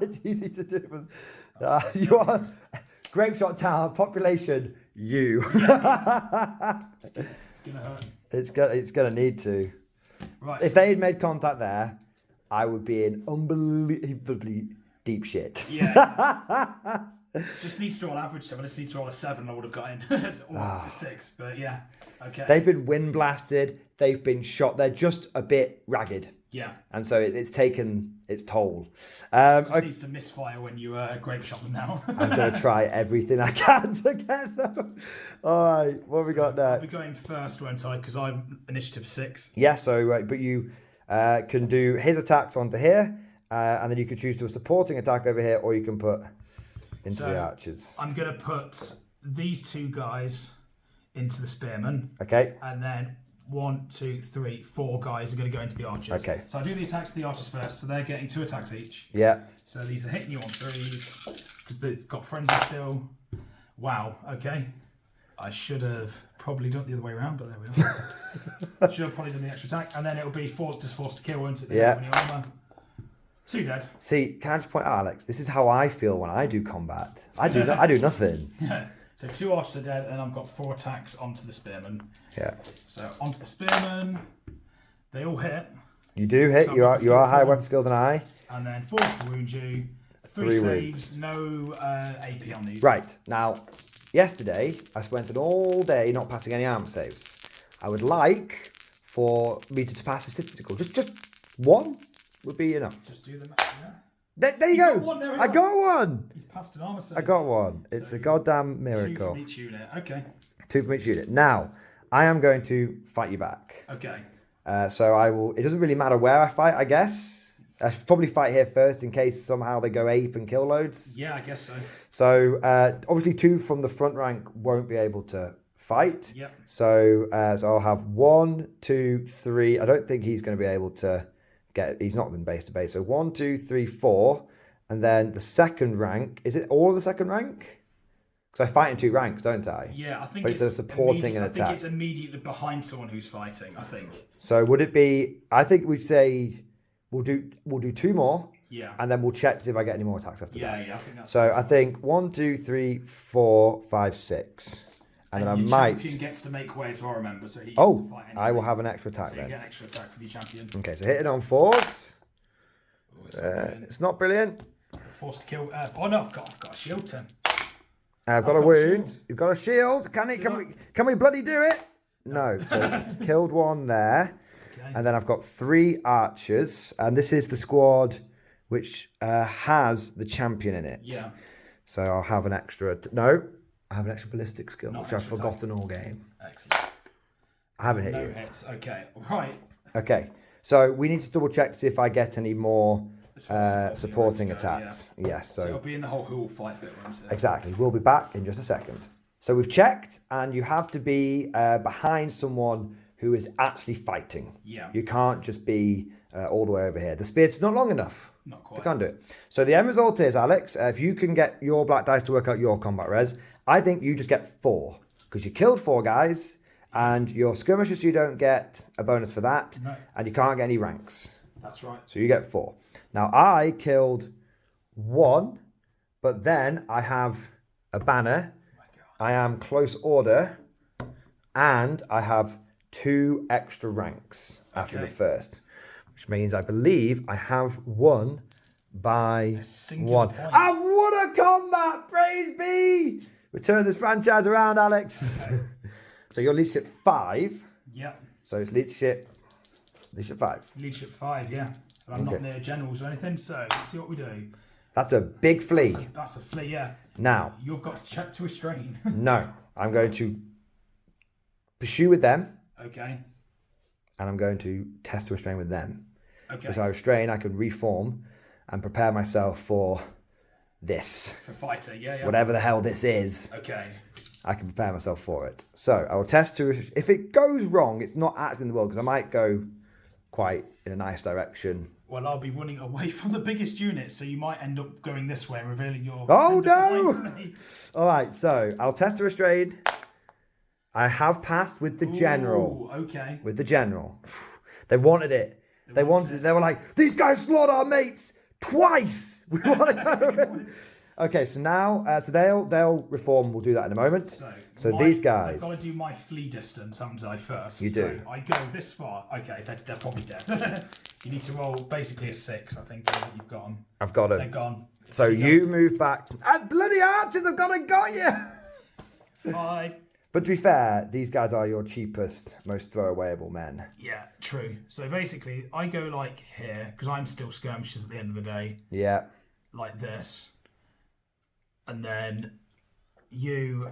It's easy to do. You are Grapeshot Town population. You. Yeah. It's gonna hurt. It's gonna need to. Right. If they had made contact there, I would be in unbelievably deep shit. Yeah. Just needs to roll average, so I just need to roll a 7. I would have got in, or a 6. But yeah, okay. They've been wind blasted. They've been shot. They're just a bit ragged. Yeah. And so it's taken its toll. Just needs to misfire when you grape shot them now. I'm going to try everything I can to get them. All right, what have we got next? I'll be going first, won't I? Because I'm initiative 6. Yeah, so, but you can do his attacks onto here, and then you can choose to do a supporting attack over here, or you can put into the archers. I'm going to put these 2 guys into the spearmen. Okay. And then 1, 2, 3, 4 guys are going to go into the archers. Okay. So I do the attacks to the archers first, so they're getting 2 attacks each. Yeah. So these are hitting you on 3s because they've got frenzy still. Wow. Okay. I should have probably done it the other way around, but there we are. Should have probably done the extra attack, and then it'll be forced to kill, won't it? Yeah. When you're armor. 2 dead. See, can I just point out, Alex? This is how I feel when I do combat. I do nothing. Yeah. So 2 archers are dead, and I've got 4 attacks onto the spearmen. Yeah. So onto the spearmen, they all hit. You do hit. So You are higher weapon skill than I. And then forced to wound you. 3 saves, no AP on these. Right now, yesterday I spent an all day not passing any armor saves. I would like for me to pass a statistical. Just 1 would be enough. Just do them. Yeah. There you go. Got 1, there we I are. got 1. He's passed an armor save. I got 1. It's So a goddamn 2 miracle. from each unit. Okay. 2 from each unit. Now, I am going to fight you back. Okay. So I will. It doesn't really matter where I fight, I guess. I should probably fight here first in case somehow they go ape and kill loads. Yeah, I guess so. So obviously 2 from the front rank won't be able to fight. Yep. So I'll have 1, 2, 3. I don't think he's going to be able to get. He's not been base to base. So 1, 2, 3, 4, and then the second rank. Is it all of the second rank? Because I fight in 2 ranks, don't I? Yeah, I think but it's a supporting an attack. I think it's immediately behind someone who's fighting. I think. So would it be? I think we'd say we'll do 2 more. Yeah. And then we'll check to see if I get any more attacks after that. Yeah, I think that's. So I think 1, 2, 3, 4, 5, 6. And then I might. Champion gets to make way as well, remember, so he gets to fight anyway. I will have an extra attack so then. You get an extra attack for the champion. Okay, so hitting on 4s. It's not brilliant. Forced to kill. Oh no, I've got a shield turn. I've got a wound. You've got a shield. Can we bloody do it? No. So killed 1 there. Okay. And then I've got 3 archers. And this is the squad which has the champion in it. Yeah. So I'll have an extra. No. I have an extra ballistic skill, which I've forgotten all game. Excellent. I haven't hit you. No hits. Okay. Right. Okay. So we need to double check to see if I get any more supporting attacks. Yeah. Yes. So it'll be in the whole hall fight bit. Exactly. We'll be back in just a second. So we've checked, and you have to be behind someone who is actually fighting. Yeah. You can't just be all the way over here. The spear's not long enough. Not quite. You can't do it. So the end result is, Alex, if you can get your black dice to work out your combat res, I think you just get 4. Because you killed 4 guys, and your skirmishers, you don't get a bonus for that. No. And you can't get any ranks. That's right. So you get 4. Now, I killed 1, but then I have a banner. Oh my God. I am close order, and I have 2 extra ranks after the first. Which means I believe I have won by 1. Point. I've won a combat! Praise be! We turn this franchise around, Alex. Okay. So you're leadership 5. Yeah. So it's leadership 5. Leadership 5, yeah. But I'm not near generals or anything, so let's see what we do. That's a big flea. That's a flea, yeah. Now. You've got to check to restrain. No. I'm going to pursue with them. Okay. And I'm going to test to restrain with them. Okay. Because I restrain, I can reform and prepare myself for this. For fighter, yeah. Whatever the hell this is. Okay. I can prepare myself for it. So I will test to. If it goes wrong, it's not actually in the world because I might go quite in a nice direction. Well, I'll be running away from the biggest unit, so you might end up going this way and revealing your. Oh no! All right, so I'll test to restrain. I have passed with the general. Okay. With the general. They wanted it. They wanted it. They were like, these guys slaughtered our mates twice. We want to go. Okay, so now, they'll reform. We'll do that in a moment. So these guys. I've got to do my flee distance, haven't I, first? You do. So I go this far. Okay, they're probably dead. You need to roll basically a 6, I think. You've got them. I've got them. They're gone. So you move back. Bloody archers have got you. 5. But to be fair, these guys are your cheapest, most throwawayable men. Yeah, true. So basically, I go like here, because I'm still skirmishers at the end of the day. Yeah. Like this. And then you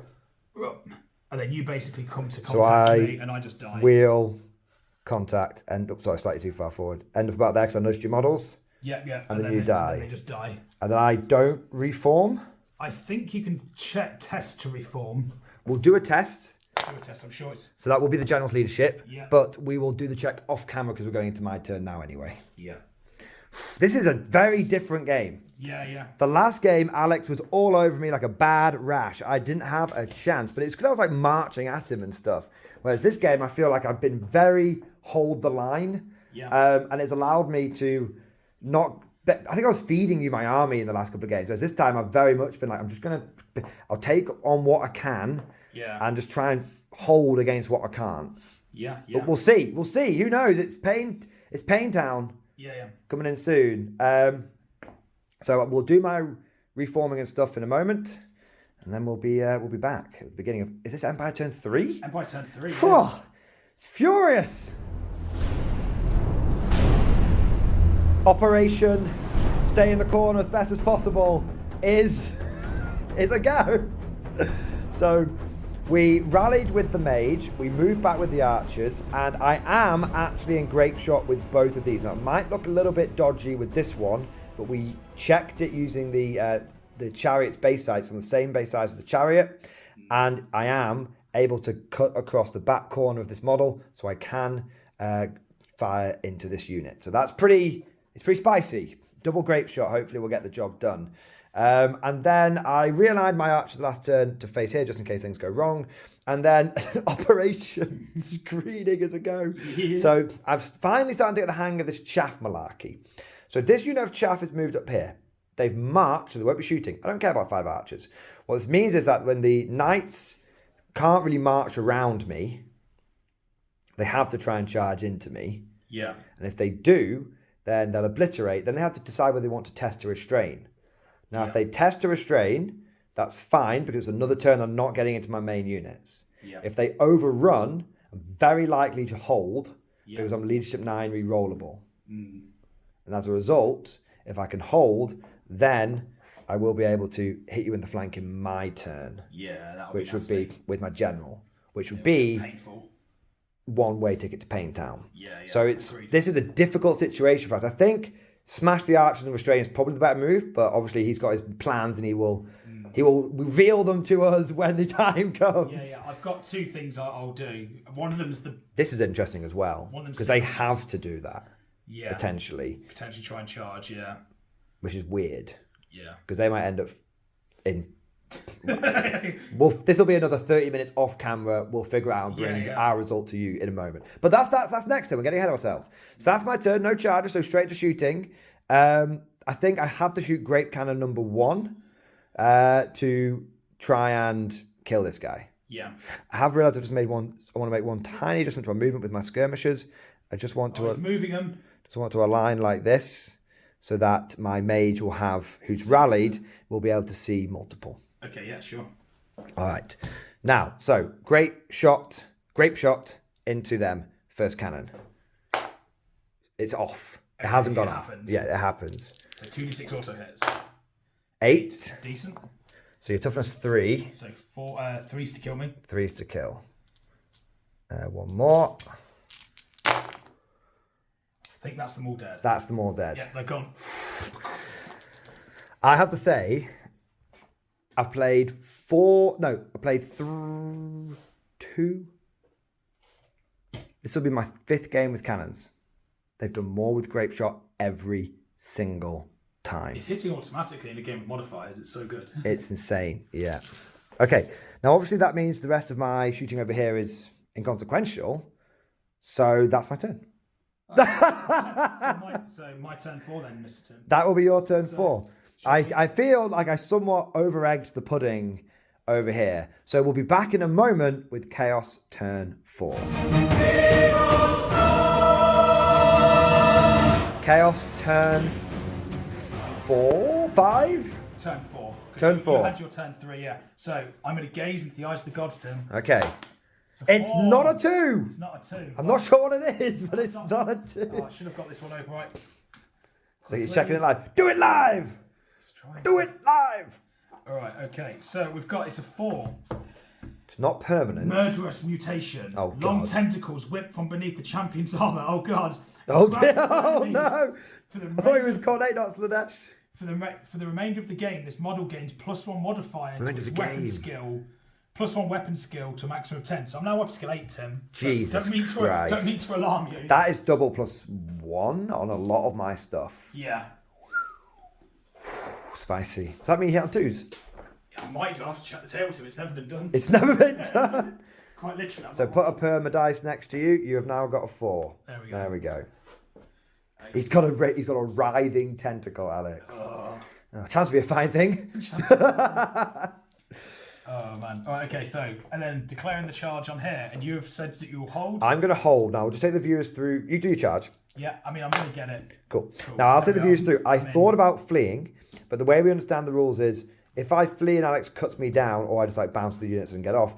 basically come to contact me, and I just die. Wheel, contact, end up, sorry, slightly too far forward. End up about there, because I noticed your models. Yeah. And then you die. And then they just die. And then I don't reform. I think you can test to reform. We'll do a test. I'm sure it's... So that will be the general leadership. Yeah. But we will do the check off camera because we're going into my turn now anyway. Yeah. This is a very different game. Yeah. The last game, Alex was all over me like a bad rash. I didn't have a chance, but it's because I was like marching at him and stuff. Whereas this game, I feel like I've been very hold the line. Yeah. And it's allowed me to not... I think I was feeding you my army in the last couple of games. Whereas this time, I've very much been like, I'll take on what I can. Yeah. And just try and hold against what I can't. Yeah. But we'll see. Who knows? It's Pain Town. Yeah. Coming in soon. So we'll do my reforming and stuff in a moment, and then we'll be back at the beginning of. Is this Empire Turn 3? Empire Turn 3. Yes. It's furious. Operation Stay in the Corner as best as possible is a go. So we rallied with the mage, we moved back with the archers, and I am actually in grape shot with both of these. Now, it might look a little bit dodgy with this one, but we checked it using the chariot's base sights on the same base size as the chariot, and I am able to cut across the back corner of this model, so I can fire into this unit. So it's pretty spicy. Double grape shot, hopefully we'll get the job done. And then I realigned my archer the last turn to face here, just in case things go wrong. And then Operation Screening as a go. Yeah. So I've finally started to get the hang of this chaff malarkey. So this unit of chaff is moved up here. They've marched, so they won't be shooting. I don't care about 5 archers. What this means is that when the knights can't really march around me, they have to try and charge into me. Yeah. And if they do, then they'll obliterate. Then they have to decide whether they want to test to restrain. Now, if they test to restrain, that's fine because it's another turn I'm not getting into my main units. Yeah. If they overrun, I'm very likely to hold because I'm leadership 9 rerollable. And as a result, if I can hold, then I will be able to hit you in the flank in my turn. Yeah, that would be with my general, which would be painful. One-way ticket to Paintown. Yeah. So this is a difficult situation for us. I think smash the archers and restrain is probably the better move, but obviously he's got his plans and he will reveal them to us when the time comes. Yeah. I've got 2 things I'll do. One of them is This is interesting as well because they have to do that. Yeah. Potentially try and charge. Yeah. Which is weird. Yeah. Because they might end up in. This will be another 30 minutes off camera. We'll figure out and bring our result to you in a moment. But that's next turn. We're getting ahead of ourselves. So that's my turn. No charges, so straight to shooting. I think I have to shoot grape cannon number 1 to try and kill this guy. Yeah. I have realised I want to make one tiny adjustment to my movement with my skirmishers. I just want to moving them. Just want to align like this so that my mage who's rallied will be able to see multiple. Okay, yeah, sure. All right. Now, so grape shot into them. First cannon. It's off. It hasn't gone off. Yeah, it happens. So 2d6 also hits. 8. Decent. So your toughness 3. So 3's to kill me. 3's to kill. One more. I think that's them all dead. That's them all dead. Yeah, they're gone. I have to say, I played 2. This will be my 5th game with cannons. They've done more with grape shot every single time. It's hitting automatically in a game with modifiers. It's so good. It's insane. Yeah. Okay. Now, obviously, that means the rest of my shooting over here is inconsequential. So that's my turn. So my turn 4 then, Mr. Tim. That will be your turn 4. I feel like I somewhat over-egged the pudding over here. So we'll be back in a moment with Chaos turn 4. Chaos turn 4? 5? Turn 4. Turn 4. You had your turn 3, yeah. So I'm going to gaze into the eyes of the gods, Tim. Okay. It's not a 2. It's not a 2. I'm not sure what it is, but it's not a 2. Oh, I should have got this one open right. So you're checking it live. Do it live! Do it live! Alright, okay. So it's a 4. It's not permanent. Murderous mutation. Oh, God. Long tentacles whip from beneath the champion's armour. Oh, God. Oh, dear. Oh, no. I thought it was called 8 knots Slanesh. For the remainder of the game, this model gains +1 modifier to its weapon skill. +1 weapon skill to a maximum of 10. So I'm now weapon skill 8, Tim. Jesus Christ. Don't mean to alarm you. That is double +1 on a lot of my stuff. Yeah. Spicy. Does that mean you hit on 2s? I might do. I'll have to check the table, Tim. It's never been done. It's never been done. Quite literally. So put a perma dice next to you. You have now got a 4. There we go. He's got a writhing tentacle, Alex. Chance to be a fine thing. Oh, man. All right, okay, so, and then declaring the charge on here, and you have said that you will hold? I'm going to hold. Now, we'll just take the viewers through. You do your charge. Yeah, I mean, I'm going to get it. Cool. Now, I'll take the viewers through. I thought about fleeing, but the way we understand the rules is, if I flee and Alex cuts me down, or I just bounce the units and get off,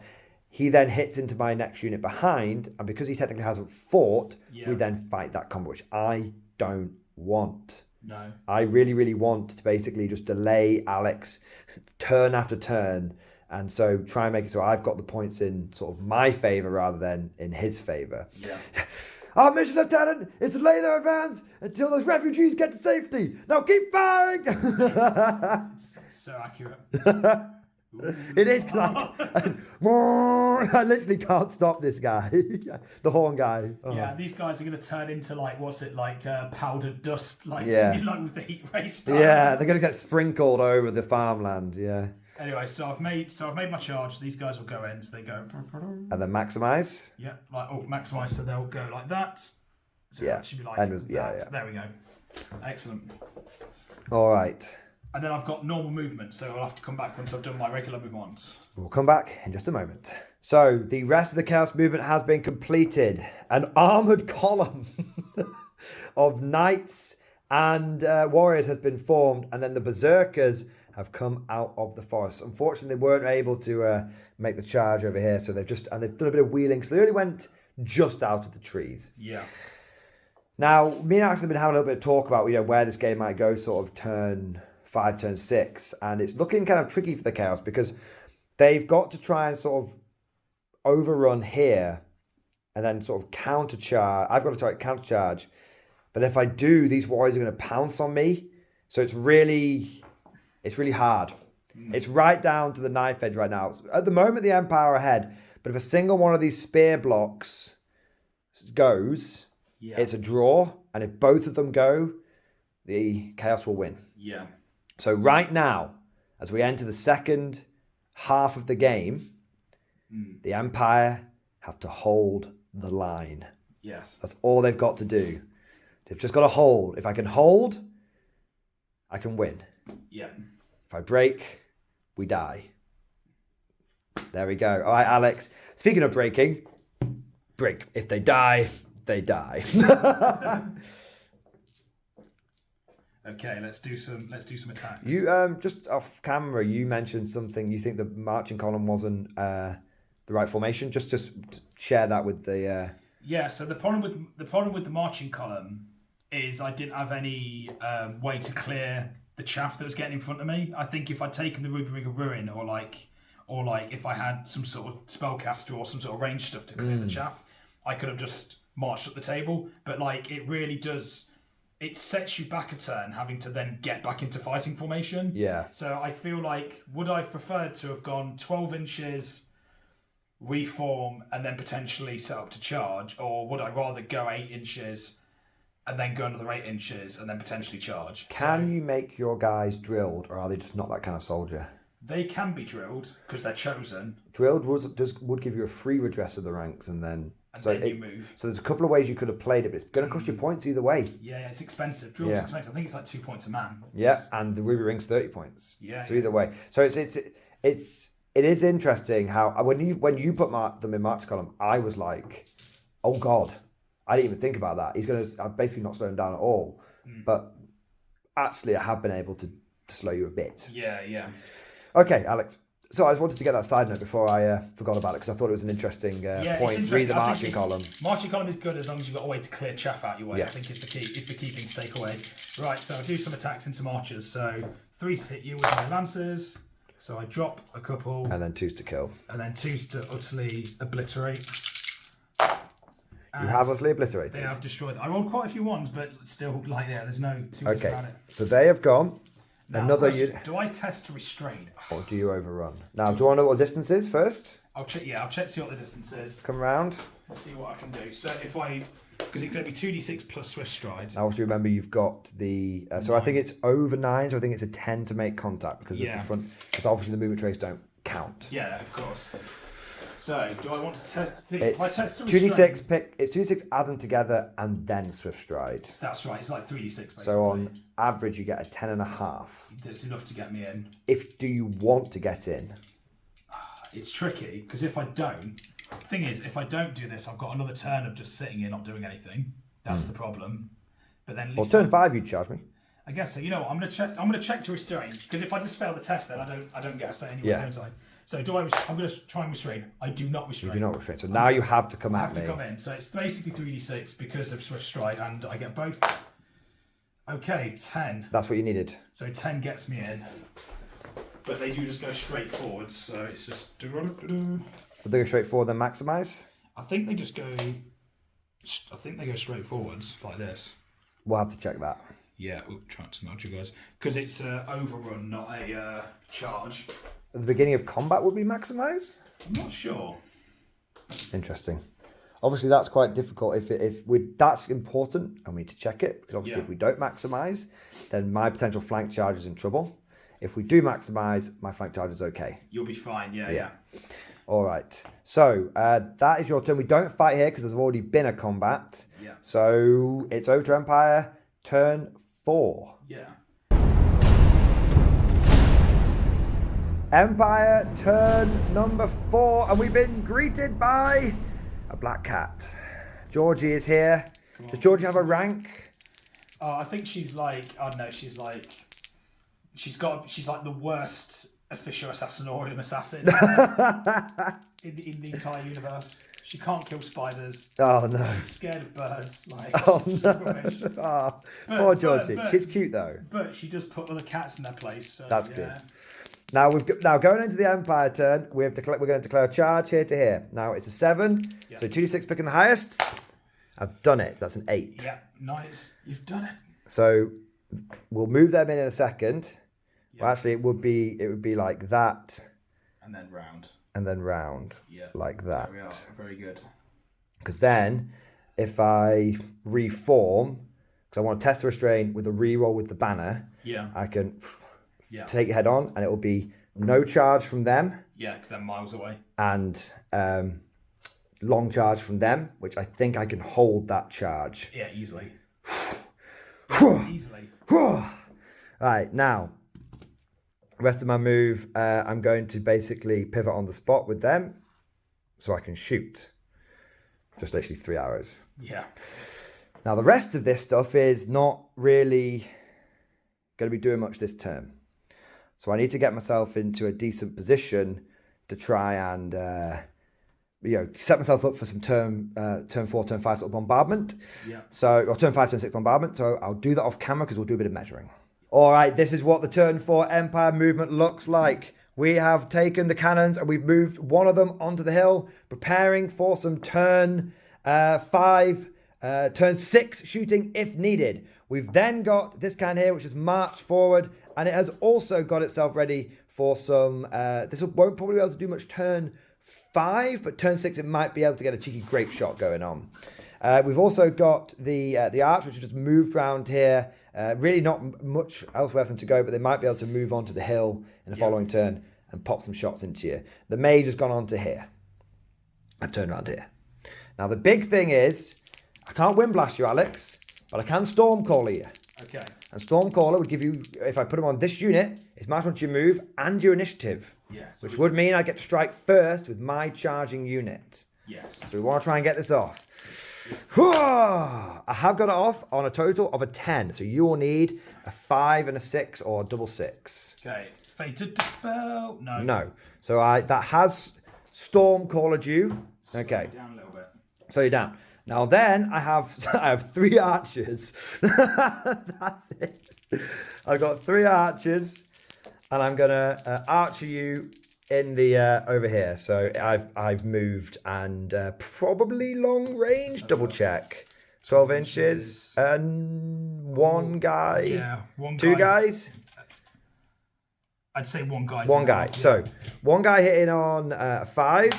he then hits into my next unit behind, and because he technically hasn't fought, we then fight that combo, which I don't want. No. I really, really want to basically just delay Alex turn after turn And so try and make it so I've got the points in sort of my favour rather than in his favour. Yeah. Our mission, Lieutenant, is to lay their advance until those refugees get to safety. Now keep firing! It's so accurate. It is like... I literally can't stop this guy. The horn guy. Oh. Yeah, these guys are going to turn into like, what's it, like powdered dust, like, Yeah. like with the heat ray stuff. Yeah, they're going to get sprinkled over the farmland, yeah. Anyway, so I've made my charge. These guys will go in, so they go. And then maximise. Yeah, like maximise, so they'll go like that. So Yeah. it should be like And that. yeah. There we go. Excellent. All right. And then I've got normal movement, so I'll have to come back once I've done my regular movements. We'll come back in just a moment. So the rest of the chaos movement has been completed. An armoured column of knights and warriors has been formed, and then the berserkers have come out of the forest. Unfortunately, they weren't able to make the charge over here, so they've done a bit of wheeling, so they only went just out of the trees. Yeah. Now, me and Alex have been having a little bit of talk about where this game might go, sort of turn 5, turn 6, and it's looking kind of tricky for the chaos because they've got to try and sort of overrun here and then sort of countercharge. I've got to try to countercharge, but if I do, these warriors are going to pounce on me, so it's really hard. It's right down to the knife edge right now. At the moment, the Empire are ahead, but if a single one of these spear blocks goes, it's a draw, and if both of them go, the Chaos will win. Yeah. So right now, as we enter the second half of the game, the Empire have to hold the line. Yes. That's all they've got to do. They've just got to hold. If I can hold, I can win. Yeah. If I break, we die. There we go. All right, Alex. Speaking of breaking, break. If they die, they die. Okay, let's do some attacks. You just off camera, you mentioned something. You think the marching column wasn't the right formation. Just share that with the. Yeah. So the problem with the marching column is I didn't have any way to clear the chaff that was getting in front of me. I think if I'd taken the Ruby Ring of Ruin or like if I had some sort of spellcaster or some sort of range stuff to clear the chaff, I could have just marched up the table. But like it really does, it sets you back a turn having to then get back into fighting formation. Yeah. So I feel like would I have preferred to have gone 12 inches, reform, and then potentially set up to charge, or would I rather go 8 inches and then go another 8 inches and then potentially charge? Can you make your guys drilled, or are they just not that kind of soldier? They can be drilled because they're chosen. Drilled would give you a free redress of the ranks, and then you move. So there's a couple of ways you could have played it, but it's going to cost you points either way. Yeah, it's expensive. Drilled's expensive. I think it's like 2 points a man. Yeah, and the Ruby Ring's 30 points. Yeah. So either way, so it is interesting how when you put them in march column, I was like, oh god, I didn't even think about that. I've basically not slowed him down at all, but actually I have been able to slow you a bit. Yeah. Okay, Alex. So I just wanted to get that side note before I forgot about it because I thought it was an interesting point. Read the marching column. Marching column is good as long as you've got a way to clear chaff out your way. Yes. I think is the key. It's the key thing to take away. Right, so I'll do some attacks into archers. So 3s to hit you with my lancers. So I drop a couple. And then 2s to kill. And then 2s to utterly obliterate. You have utterly obliterated. They have destroyed. I rolled quite a few ones, but still, there's no too much about it. So they have gone. Now, Another do I test to restrain? Or do you overrun? Now, do you want to know what distance is first? I'll check. Yeah, I'll check to see what the distance is. Come round. See what I can do. So because it's going to be 2d6 plus swift stride. Now, also remember you've got the. So I think it's over 9. So I think it's a 10 to make contact because of the front. Because obviously the movement trays don't count. Yeah, of course. So, do I want to test? It's I test to restrain. 2d6. It's 2d6. Add them together and then swift stride. That's right. It's like 3d6 basically. So on average, you get a 10.5. That's enough to get me in. Do you want to get in? It's tricky because if I don't, the thing is, if I don't do this, I've got another turn of just sitting here not doing anything. That's the problem. But then, at least turn 5, you'd charge me. I guess so. You know what? I'm gonna check to restrain because if I just fail the test, then I don't get a say anyway, don't I? So I'm going to try and restrain. I do not restrain. You do not restrain. So now you have to come at me. I have to come in. So it's basically 3d6 because of swift stride, and I get both. Okay, 10. That's what you needed. So 10 gets me in. but they do just go straight forwards. So it's just. Would they go straight forward then maximise? I think they just go. I think they go straight forwards like this. We'll have to check that. Yeah, we'll try to nudge you guys because it's a overrun, not a charge. At the beginning of combat would be maximise? I'm not sure. Interesting. Obviously, that's quite difficult. If that's important, and we need to check it because obviously, if we don't maximise, then my potential flank charge is in trouble. If we do maximise, my flank charge is okay. You'll be fine. Yeah. All right. So that is your turn. We don't fight here because there's already been a combat. Yeah. So it's over to Empire. Turn 4. Yeah. Empire turn number 4, and we've been greeted by a black cat. Georgie is here. Does Georgie have a rank? I think she's like, I don't know, she's like the worst official assassinorium assassin in the entire universe. She can't kill spiders. Oh no. She's scared of birds. Like, Oh no. Poor Georgie. She's cute though. But she does put other cats in their place. So, that's good. Now going into the Empire turn, we're going to declare a charge here to here. Now it's a 7, so 2d6 picking the highest. I've done it. That's an 8. Yeah, nice. You've done it. So we'll move them in a second. Well, actually, it would be like that, and then round. Yeah, like that. There we are. Very good. Because then, if I reform, because I want to test the restraint with a reroll with the banner, I can take it head on, and it will be no charge from them. Yeah, because they're miles away. And long charge from them, which I think I can hold that charge. Yeah, easily. Easily. All right, now, rest of my move, I'm going to basically pivot on the spot with them so I can shoot. Just literally 3 arrows. Yeah. Now, the rest of this stuff is not really going to be doing much this turn. So I need to get myself into a decent position to try and set myself up for some turn 4, turn 5 sort of bombardment. Yeah. Or turn 5, turn 6 bombardment. So I'll do that off camera because we'll do a bit of measuring. All right, this is what the turn 4 Empire movement looks like. We have taken the cannons and we've moved one of them onto the hill, preparing for some turn 5, turn 6 shooting if needed. We've then got this cannon here, which has marched forward, and it has also got itself ready for some... this won't probably be able to do much turn 5, but turn 6 it might be able to get a cheeky grape shot going on. We've also got the arch, which has just moved around here. Really not much elsewhere for them to go, but they might be able to move on to the hill in the following turn and pop some shots into you. The mage has gone on to here. I've turned around here. Now, the big thing is, I can't wind blast you, Alex, but I can Stormcaller you. Okay. And Stormcaller would give you, if I put him on this unit, it's matched onto your move and your initiative. Yes. Which would mean I get to strike first with my charging unit. Yes. So we want to try and get this off. I have got it off on a total of a 10. So you will need a 5 and a 6 or a double 6. Okay. Fated Dispel. No. No. So that has Stormcaller you. Okay. Slow down a little bit. So you're down. Now then, I have 3 archers. That's it. I've got 3 archers, and I'm gonna archer you in the over here. So I've moved and probably long range. Double check. 12 inches and one guy. Yeah, one guy. 2 guys. I'd say one guy. One guy. So one guy hitting on a 5.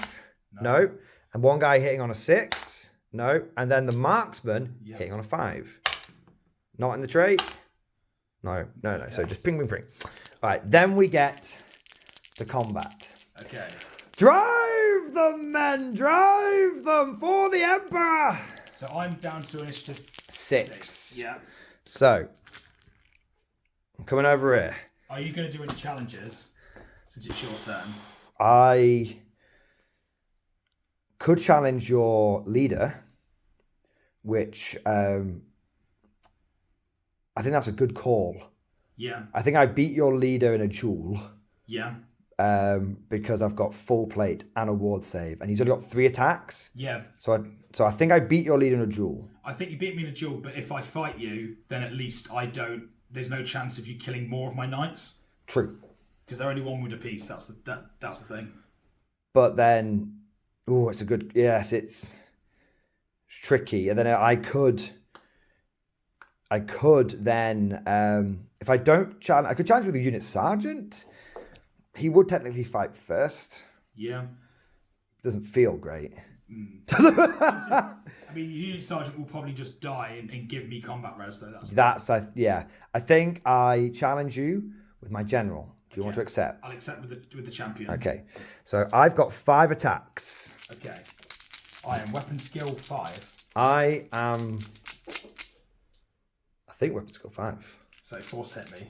No. And one guy hitting on a 6. No. And then the marksman hitting on a 5. Not in the trait. No. Okay. So just ping, ping, ping. All right. Then we get to combat. Okay. Drive them, men! Drive them for the Emperor! So I'm down to initiative 6. Yeah. So, I'm coming over here. Are you going to do any challenges since it's your turn? I could challenge your leader, which I think that's a good call. Yeah. I think I beat your leader in a duel. Yeah. Because I've got full plate and a ward save, and he's only got 3 attacks. Yeah. So I think I beat your leader in a duel. I think you beat me in a duel, but if I fight you, then at least I don't. There's no chance of you killing more of my knights. True. Because they're only 1 wound apiece. That's the thing. But then, it's a good. Yes, it's tricky. And then I could then, if I don't challenge, I could challenge with a unit sergeant. He would technically fight first. Yeah. Doesn't feel great. I mean, your unit sergeant will probably just die and give me combat res, though. I think I challenge you with my general. Do you want to accept? I'll accept with the champion. Okay. So I've got 5 attacks. Okay. I am weapon skill 5. I think weapon skill 5. So force hit me.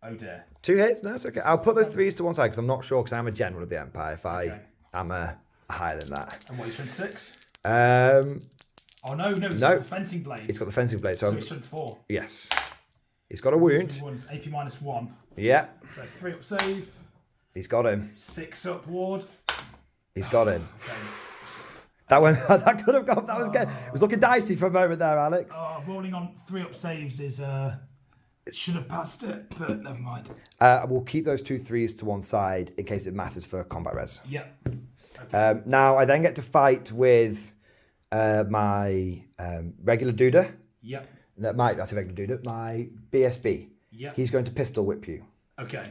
Oh dear. 2 hits? No, it's okay. I'll put those 3s to one side because I'm not sure because I'm a general of the Empire. If I am higher than that. And what, you strength 6? Oh no, he's got the fencing blade. He's got the fencing blade. So he's strength 4. Yes. He's got a wound. AP -1. Yeah. So 3 up save. He's got him. 6 up ward. He's got him. Okay. That could have gone. That was good. It was looking dicey for a moment there, Alex. Rolling on 3 up saves is should have passed it, but never mind. We'll keep those 2 3s to one side in case it matters for combat res. Yep. Okay. Now I then get to fight with my regular duder. Yep. That's a regular duder. My BSB. Yep. He's going to pistol whip you. Okay.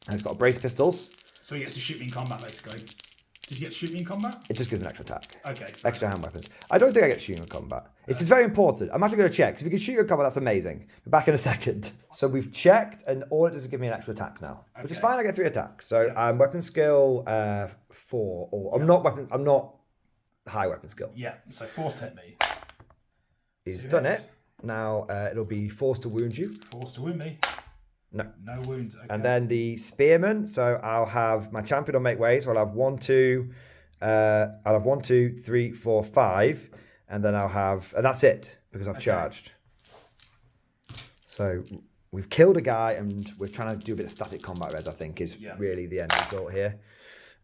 And he's got brace pistols. So he gets to shoot me in combat, basically. Does he get to shoot me in combat? It just gives an extra attack. Okay. Extra hand weapons. I don't think I get to shoot you in combat. It's very important. I'm actually going to check. So if you can shoot you in combat, that's amazing. Be back in a second. So we've checked, and all it does is give me an extra attack now, which is fine. I get 3 attacks. So I'm weapon skill 4, or I'm not high weapon skill. Yeah. So force hit me. He's 2 done hits. it. Now it'll be forced to wound you. Force to wound me. No. No wounds. Okay. And then the spearman. So I'll have my champion will make way. So I'll have 1, 2. I'll have 1, 2, 3, 4, 5, and then I'll have, and that's it because I've charged. So we've killed a guy, and we're trying to do a bit of static combat res. I think is really the end result here.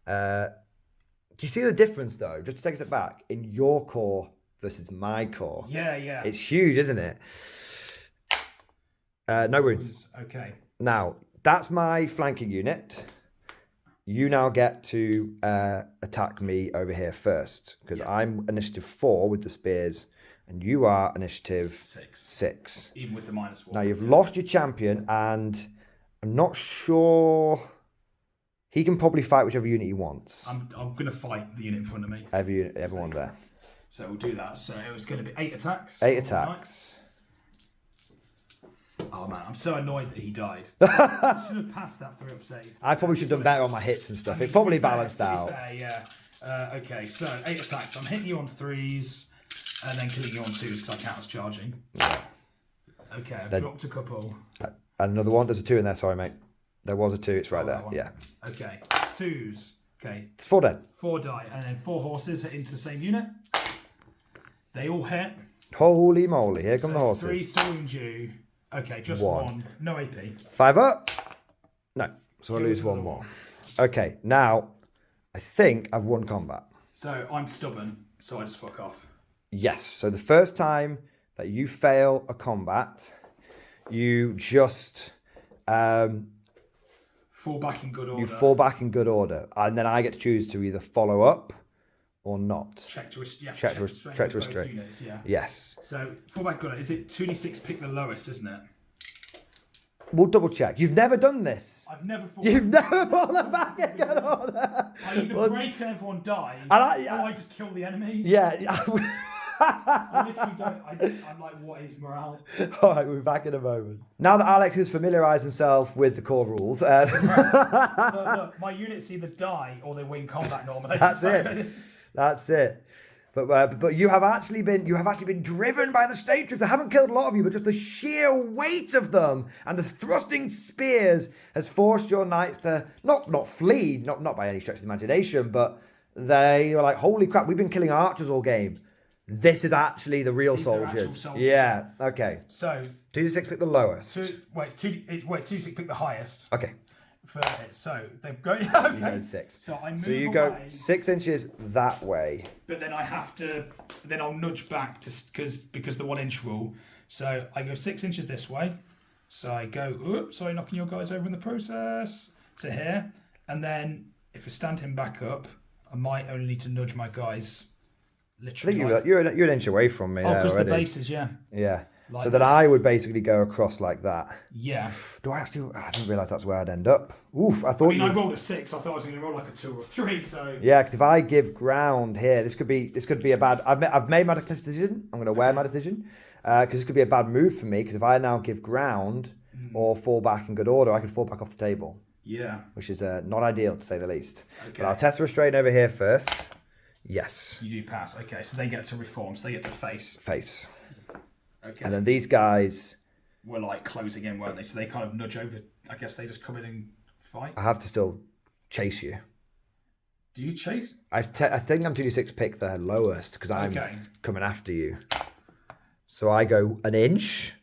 Do you see the difference though? Just to take a step back in your core versus my core. Yeah. It's huge, isn't it? No wounds. Okay. Now, that's my flanking unit. You now get to attack me over here first, because I'm initiative 4 with the spears, and you are initiative 6. Even with the -1. Now, you've lost your champion, and I'm not sure... He can probably fight whichever unit he wants. I'm going to fight the unit in front of me. Everyone there. So we'll do that. So it's going to be 8 attacks. 8 attacks. Oh man, I'm so annoyed that he died. I should have passed that 3 up save. I probably should have done better on my hits and stuff. It probably balanced out. Fair, yeah. Okay, so 8 attacks. I'm hitting you on 3s and then killing you on 2s because I count as charging. Yeah. Okay, I've dropped a couple. And another one. There's a 2 in there. Sorry, mate. There was a 2. It's right there. One. Yeah. Okay, 2s. Okay. It's 4 dead. 4 die, and then 4 horses hit into the same unit. They all hit. Holy moly! Here come the horses. 3 to wound you. Okay, just 1. No AP. 5 up. No. So I lose 1 more. Okay. Now, I think I've won combat. So I'm stubborn. So I just fuck off. Yes. So the first time that you fail a combat, you just fall back in good order. You fall back in good order, and then I get to choose to either follow up or not. Check to restrict. Units, yeah. Yes. So fall back good order. Is it 2d6 pick the lowest, isn't it? We'll double check. You've never done this. I've never fallen. You've never fallen back in good order. I either break and everyone dies, or I just kill the enemy. Yeah. I literally don't. I'm like, what is morale? All right, we'll be back in a moment. Now that Alex has familiarised himself with the core rules, look, my units either die or they win combat normally. That's it. That's it. But you have actually been driven by the state troops. I haven't killed a lot of you, but just the sheer weight of them and the thrusting spears has forced your knights to not flee, not by any stretch of the imagination, but they were like, holy crap, we've been killing archers all game. This is actually the real soldiers. Yeah. Okay. So 2d6 pick the lowest. It's 2d6 pick the highest. Okay. For it. So they've got okay. 6. So I move. So you go 6 inches that way. But then I have to. Then I'll nudge back to because the 1 inch rule. So I go 6 inches this way. So I go, oops, sorry, knocking your guys over in the process, to here. And then if I stand him back up, I might only need to nudge my guys literally. I think you're an inch away from me. Oh, there because the already. bases, yeah. Yeah. Like so that this. I would basically go across like that. Yeah. Do I actually? I didn't realise that's where I'd end up. Oof, I thought. I rolled a 6. I thought I was going to roll like a 2 or a 3. So. Yeah, because if I give ground here, this could be a bad. I've made my decision. I'm going to wear my decision because this could be a bad move for me. Because if I now give ground or fall back in good order, I could fall back off the table. Yeah. Which is not ideal to say the least. Okay. But I'll test the restraint over here first. Yes. You do pass. Okay, so they get to reform. So they get to face. Face. Okay. And then these guys were like closing in, weren't they? So they kind of nudge over. I guess they just come in and fight. I have to still chase you. Do you chase? I think I'm 2d6 pick the lowest because I'm Okay. coming after you. So I go an inch.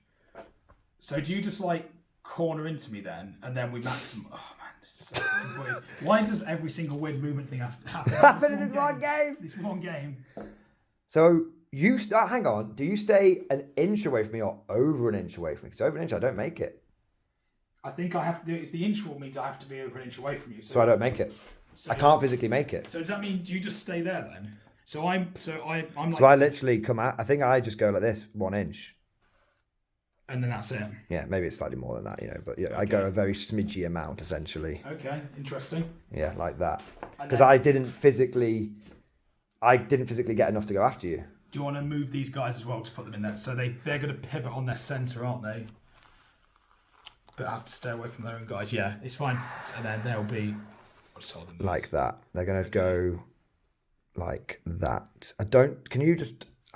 So do you just like corner into me then, and then we maximum? Oh man, this is so weird. Why does every single weird movement thing have to happen In this one game? This one game. So you hang on. Do you stay an inch away from me or over an inch away from me? Because over an inch, I don't make it. I think I have to do. It's the inch rule means I have to be over an inch away from you. So I don't make it. I can't physically make it. So does that mean do you just stay there then? So I'm like. So I literally come out. I think I just go like this, 1 inch. And then that's it. Yeah, maybe it's slightly more than that, But yeah, I go a very smidgy amount essentially. Okay, interesting. Yeah, like that. Because I didn't physically get enough to go after you. Do you want to move these guys as well to put them in there? So they're going to pivot on their centre, aren't they? But I have to stay away from their own guys. Yeah, it's fine. And then they'll be... I'll just hold them like that. They're going to go like that. I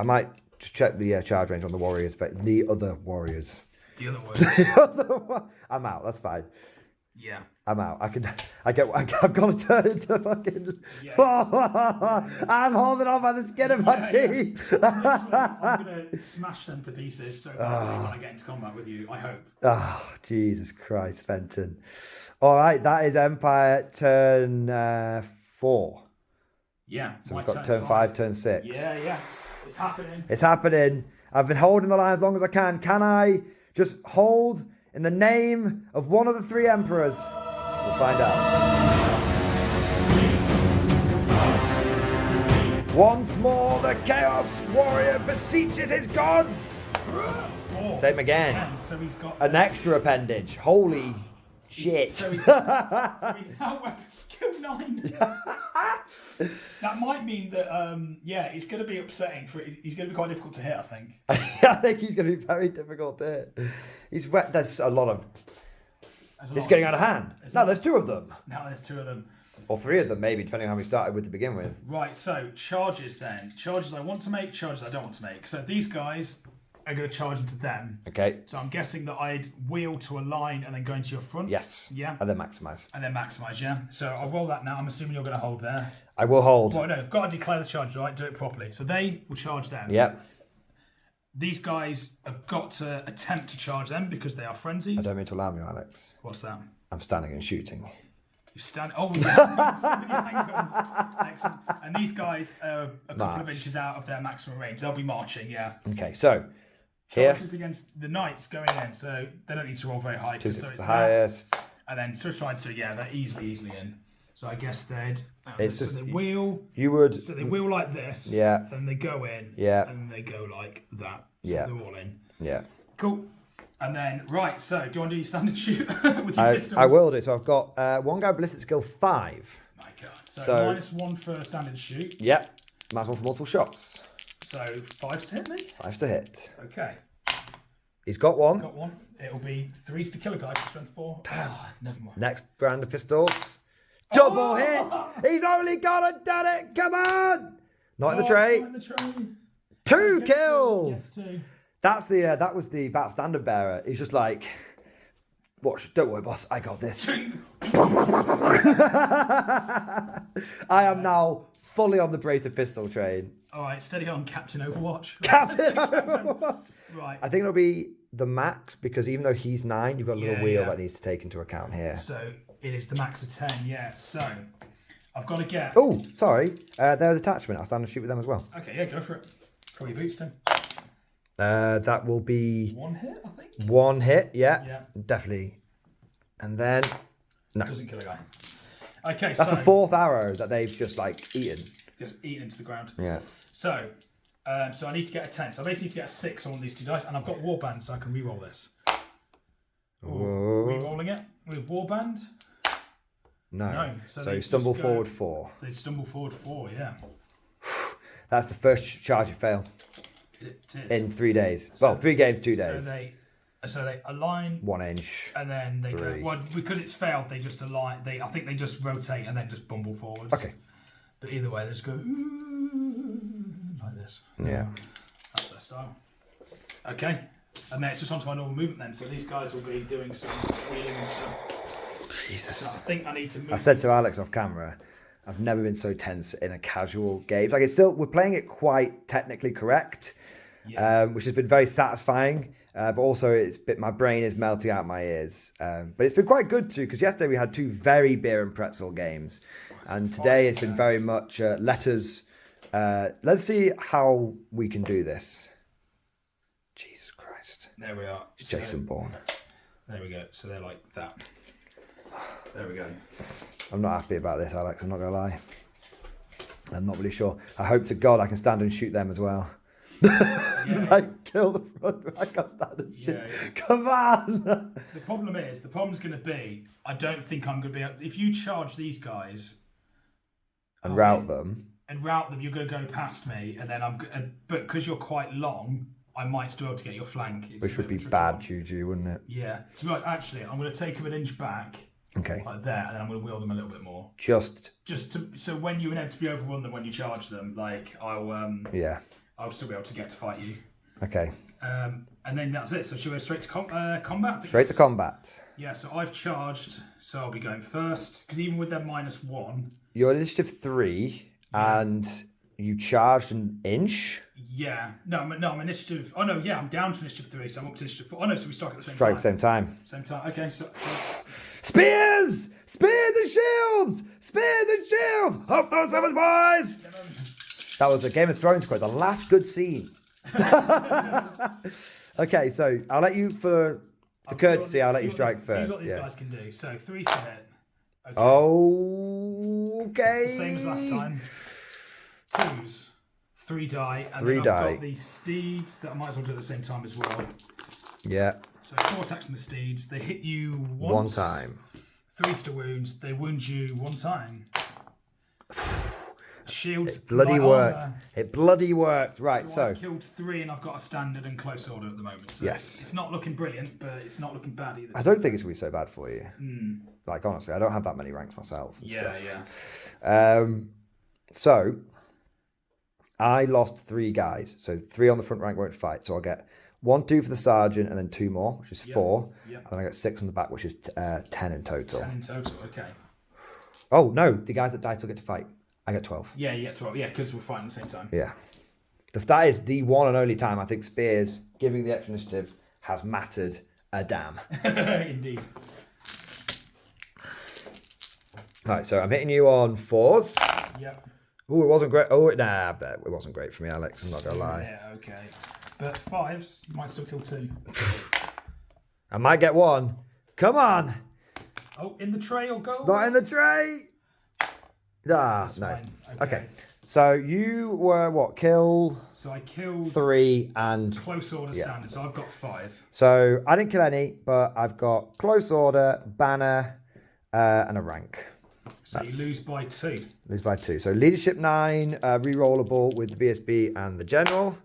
might just check the charge range on the warriors, but the other warriors. The other warriors. I'm out. That's fine. Yeah. I'm out. I've got to turn into fucking. Yeah. I'm holding on by the skin of my teeth. I'm gonna smash them to pieces so badly when I get into combat with you. I hope. Oh, Jesus Christ, Fenton. All right, that is Empire turn 4. Yeah. So we've got turn 5, turn 6. Yeah. It's happening. It's happening. I've been holding the line as long as I can. Can I just hold in the name of one of the 3 emperors? We'll find out. Once more, the Chaos Warrior beseeches his gods. 4. Same again. 10, so he's got An extra appendage. Holy shit. So he's now weapon skill 9. That might mean that it's going to be upsetting he's going to be quite difficult to hit, I think. I think he's going to be very difficult to hit. He's wet. There's a lot of. It's getting out of hand. No, there's 2 of them. Now there's 2 of them. Or 3 of them, maybe, depending on how we started with to begin with. Right, so charges then. Charges I want to make, charges I don't want to make. So these guys are going to charge into them. Okay. So I'm guessing that I'd wheel to a line and then go into your front. Yes. Yeah. And then maximise. And then maximise, yeah. So I'll roll that now. I'm assuming you're going to hold there. I will hold. Well, no, got to declare the charge, right? Do it properly. So they will charge them. Yep. These guys have got to attempt to charge them because they are frenzied. I don't mean to alarm you, Alex. What's that? I'm standing and shooting. You stand. Oh, with your handguns. Excellent. And these guys are a couple of inches out of their maximum range. They'll be marching, yeah. Okay, so here. Charges against the knights going in, so they don't need to roll very high. 2 So it's the highest. that. And then Swift Ride, so yeah, they're easily in. So I guess they'd. It's so just, they wheel. You would. So they wheel like this. Yeah. Then they go in. Yeah. And they go like that. So Yeah. they're all in. Yeah. Cool. And then, right, so do you want to do your standard shoot with your pistols? I will do. So I've got 1 guy ballistic skill 5. My God. So -1 for standard shoot. Yep. Minus 1 for multiple shots. So 5s to hit me? 5's to hit. Okay. He's got 1. Got 1. It'll be 3s to kill a guy for strength 4. Oh, never mind. Next round of pistols. Double hit! He's only done it! Come on! Not in the tray. Not in the tray. 2 kills! Yes, 2. That's the that was the battle standard bearer. He's just like, watch, don't worry, boss, I got this. I am now fully on the bracer pistol train. All right, steady on, Captain Overwatch. Captain Overwatch. Right. I think it'll be the max because even though he's 9, you've got a little wheel that needs to take into account here. So it is the max of 10, yeah. So I've got to get. Oh, sorry. There's attachment. I'll stand and shoot with them as well. Okay, yeah, go for it. Throw your boots, Tim. That will be 1 hit, I think. 1 hit. Yeah. Yeah. Definitely. And then no. Doesn't kill a guy. Okay, That's the 4th arrow that they've just like eaten. Just eaten into the ground. Yeah. So I need to get a 10. So I basically need to get a 6 on one of these 2 dice, and I've got Warband, so I can re-roll this. Re-rolling it with Warband. No. So you stumble forward 4. They stumble forward 4. Yeah. That's the first charge you failed. It is. In 3 days. Well, 3 games, 2 days. So they align 1 inch. and then they 3. go. Well, because it's failed, they just align. I think they just rotate and then just bumble forwards. Okay. But either way, they just go like this. Yeah. That's their style. Okay. And then it's just onto my normal movement then. So these guys will be doing some wheeling and stuff. Jesus. So I think I need to move. I said to Alex off camera, I've never been so tense in a casual game. Like we're playing it quite technically correct, which has been very satisfying. But also my brain is melting out my ears. But it's been quite good too, because yesterday we had 2 very beer and pretzel games. And today it's been very much, let's see how we can do this. Jesus Christ. There we are. It's Jason Bourne. There we go. So they're like that. There we go. I'm not happy about this, Alex. I'm not going to lie. I'm not really sure. I hope to God I can stand and shoot them as well. Like kill the front. I can't stand and shoot. Yeah. Come on. The problem's going to be, I don't think I'm going to be able. If you charge these guys and route them, you're going to go past me, and then but because you're quite long, I might still be able to get your flank. Which would be bad juju, wouldn't it? Yeah. Actually, I'm going to take them an inch back. Okay. Like there, and then I'm going to wheel them a little bit more. So when you inevitably overrun them when you charge them, like I'll still be able to get to fight you. Okay. And then that's it. So should we go straight to combat? Straight to combat. Yeah, so I've charged, so I'll be going first. Because even with their -1... You're initiative 3, and you charged an inch? Yeah. No, I'm initiative... Oh, no, yeah, I'm down to initiative 3, so I'm up to initiative 4. Oh, no, so we strike at the same time. Strike at the same time. Same time, okay, so... Spears! Spears and shields! Spears and shields! Off those weapons, boys! That was a Game of Thrones quote, the last good scene. Okay, so I'll let you, for the courtesy, I'll let you strike first. See what these guys can do. So 3's to hit. Okay. Okay. It's the same as last time. 2s. 3 die. And 3 then die. I've got the steeds that I might as well do at the same time as well. Yeah. So 4 attacks on the steeds. They hit you once. 1 time. 3's to wound. They wound you 1 time. Shields. It bloody worked. It bloody worked. Right, so I've killed 3 and I've got a standard and close order at the moment. So yes. It's not looking brilliant, but it's not looking bad either. I don't think it's going to be so bad for you. Like, honestly, I don't have that many ranks myself and stuff. So, I lost 3 guys. So 3 on the front rank won't fight. So I'll get 1, 2 for the sergeant, and then 2 more, which is 4. Yep. And then I get 6 on the back, which is 10 in total. 10 in total, okay. Oh, no, the guys that die still get to fight. I get 12. Yeah, you get 12. Yeah, because we're fighting at the same time. Yeah. If that is the one and only time I think Spears giving the extra initiative has mattered a damn. Indeed. Right, so I'm hitting you on 4s. Yep. Oh, it wasn't great. Oh, nah, it wasn't great for me, Alex. I'm not going to lie. Yeah, okay. But 5s might still kill 2. I might get 1. Come on. Oh, in the tray or go? It's not in the tray. Ah, no. Fine. Okay. So you were what? Kill. So I killed 3 and close order standard. So I've got 5. So I didn't kill any, but I've got close order, banner, and a rank. So you lose by 2. Lose by 2. So leadership 9, re-rollable with the BSB and the general.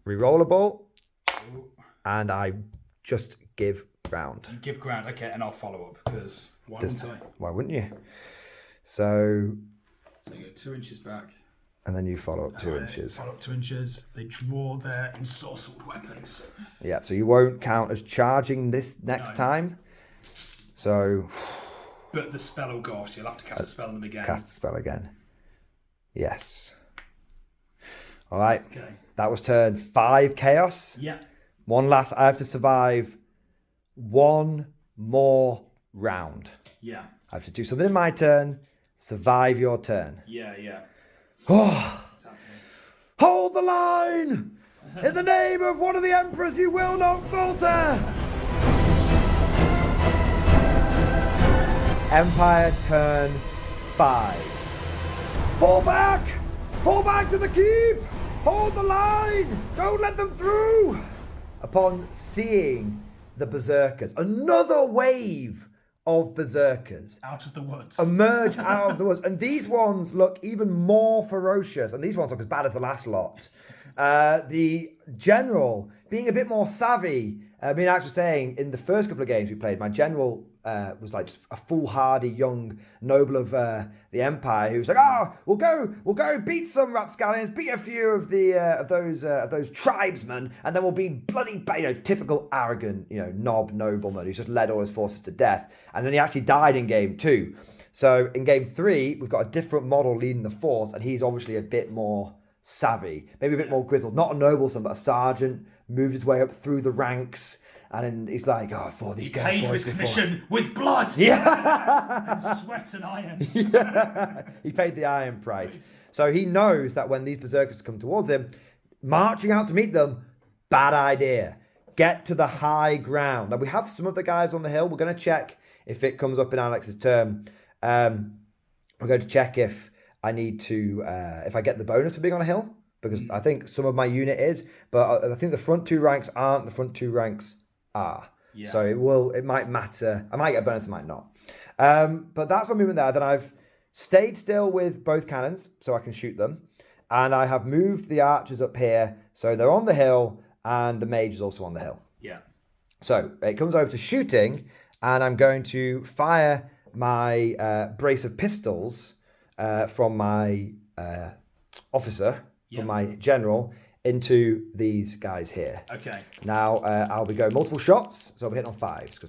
Re-rollable, and I just give ground. You give ground, okay, and I'll follow up because why wouldn't I? Why wouldn't you? So you go 2 inches back. And then you follow up 2 inches. Follow up 2 inches. They draw their ensorcelled weapons. Yeah, so you won't count as charging this next time. So. But the spell will go off, so you'll have to cast the spell on them again. Cast the spell again. Yes. All right. Okay. That was turn 5 chaos. Yeah. One last. I have to survive 1 more round. Yeah. I have to do something in my turn. Survive your turn. Yeah, yeah. Oh, hold the line! In the name of one of the emperors, you will not falter! Empire turn 5. Fall back! Fall back to the keep! Hold the line! Don't let them through! Upon seeing the berserkers, another wave of berserkers Out of the woods. emerge out of the woods. And these ones look even more ferocious. And these ones look as bad as the last lot. The general being a bit more savvy. I mean, actually saying in the first couple of games we played, my general was like just a foolhardy young noble of the empire who was like, "Oh, we'll go beat some rapscallions, beat a few of the of those tribesmen, and then we'll be bloody, typical arrogant, knob nobleman who's just led all his forces to death." And then he actually died in game 2. So in game 3, we've got a different model leading the force, and he's obviously a bit more savvy, maybe a bit more grizzled, not a nobleman but a sergeant, moved his way up through the ranks. And then he's like, "Oh, for these guys, paid for his commission with blood, yeah, and sweat and iron." Yeah. He paid the iron price. So he knows that when these berserkers come towards him, marching out to meet them, bad idea. Get to the high ground. Now we have some of the guys on the hill. We're going to check if it comes up in Alex's turn. We're going to check if I need to, if I get the bonus for being on a hill, because I think some of my unit is, but I think the front 2 ranks aren't. The front 2 ranks are. Yeah. So it might matter. I might get a bonus, I might not. But that's my movement there. Then I've stayed still with both cannons so I can shoot them. And I have moved the archers up here so they're on the hill, and the mage is also on the hill. Yeah. So it comes over to shooting, and I'm going to fire my brace of pistols from my officer, from my general, into these guys here. Okay. Now I'll be going multiple shots, so I'll be hitting on 5s.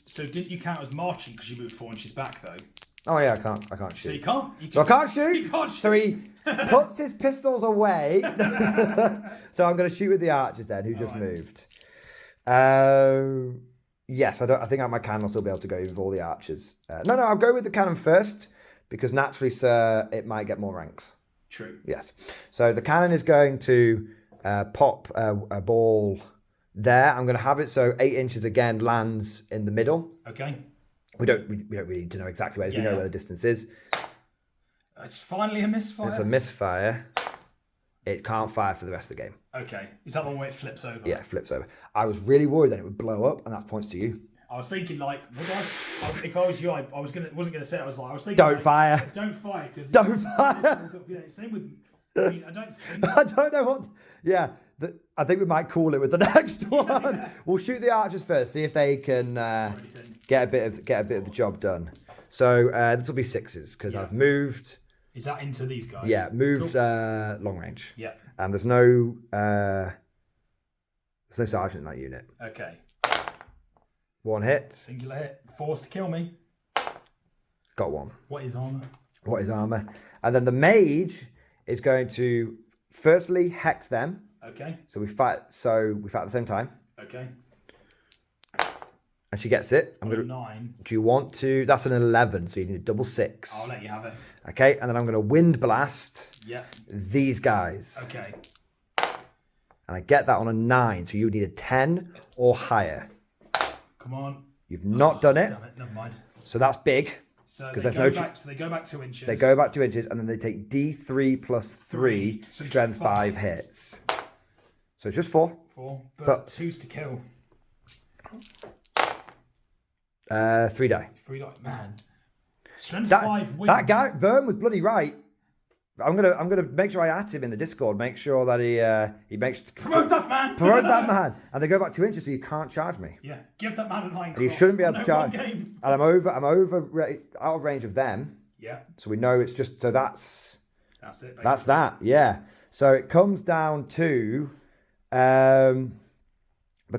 So didn't you count as marching because you moved 4 inches back though? Oh yeah, I can't shoot. So you can't. So I can't shoot. You can't shoot. So he puts his pistols away. So I'm going to shoot with the archers then, who just moved. Yes, I think my cannon will still be able to go with all the archers. No, I'll go with the cannon first because naturally, sir, it might get more ranks. True. Yes. So the cannon is going to pop a ball there. I'm going to have it so 8 inches again lands in the middle. Okay. We don't really need to know exactly where it is. We know where the distance is. It's finally a misfire. It's a misfire. It can't fire for the rest of the game. Okay. Is that one where it flips over? Yeah, it flips over. I was really worried that it would blow up, and that points to you. I was thinking, if I was you, I wasn't gonna say it. I was thinking, don't fire. Don't fire, because don't fire. Same with. I mean, I don't think. I don't know what. Yeah, I think we might call it with the next one. Yeah. We'll shoot the archers first, see if they can get a bit of the job done. So this will be 6s because I've moved. Is that into these guys? Yeah, moved long range. Yeah. And there's no sergeant in that unit. Okay. 1 hit. Singular hit. Forced to kill me. Got 1. What is armor? And then the mage is going to firstly hex them. Okay. So we fight at the same time. Okay. And she gets it. 9. Do you want to? That's an 11, so you need a double 6. I'll let you have it. Okay, and then I'm going to wind blast. Yeah. These guys. Okay. And I get that on a 9, so you need a 10 or higher. Come on. You've not done it. Damn it. Never mind. So that's big. So they go back 2 inches. They go back 2 inches, and then they take D3 plus 3 strength 5 hits. So it's just 4. 4, but 2's to kill. 3 die. 3 die, man. Strength 5 wins. That guy Vern was bloody right. I'm gonna make sure I at him in the Discord. Make sure that he makes promote that man. Promote that man. And they go back 2 inches, so you can't charge me. Yeah, give that man a 9. And you shouldn't be able to charge. And I'm over out of range of them. Yeah. So we know it's just that's it. Basically. That's that. Yeah. So it comes down to the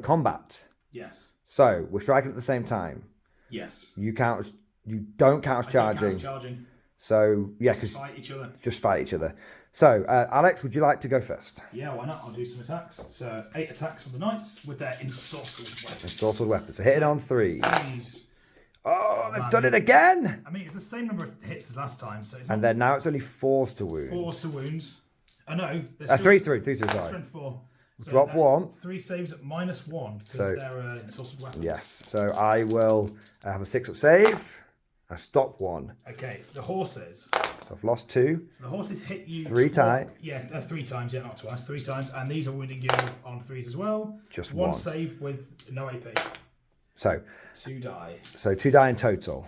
combat. Yes. So we're striking at the same time. Yes. You don't count as charging. So yeah, just fight each other. Just fight each other. So Alex, would you like to go first? Yeah, why not? I'll do some attacks. So 8 attacks from the knights with their ensorcelled weapons. Ensorcelled weapons. So hitting on 3s. Oh, they've done it again! I mean, it's the same number of hits as last time. So and then now it's only 4s to wound. 4s to wounds. Oh no, Three, sorry. Strength 4. So Drop 1. 3 saves at -1 because So, they're insulted weapons. Yes. So I will have a 6-up save. I stop 1. Okay, the horses. So I've lost 2. So the horses hit you 3 times. Yeah, 3 times. Yeah, not twice. 3 times, and these are wounding you on 3s as well. Just one one. save with no AP. So 2 die. So 2 die in total.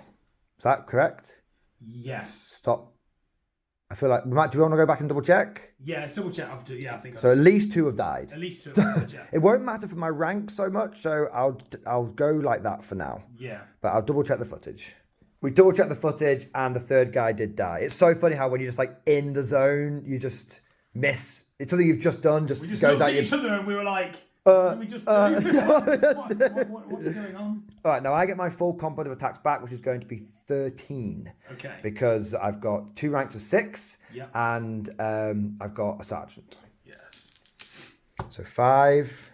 Is that correct? Yes. Stop. I feel like do we want to go back and double check? Yeah, let's double check. I think. So at least 2 have died. At least 2 have died. Yeah. It won't matter for my rank so much, so I'll go like that for now. Yeah. But I'll double check the footage. We double checked the footage, and the 3rd guy did die. It's so funny how when you're just like in the zone, you just miss. It's something you've just done. We just goes looked out at each other and we were like, what did we just do? What's going on? All right, now I get my full complement of attacks back, which is going to be 13. Okay. Because I've got 2 ranks of 6, Yep. and I've got a sergeant. Yes. So 5,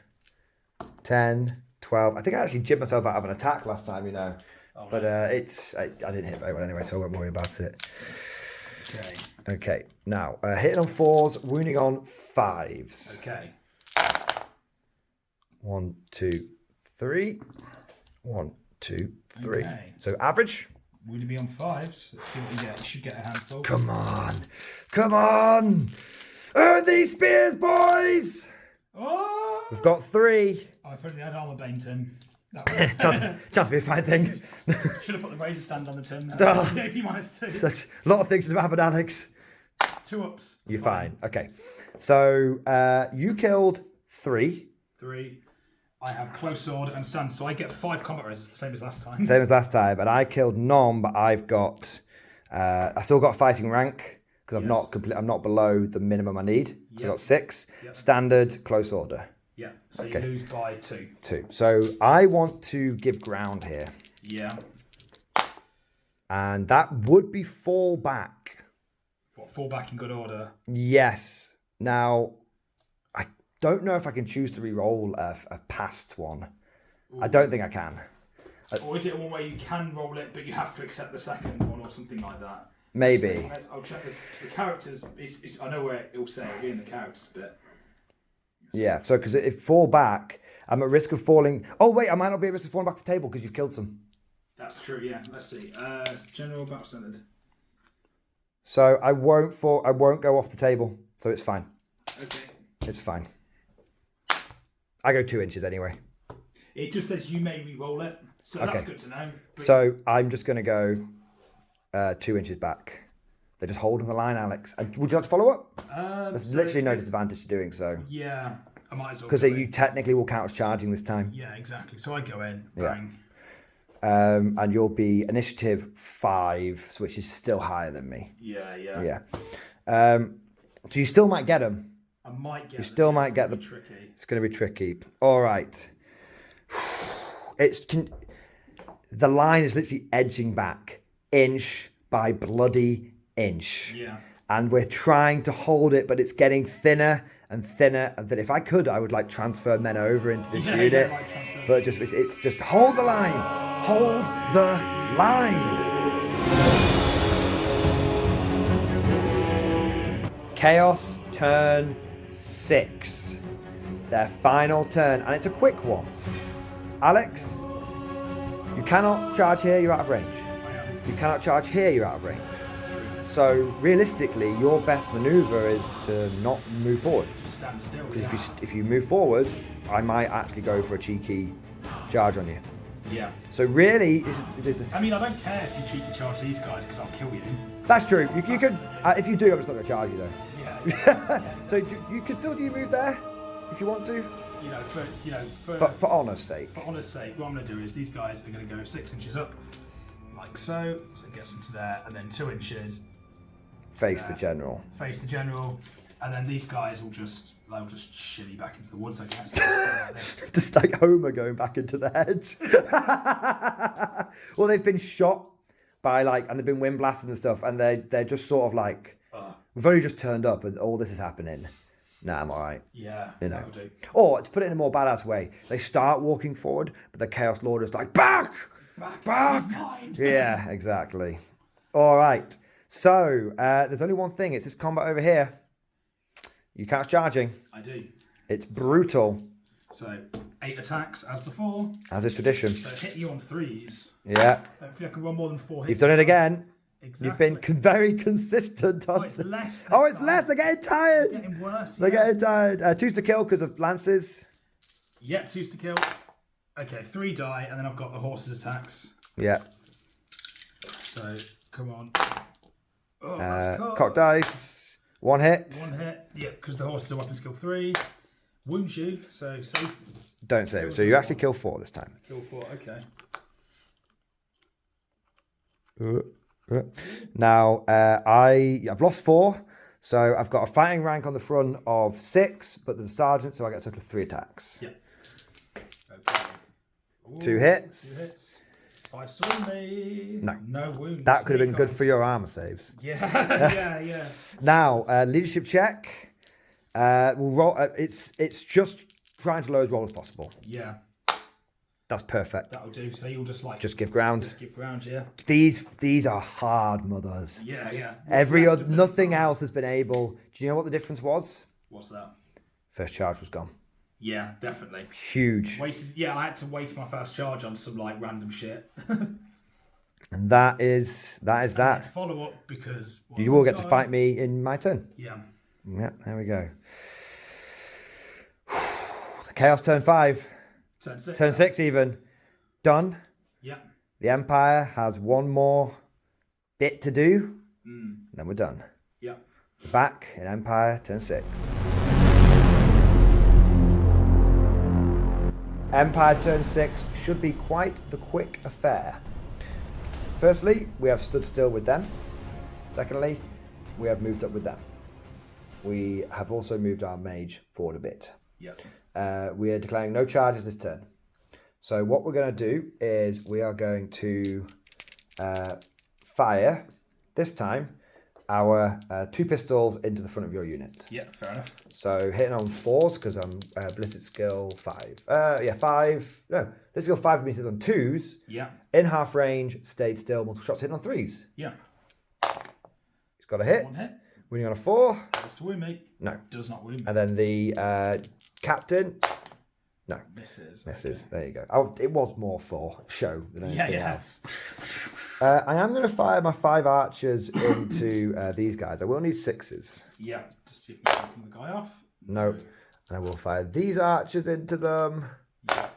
10, 12. I think I actually jibbed myself out of an attack last time, you know. Oh, But no. I didn't hit very well anyway, so I won't worry about it. Okay. Okay, now hitting on 4s, wounding on 5s. Okay. 1, 2, 3. 1, 2, 3. Okay. So average. Would it be on 5s? Let's see what you get. You should get a handful. Come on! Earn these spears, boys! Oh! We've got 3. Oh, if only I had armor bane tin. Chance to be a fine thing. Should have put the razor stand on the tin. Oh. Gave you -2. Such a lot of things that have happened, Alex. 2 ups. You're fine. Okay. So you killed 3. 3. I have close sword and stand, so I get 5 combat resists, the same as last time. Same as last time, and I killed none, but I've got. I still got fighting rank because I'm not below the minimum I need. So I got 6. Yep. Standard, close order. Yeah. So you lose by 2. 2. So I want to give ground here, Yeah. and that would be fall back. What, fall back in good order? Yes. Now, I don't know if I can choose to re-roll a past one. Ooh. I don't think I can. Or is it one where you can roll it, but you have to accept the second one or something like that? Maybe. I'll check the characters. I know where it will say it'll be in the characters bit. Yeah, so because if fall back, I'm at risk of falling. Oh, wait, I might not be at risk of falling back to the table because you've killed some. That's true, yeah. Let's see. It's general battle centered. So I won't fall. I won't go off the table. So it's fine. Okay. It's fine. I go 2 inches anyway. It just says you may re-roll it, so that's good to know. But So I'm just going to go 2 inches back. They're just holding the line, Alex. Would you like to follow up? There's literally no disadvantage to doing so. Yeah, I might as well. Because you technically will count as charging this time. Yeah, exactly. So I go in, Yeah. bang. And you'll be initiative 5, which is still higher than me. Yeah. Yeah. So you still might get them. I might get. You still might get the. Tricky. It's going to be tricky. All right. The line is literally edging back, inch by bloody inch. Yeah. And we're trying to hold it, but it's getting thinner and thinner and thinner. If I could, I would like transfer men over into this unit. But it's just hold the line. Hold the line. Chaos turn 6. Their final turn, and it's a quick one. Alex, you cannot charge here, you're out of range. You cannot charge here, you're out of range. So realistically, your best maneuver is to not move forward. Just stand still. Because if you move forward, I might actually go for a cheeky charge on you. Yeah. So really, I mean, I don't care if you cheeky charge these guys because I'll kill you. that's true. You could, if you do, I'm just not going to charge you though. Yeah. So you could still do your move there if you want to. For honour's sake. For honour's sake, what I'm going to do is these guys are going to go 6 inches up, like so. So it gets them to there, and then 2 inches. Face the general. Face the general, and then these guys will just shilly back into the woods, I guess. Just like Homer going back into the hedge. Well, they've been shot by and they've been wind blasted and stuff, and they're just sort of like, we've only just turned up and all this is happening. Nah, I'm all right. Yeah, you know. that'll do. Or to put it in a more badass way, they start walking forward, but the Chaos Lord is like, back. He's mine. Yeah, exactly. All right. So there's only one thing. It's this combat over here. You count charging. I do. It's brutal. So 8 attacks as before. As is tradition. So hitting you on 3s. Yeah. Hopefully I can run more than 4 hits. You've done it again. Exactly. You've been very consistent. Oh, it's less. Oh, it's less. They're getting tired. It's getting worse. They're getting tired. 2s to kill because of lances. Yep, 2s to kill. Okay, 3 die, and then I've got the horses attacks. Yeah. So, come on. Oh, that's cock dice. 1 hit. 1 hit. Yeah, because the horses are weapon skill 3. Wounds you, so save. Don't save it. So you actually kill 4 this time. Kill 4, okay. Now, I've lost 4. So I've got a fighting rank on the front of 6, but there's a sergeant, so I get a total of 3 attacks. Yep. Okay. Ooh, 2 hits. 2 hits. 5 swing me. No. No wounds. That could have been good for your armor saves. Yeah, yeah. Now, leadership check. We'll roll. It's just trying to lower as roll as possible. Yeah. That's perfect. That'll do. So you'll just just give ground. Just give ground, yeah. These are hard mothers. Yeah. Nothing else has been able. Do you know what the difference was? What's that? First charge was gone. Yeah, definitely. Huge. Yeah, I had to waste my first charge on some like random shit. And that is that. Follow up because You will get to fight me in my turn. Yeah. Yeah, there we go. Chaos turn 5. Turn 6. Turn 6 even. Done. Yeah. The Empire has 1 more bit to do. Then we're done. Yeah. Back in Empire turn 6. Empire turn 6 should be quite the quick affair. Firstly, we have stood still with them. Secondly, we have moved up with them. We have also moved our mage forward a bit. Yep. We are declaring no charges this turn. So what we're going to do is we are going to fire, this time, our 2 pistols into the front of your unit. Yeah, fair enough. So hitting on 4s because I'm ballistic skill 5. 5. No, ballistic skill 5 means it's on 2s. Yeah. In half range, stayed still, multiple shots hitting on 3s. Yeah. He's got a hit. 1 hit. Winning on a 4. Does to wound me. No. Does not wound me. And then the captain. No. Misses. Misses. Okay. There you go. It was more for show than anything else. Yes. I am going to fire my 5 archers into these guys. I will need 6s. Yeah. Just see if we can take the guy off. No. And I will fire these archers into them. Yeah.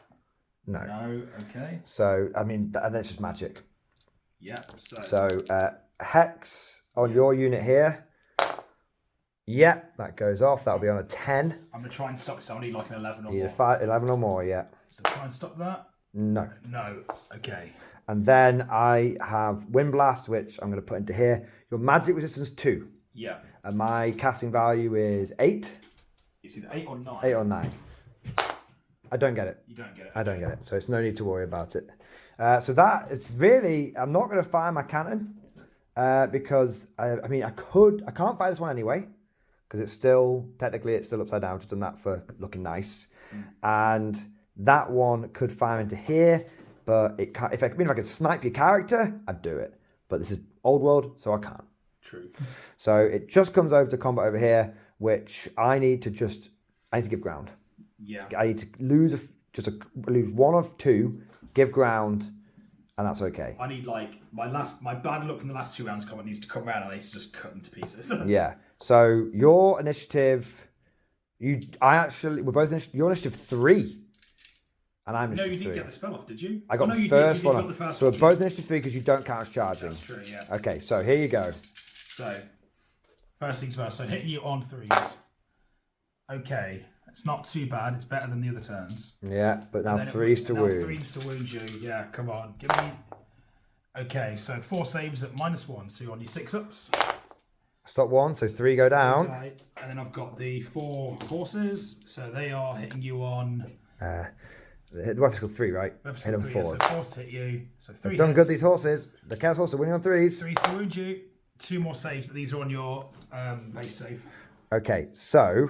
No. No. Okay. So, I mean, and that's just magic. Yeah. So, Hex on your unit here. Yeah, that goes off. That'll be on a 10. I'm going to try and stop it. So I need like an 11 or Need more. a 11 or more, yeah. So try and stop that. No. No. Okay. And then I have Wind Blast, which I'm going to put into here. Your magic resistance 2. Yeah. And my casting value is 8. It's either 8 or 9. 8 or 9. I don't get it. You don't get it. I don't get it. So it's no need to worry about it. So that, it's really, I'm not going to fire my cannon because, I can't fire this one anyway. Because it's still upside down. Just done that for looking nice. And that one could fire into here. But it can't, if I could snipe your character, I'd do it. But this is old world, so I can't. True. So it just comes over to combat over here, which I need to give ground. Yeah. I need to lose lose 1 of 2, give ground, and that's okay. I need like my bad luck from the last 2 rounds combat needs to come around and I need to just cut them to pieces. Yeah. So your initiative, we're both your initiative 3. And I'm initiative 3. No, you didn't get the spell off, did you? I got the first one. one. So we're both initiative 3 because you don't count as charging. That's true, yeah. Okay, so here you go. So, first things first. So hitting you on 3s. Okay, it's not too bad. It's better than the other turns. Yeah, but now 3s to wound. 3s to wound you. Yeah, come on, give me. Okay, so 4 saves at -1, so you're on your 6-ups. Stop 1, so 3 go down. Okay, and then I've got the 4 horses, so they are hitting you on. The weapon's called 3, right? Hit them 4s. So 4s to hit you. So 3 They've done good, these horses. The Chaos horses are winning on 3s. 3s to wound you. 2 more saves, but these are on your base save. Okay, so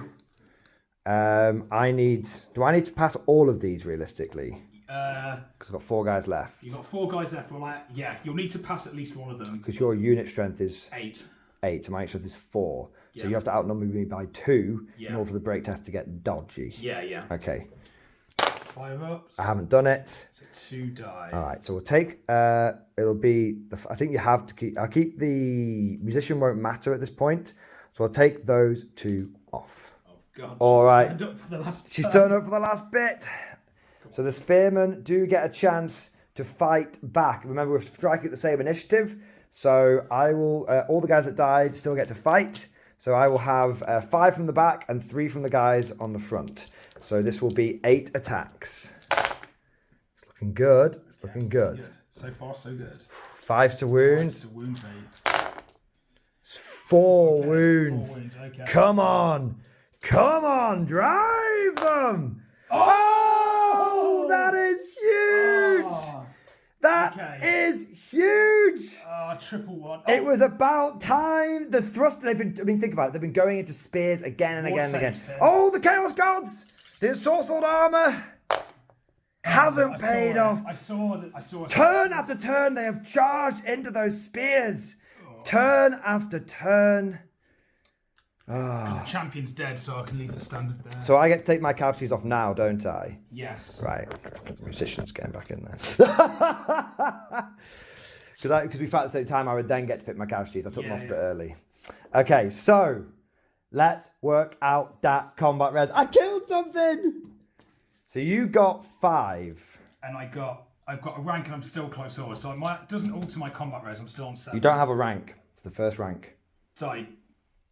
do I need to pass all of these realistically? Because I've got 4 guys left. You've got 4 guys left. Well, yeah, you'll need to pass at least one of them. Because your unit strength is 8. 8. So my extra is 4. So Yeah. you have to outnumber me by 2 in Yeah. order for the break test to get dodgy. Yeah. Okay. 5 ups. I haven't done it. So 2 die. All right. So we'll take. It'll be. I think you have to keep. I'll keep the musician won't matter at this point. So I'll take those 2 off. Oh God. All right. Turned up for the last. She's turned up for the last bit. So the spearmen do get a chance to fight back. Remember, we're striking at the same initiative. So I will. All the guys that died still get to fight. So I will have 5 from the back and 3 from the guys on the front. So this will be 8 attacks. It's looking good. It's looking good. So far, so good. 5 to wounds. 5 to wound, mate. 4 Okay, wounds. 4 wounds. Okay. Come on. Come on. Drive them. Oh, that is huge. Oh, That is huge. triple 1. It was about time. The thrust, think about it. They've been going into spears again and again and again. Oh, the Chaos Gods. The ensorcelled armor hasn't paid off. I saw. Turn after turn, they have charged into those spears. Turn after turn. The champion's dead, so I can leave the standard there. So I get to take my casualties off now, don't I? Yes. Right. Musician's getting back in there. Because we fight at the same time, I would then get to pick my casualties. I took them off a bit early. Okay, so let's work out that combat res. I killed something! So you got 5. And I've got a rank and I'm still close order, so it doesn't alter my combat res. I'm still on 7. You don't have a rank. It's the first rank. Sorry,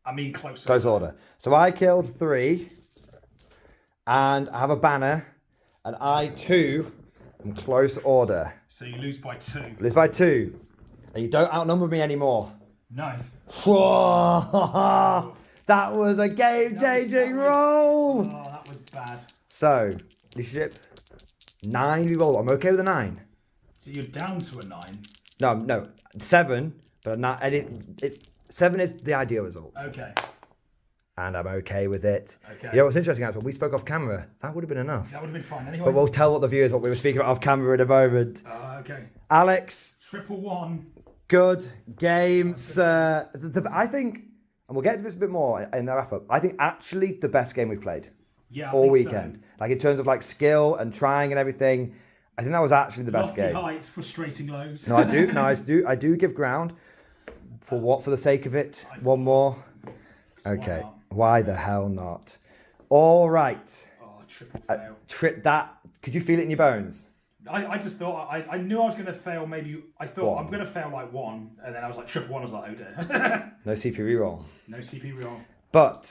I mean close order. Close order. So I killed 3. And I have a banner. And I too am close order. So you lose by 2. Lose by 2. And you don't outnumber me anymore. No. Whoa! That was a game-changing roll! Oh, that was bad. So, leadership, 9 we roll. I'm okay with a 9. So you're down to a 9. No, 7, but not. And it's 7 is the ideal result. Okay. And I'm okay with it. Okay. You know what's interesting, actually, when we spoke off camera, that would have been enough. That would have been fine anyway. But we'll tell what the viewers what we were speaking about off camera in a moment. Okay. Alex. Triple 1. Good game, sir. I think, and we'll get to this a bit more in the wrap up. I think actually the best game we've played. Yeah. All weekend. So. Like in terms of like skill and trying and everything. I think that was actually the best Lofty game. heights, frustrating lows. No, I do. I do give ground. For what? For the sake of it. One more. Okay. Why the hell not? All right. Oh, triple fail. That. Could you feel it in your bones? I just thought I knew I was going to fail. Maybe I thought I'm going to fail like 1, and then I was like triple 1. I was like, oh dear. No CP reroll. No CP reroll. But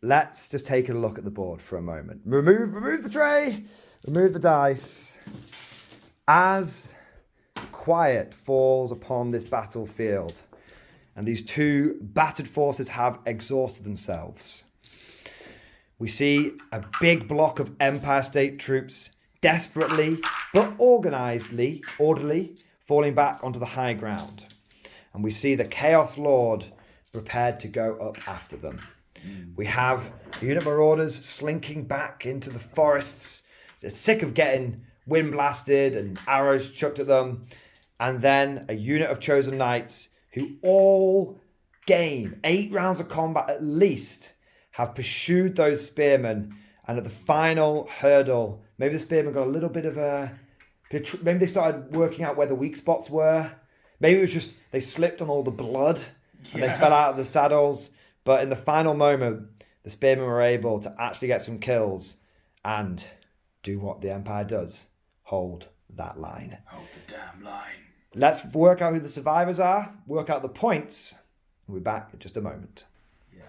let's just take a look at the board for a moment. Remove the tray. Remove the dice. As quiet falls upon this battlefield, and these 2 battered forces have exhausted themselves, we see a big block of Empire State troops desperately but organizedly, orderly, falling back onto the high ground. And we see the Chaos Lord prepared to go up after them. We have unit marauders slinking back into the forests. They're sick of getting wind blasted and arrows chucked at them. And then a unit of chosen knights who all gain 8 rounds of combat at least have pursued those spearmen. And at the final hurdle, maybe the spearmen got a little bit of maybe they started working out where the weak spots were. Maybe it was just they slipped on all the blood and they fell out of the saddles. But in the final moment, the spearmen were able to actually get some kills and do what the Empire does. Hold that line. Hold the damn line. Let's work out who the survivors are, work out the points. We'll be back in just a moment.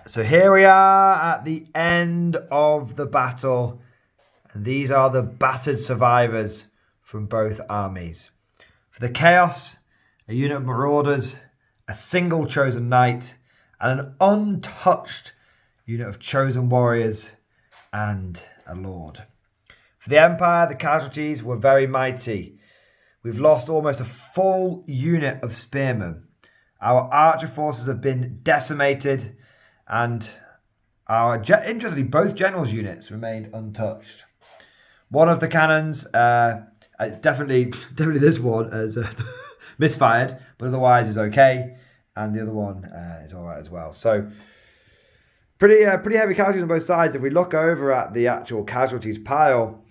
So here we are at the end of the battle. And these are the battered survivors from both armies. For the Chaos, a unit of marauders, a single chosen knight, and an untouched unit of chosen warriors and a lord. For the Empire, the casualties were very mighty. We've lost almost a full unit of spearmen. Our archer forces have been decimated, and interestingly, both generals' units remained untouched. One of the cannons, definitely this one, has misfired, but otherwise is okay. and the other one is all right as well. So pretty heavy casualties on both sides. If we look over at the actual casualties pile,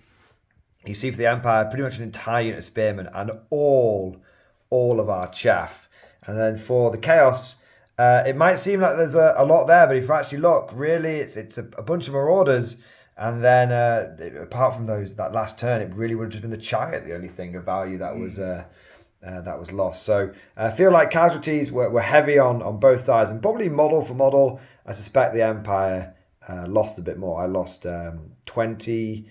you see for the Empire pretty much an entire unit of spearmen and all of our chaff. And then for the Chaos, it might seem like there's a lot there, but if you actually look, really it's a bunch of Marauders. And then apart from that last turn, it really would have just been the Chariot, the only thing of value that was lost. So I feel like casualties were heavy on both sides, and probably model for model, I suspect the Empire lost a bit more. I lost 20,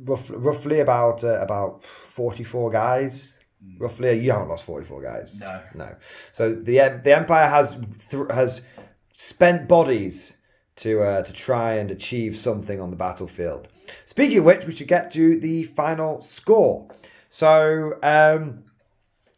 roughly about 44 guys. Roughly, you haven't lost 44 guys. No. So the Empire has spent bodies to try and achieve something on the battlefield. Speaking of which, we should get to the final score. So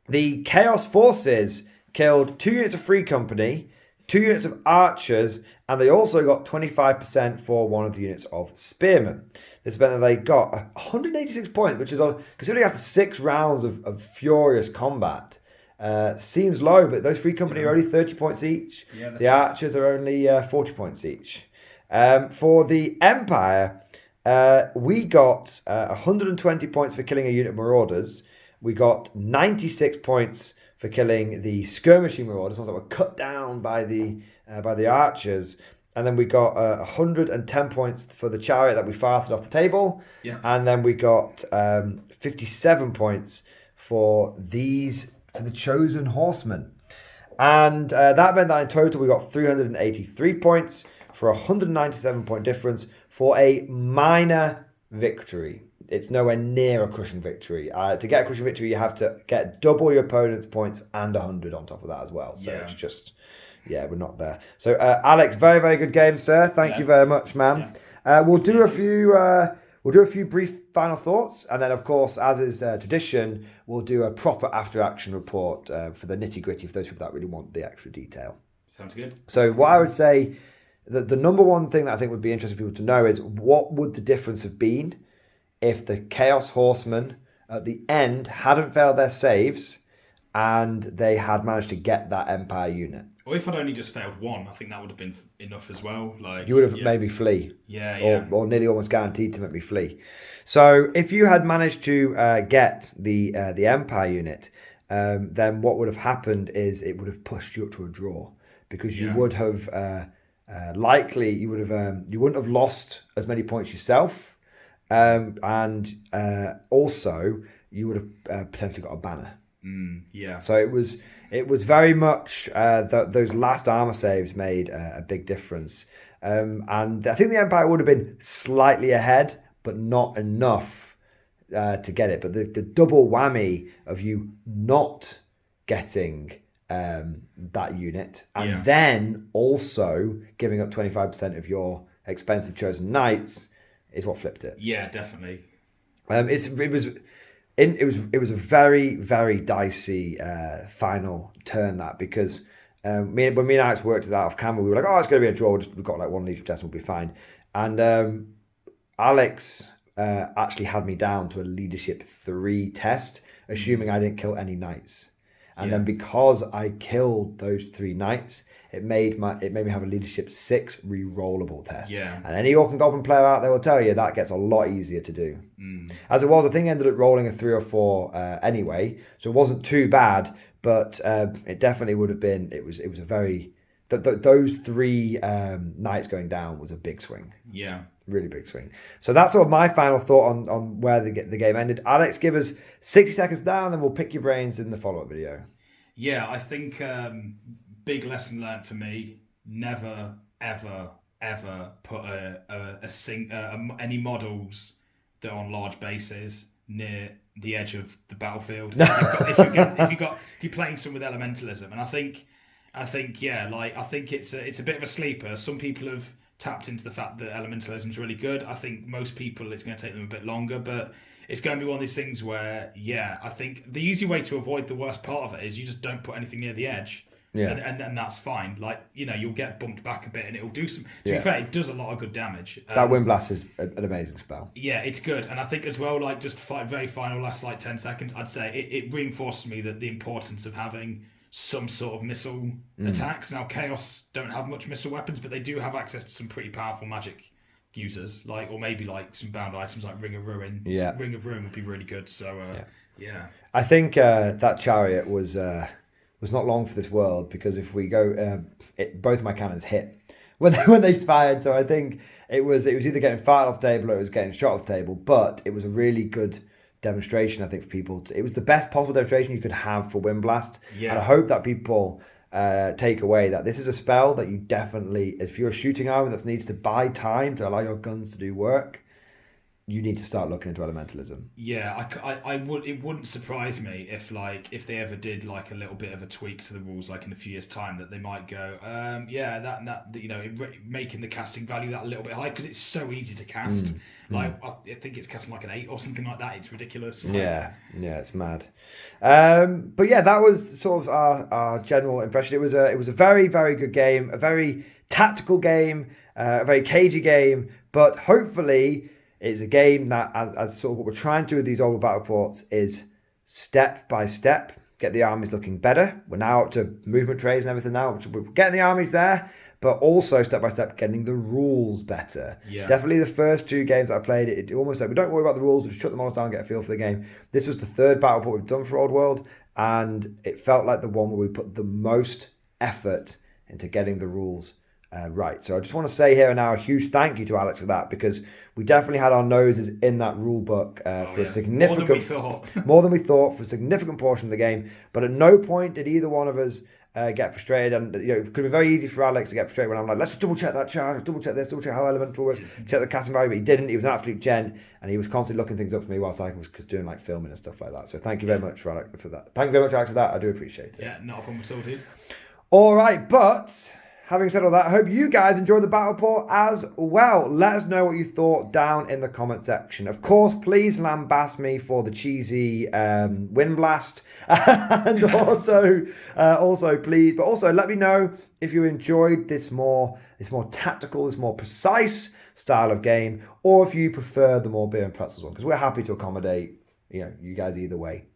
the Chaos Forces killed 2 units of Free Company, 2 units of Archers, and they also got 25% for one of the units of Spearmen. This meant that they got 186 points, which is, considering after 6 rounds of furious combat, seems low, but those Free Company are only 30 points each. Yeah, the Archers are only 40 points each. For the Empire, we got 120 points for killing a unit of Marauders. We got 96 points for killing the Skirmishing Marauders, ones that were cut down by the Archers. And then we got 110 points for the Chariot that we farted off the table. Yeah. And then we got 57 points for the Chosen Horsemen. And that meant that in total we got 383 points for a 197 point difference for a minor victory. It's nowhere near a crushing victory. To get a crushing victory, you have to get double your opponent's points and 100 on top of that as well. So it's just... yeah, we're not there. So, Alex, very, very good game, sir. Thank you very much, man. Yeah. We'll do a few brief final thoughts, and then, of course, as is tradition, we'll do a proper after-action report for the nitty-gritty for those people that really want the extra detail. Sounds good. So, what I would say, the number one thing that I think would be interesting for people to know is what would the difference have been if the Chaos Horsemen at the end hadn't failed their saves and they had managed to get that Empire unit. Or if I'd only just failed one, I think that would have been enough as well. Like you would have made me flee. Yeah. Or nearly almost guaranteed to make me flee. So if you had managed to get the Empire unit, then what would have happened is it would have pushed you up to a draw, because you would have you wouldn't have lost as many points yourself, and also you would have potentially got a banner. So it was very much those last armor saves made a big difference, and I think the Empire would have been slightly ahead, but not enough to get it. But the double whammy of you not getting that unit, and then also giving up 25% of your expensive chosen knights is what flipped it. Yeah, definitely. It was a very, very dicey final turn, that, because when me and Alex worked it out off camera, we were like, oh, it's going to be a draw. We've got like one leadership test, we'll be fine. And Alex actually had me down to a leadership 3 test, assuming I didn't kill any knights. And then because I killed those 3 knights, it made me have a leadership 6 re-rollable test. Yeah. And any Orc and Goblin player out there will tell you that gets a lot easier to do. As it was, I think I ended up rolling a 3 or 4 anyway, so it wasn't too bad. But it definitely would have been. It was a very those 3 knights going down was a big swing. Yeah. Really big swing. So that's sort of my final thought on where the game ended. Alex, give us 60 seconds down, then we'll pick your brains in the follow-up video. Yeah, I think big lesson learned for me: never, ever, ever put any models that are on large bases near the edge of the battlefield. If you're playing some with elementalism, and I think it's a bit of a sleeper. Some people have tapped into the fact that elementalism is really good. I think most people, it's going to take them a bit longer, but it's going to be one of these things where, I think the easy way to avoid the worst part of it is you just don't put anything near the edge. Yeah. And that's fine. Like, you'll get bumped back a bit and it'll do some, to be fair, it does a lot of good damage. That Wind Blast is an amazing spell. Yeah, it's good. And I think as well, like, just very final last 10 seconds, I'd say it reinforces me that the importance of having some sort of missile attacks. Now Chaos don't have much missile weapons, but they do have access to some pretty powerful magic users, or maybe some bound items like Ring of Ruin. Yeah, Ring of Ruin would be really good. So yeah. I think that chariot was not long for this world, because if we go, both of my cannons hit when they fired. So I think it was either getting fired off the table or it was getting shot off the table. But it was a really good demonstration, I think, for people. It was the best possible demonstration you could have for Wind Blast. Yeah. And I hope that people take away that this is a spell that you definitely, if you're a shooting army that needs to buy time to allow your guns to do work, you need to start looking into elementalism. Yeah, I would. It wouldn't surprise me if they ever did a little bit of a tweak to the rules, in a few years' time, that they might go, making the casting value that a little bit high, because it's so easy to cast. I think it's casting an 8 or something like that. It's ridiculous. Yeah, it's mad. But yeah, that was sort of our general impression. It was a very, very good game, a very tactical game, a very cagey game, but hopefully it's a game that, as sort of what we're trying to do with these older battle reports, is step by step get the armies looking better. We're now up to movement trays and everything now. We're getting the armies there, but also step by step getting the rules better. Yeah. Definitely the first 2 games that I played, it almost we don't worry about the rules, we just shut the models down and get a feel for the game. This was the 3rd battle report we've done for Old World, and it felt like the one where we put the most effort into getting the rules right. So I just want to say here and now a huge thank you to Alex for that, because we definitely had our noses in that rule book for a significant, more than we thought, for a significant portion of the game. But at no point did either one of us get frustrated, and it could be very easy for Alex to get frustrated when I'm like, let's double check that chart, double check this, double check how elemental works, check the casting value. But he didn't. He was an absolute gent, and he was constantly looking things up for me whilst I was doing filming and stuff like that. So thank you very much for that. Thank you very much, Alex, for that. I do appreciate it. Yeah, not a problem at all, dude. All right, but having said all that, I hope you guys enjoyed the battle report as well. Let us know what you thought down in the comment section. Of course, please lambast me for the cheesy Wind Blast, and also please, but also let me know if you enjoyed this more tactical, this more precise style of game, or if you prefer the more beer and pretzels one, because we're happy to accommodate you guys either way.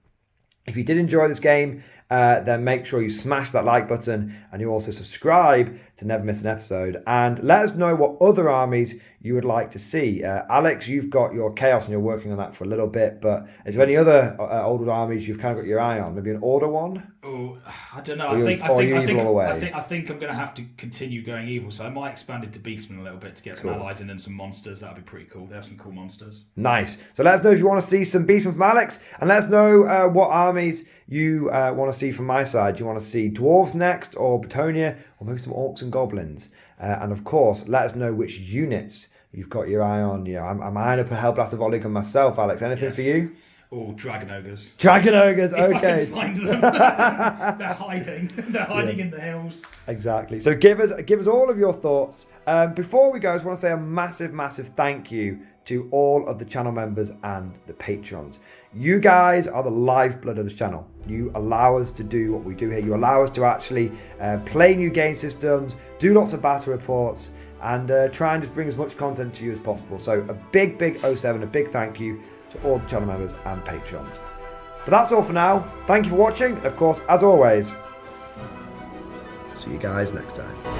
If you did enjoy this game, then make sure you smash that like button, and you also subscribe to never miss an episode. And let us know what other armies you would like to see. Alex, you've got your Chaos and you're working on that for a little bit, but is there any other older armies you've kind of got your eye on? Maybe an Order one? Oh, I don't know. I think I'm going to have to continue going evil, so I might expand it to Beastmen a little bit to get some allies in and some monsters. That'd be pretty cool. They have some cool monsters. Nice. So let us know if you want to see some Beastmen from Alex, and let us know what armies you want to see from my side. Do you want to see Dwarves next, or Bretonia, or maybe some Orcs and Goblins? And of course, let us know which units you've got your eye on. I'm eyeing up a Hellblaster Volley myself, Alex. Anything for you? Oh, Dragon Ogres. Dragon Ogres, okay. If I can find them. They're hiding. They're hiding in the hills. Exactly. So give us all of your thoughts. Before we go, I just want to say a massive, massive thank you to all of the channel members and the patrons. You guys are the lifeblood of this channel. You allow us to do what we do here. You allow us to actually play new game systems, do lots of battle reports, and try and just bring as much content to you as possible. So a big, big 07, a big thank you to all the channel members and patrons. But that's all for now. Thank you for watching. Of course, as always, see you guys next time.